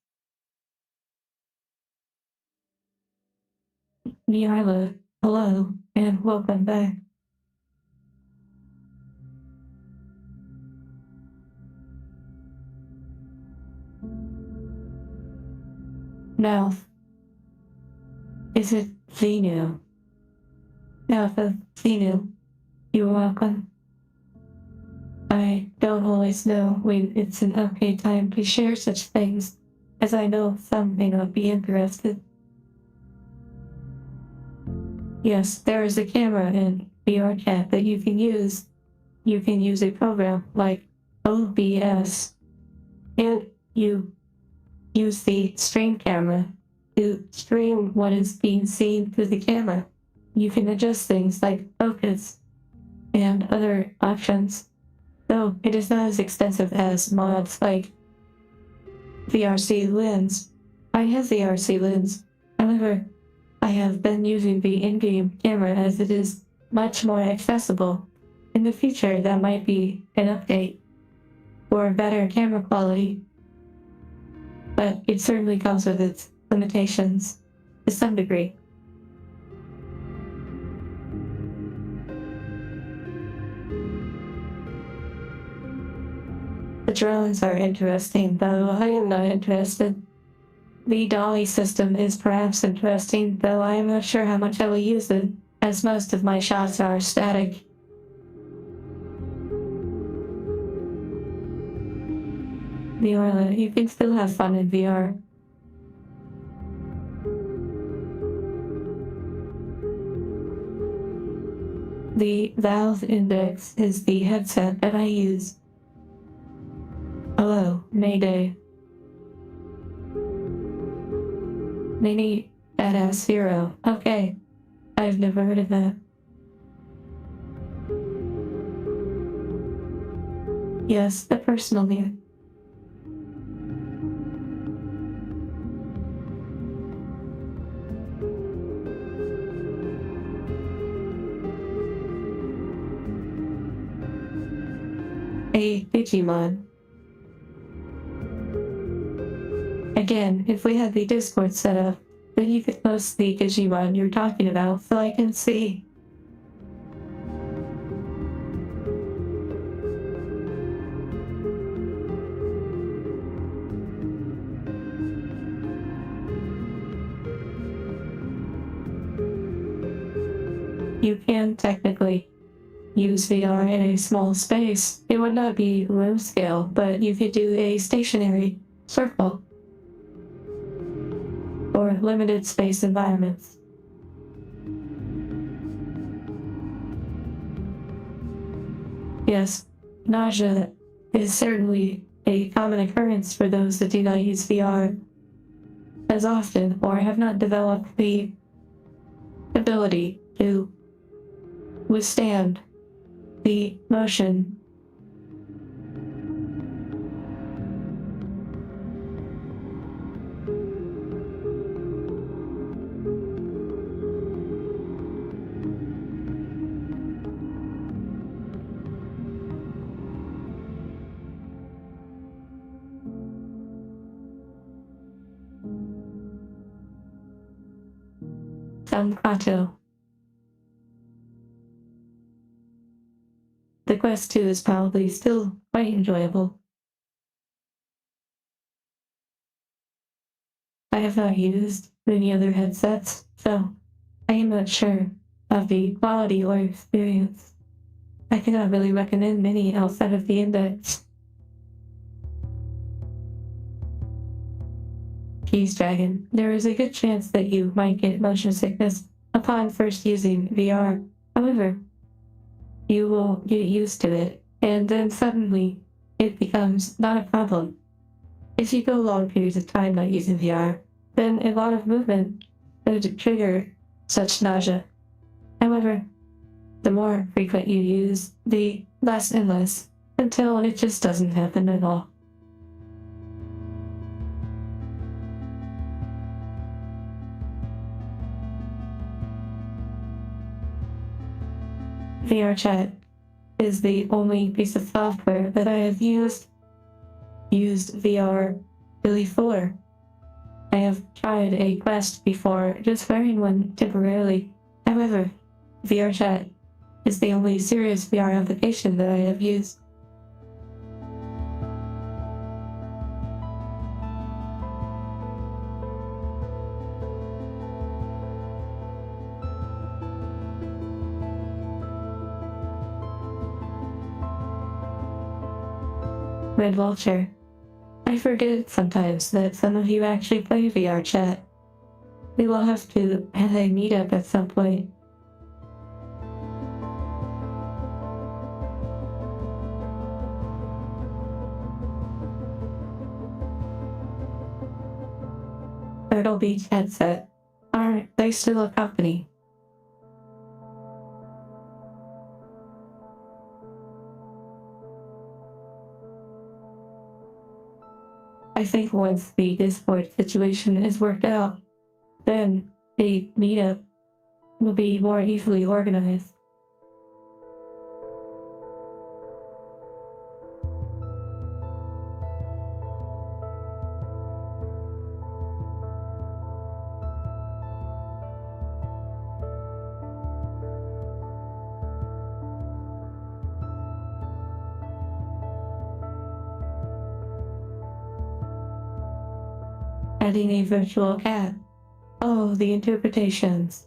Nyla, hello, and welcome back. Now, is it Zenu? Now, the Zenu, you're welcome. I don't always know when it's an okay time to share such things, as I know some may not be interested. Yes, there is a camera in VRChat that you can use. You can use a program like OBS, and you use the stream camera to stream what is being seen through the camera. You can adjust things like focus and other options, though it is not as extensive as mods like the RC lens. I have the RC lens, however, I have been using the in-game camera as it is much more accessible. In the future, that might be an update for better camera quality, but it certainly comes with its limitations to some degree. The drones are interesting, though I am not interested. The dolly system is perhaps interesting, though I am not sure how much I will use it, as most of my shots are static. Viola, you can still have fun in VR. The Valve Index is the headset that I use. Hello, Mayday. Mini Badass Zero. Okay, I've never heard of that. Yes, the personal mute. A Digimon. Again, if we had the Discord set up, then you could post the Digimon you're talking about so I can see. You can technically use VR in a small space. It would not be room scale, but you could do a stationary circle or limited space environments. Yes, nausea is certainly a common occurrence for those that do not use VR as often or have not developed the ability to withstand the motion. Sankato. The Quest 2 is probably still quite enjoyable. I have not used any other headsets, so I am not sure of the quality or experience. I cannot really recommend many outside of the Index. Keys Dragon, there is a good chance that you might get motion sickness upon first using VR. However, you will get used to it, and then suddenly it becomes not a problem. If you go long periods of time not using VR, then a lot of movement would trigger such nausea. However, the more frequent you use, the less and less, until it just doesn't happen at all. VRChat is the only piece of software that I have used VR really for. I have tried a Quest before, just wearing one temporarily. However, VRChat is the only serious VR application that I have used. Red Vulture. I forget sometimes that some of you actually play VR chat. We will have to have a meetup at some point. Turtle Beach headset. Are they still a company? I think once the Discord situation is worked out, then a meetup will be more easily organized. Adding a virtual cat. Oh, the interpretations.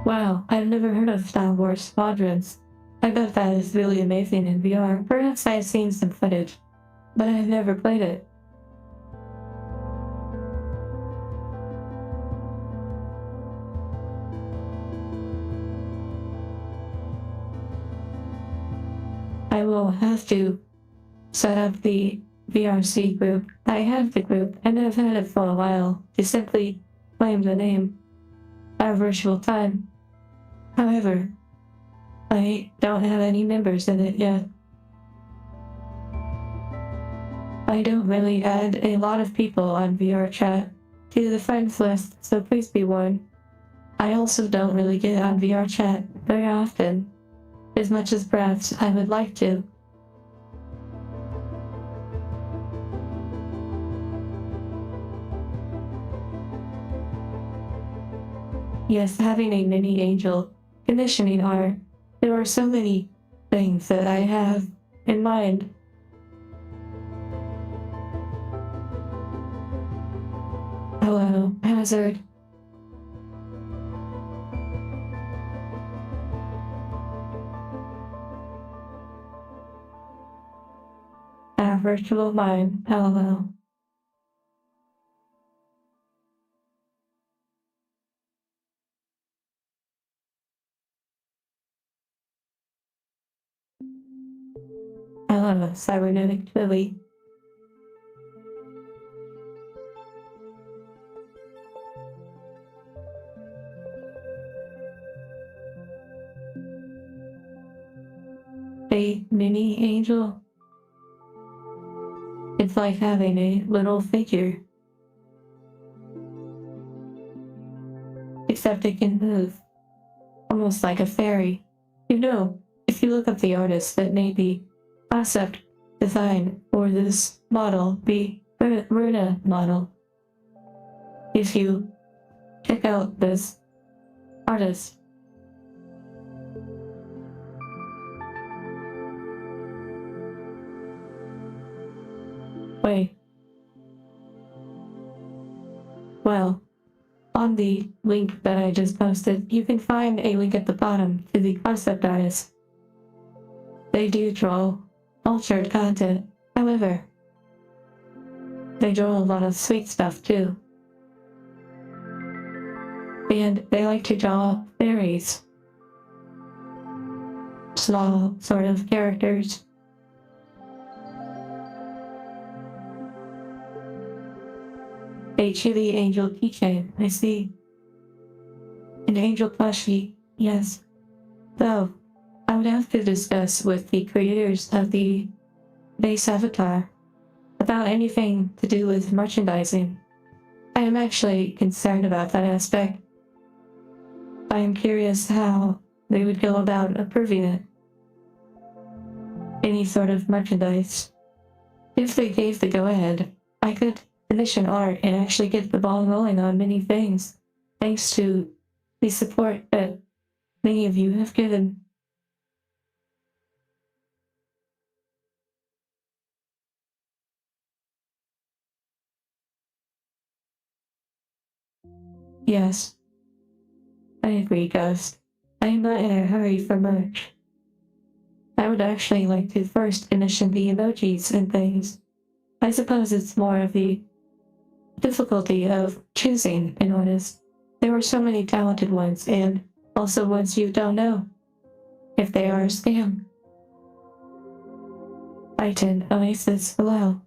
Wow, I've never heard of Star Wars Squadrons. I bet that is really amazing in VR. Perhaps I've seen some footage, but I've never played it. I will have to set up the VRC group. I have the group and I've had it for a while to simply claim the name, our virtual time. However, I don't have any members in it yet. I don't really add a lot of people on VR chat to the friends list, so please be warned. I also don't really get on VR chat very often, as much as perhaps I would like to. Yes, having a mini angel conditioning art. There are so many things that I have in mind. Hello, Hazard. Our virtual mind, LOL. Hello, cybernetic Lily. A mini angel. It's like having a little figure. Except it can move. Almost like a fairy. You know, if you look up the artist that made the concept design for this model, the Runa model, if you check out this artist, wait. Well, on the link that I just posted, you can find a link at the bottom to the concept artist. they do draw altered content. However, they draw a lot of sweet stuff too. And they like to draw fairies. Small sort of characters. A chibi angel keychain, I see. An angel plushie, yes. Though, I would have to discuss with the creators of the base avatar about anything to do with merchandising. I am actually concerned about that aspect. I am curious how they would go about approving it. Any sort of merchandise. If they gave the go-ahead, I could commission art and actually get the ball rolling on many things, thanks to the support that many of you have given. Yes, I agree, Ghost. I am not in a hurry for merch. I would actually like to first commission the emojis and things. I suppose it's more of the difficulty of choosing an artist. There were so many talented ones, and also ones you don't know if they are a scam. Titan, Oasis, hello.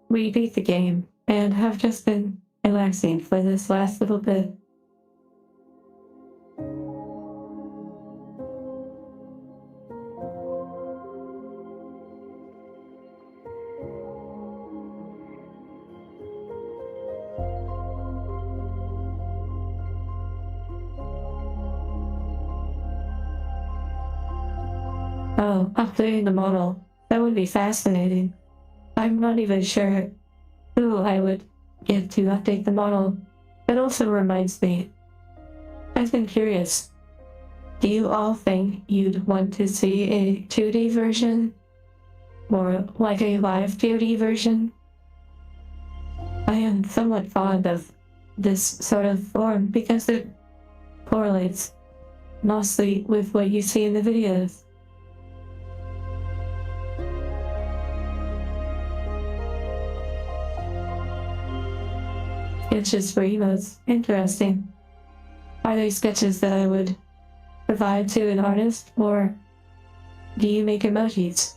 We beat the game, and have just been relaxing for this last little bit. Oh, updating the model. That would be fascinating. I'm not even sure who I would get to update the model. That also reminds me. I've been curious. Do you all think you'd want to see a 2D version? Or like a live 2D version? I am somewhat fond of this sort of form because it correlates mostly with what you see in the videos. Sketches for emotes. Interesting. Are they sketches that I would provide to an artist, or do you make emojis?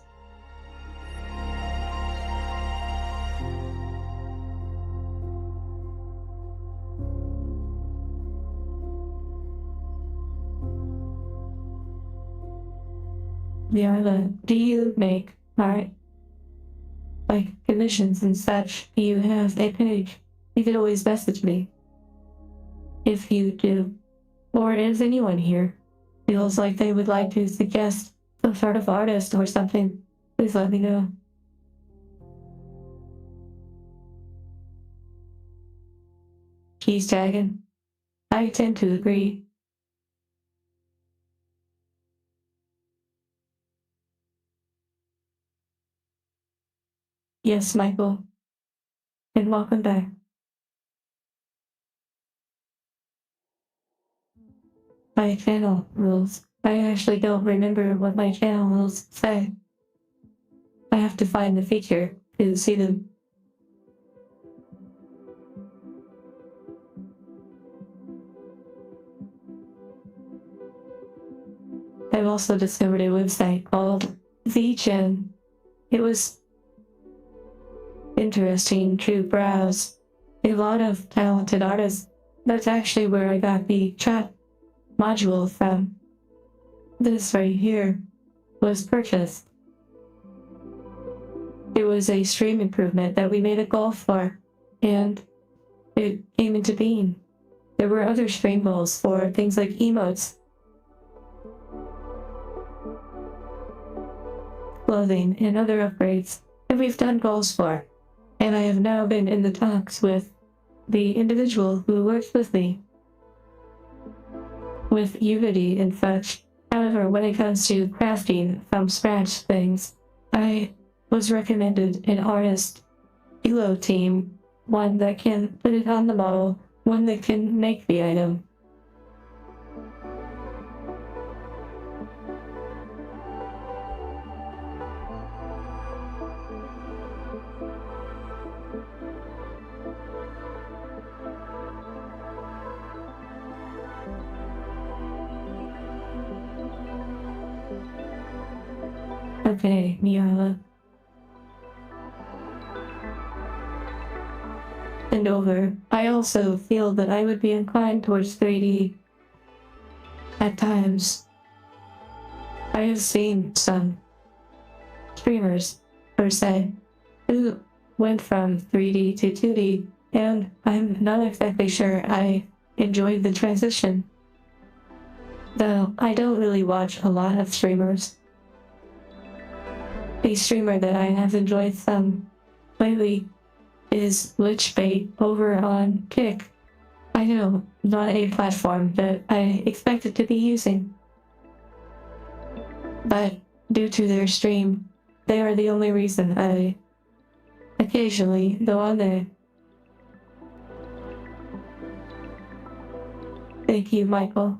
Viola, do you make art? Like commissions and such? Do you have a page? You could always message me. If you do. Or if anyone here feels like they would like to suggest some sort of artist or something, please let me know. Keys Dragon. I tend to agree. Yes, Michael. And welcome back. My channel rules. I actually don't remember what my channel rules say. I have to find the feature to see them. I've also discovered a website called VGen. It was interesting to browse. A lot of talented artists. That's actually where I got the chat module from. This right here was purchased. It was a stream improvement that we made a goal for, and it came into being. There were other stream goals for things like emotes, clothing, and other upgrades that we've done goals for. And I have now been in the talks with the individual who works with me with Unity and such. However, when it comes to crafting from scratch things, I was recommended an artist Elo team, one that can put it on the model, one that can make the item. Okay, Miala. And over. I also feel that I would be inclined towards 3D at times. I have seen some streamers, per se, who went from 3D to 2D, and I'm not exactly sure I enjoyed the transition. Though I don't really watch a lot of streamers. A streamer that I have enjoyed some lately is Lichbait over on Kick. I know, not a platform that I expected to be using. But due to their stream, they are the only reason I occasionally go on there. Thank you, Michael.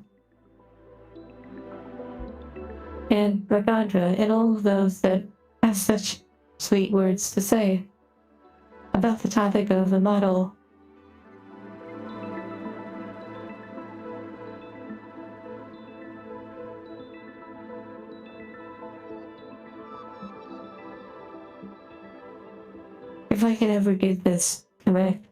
And Ragandra, and all of those that have such sweet words to say about the topic of the model. If I can ever get this correct.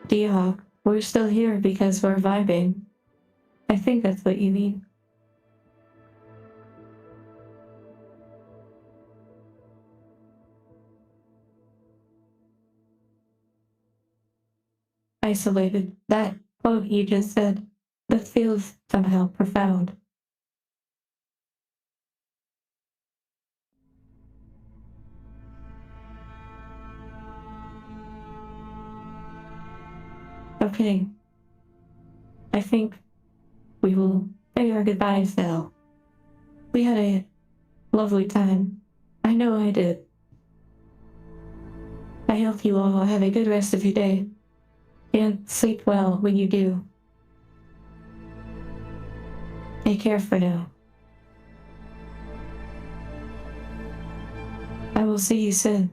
D-Hawk, we're still here because we're vibing. I think that's what you mean. Isolated. That quote you just said, that feels somehow profound. Okay. I think we will say our goodbyes now. We had a lovely time. I know I did. I hope you all have a good rest of your day. And sleep well when you do. Take care for now. I will see you soon.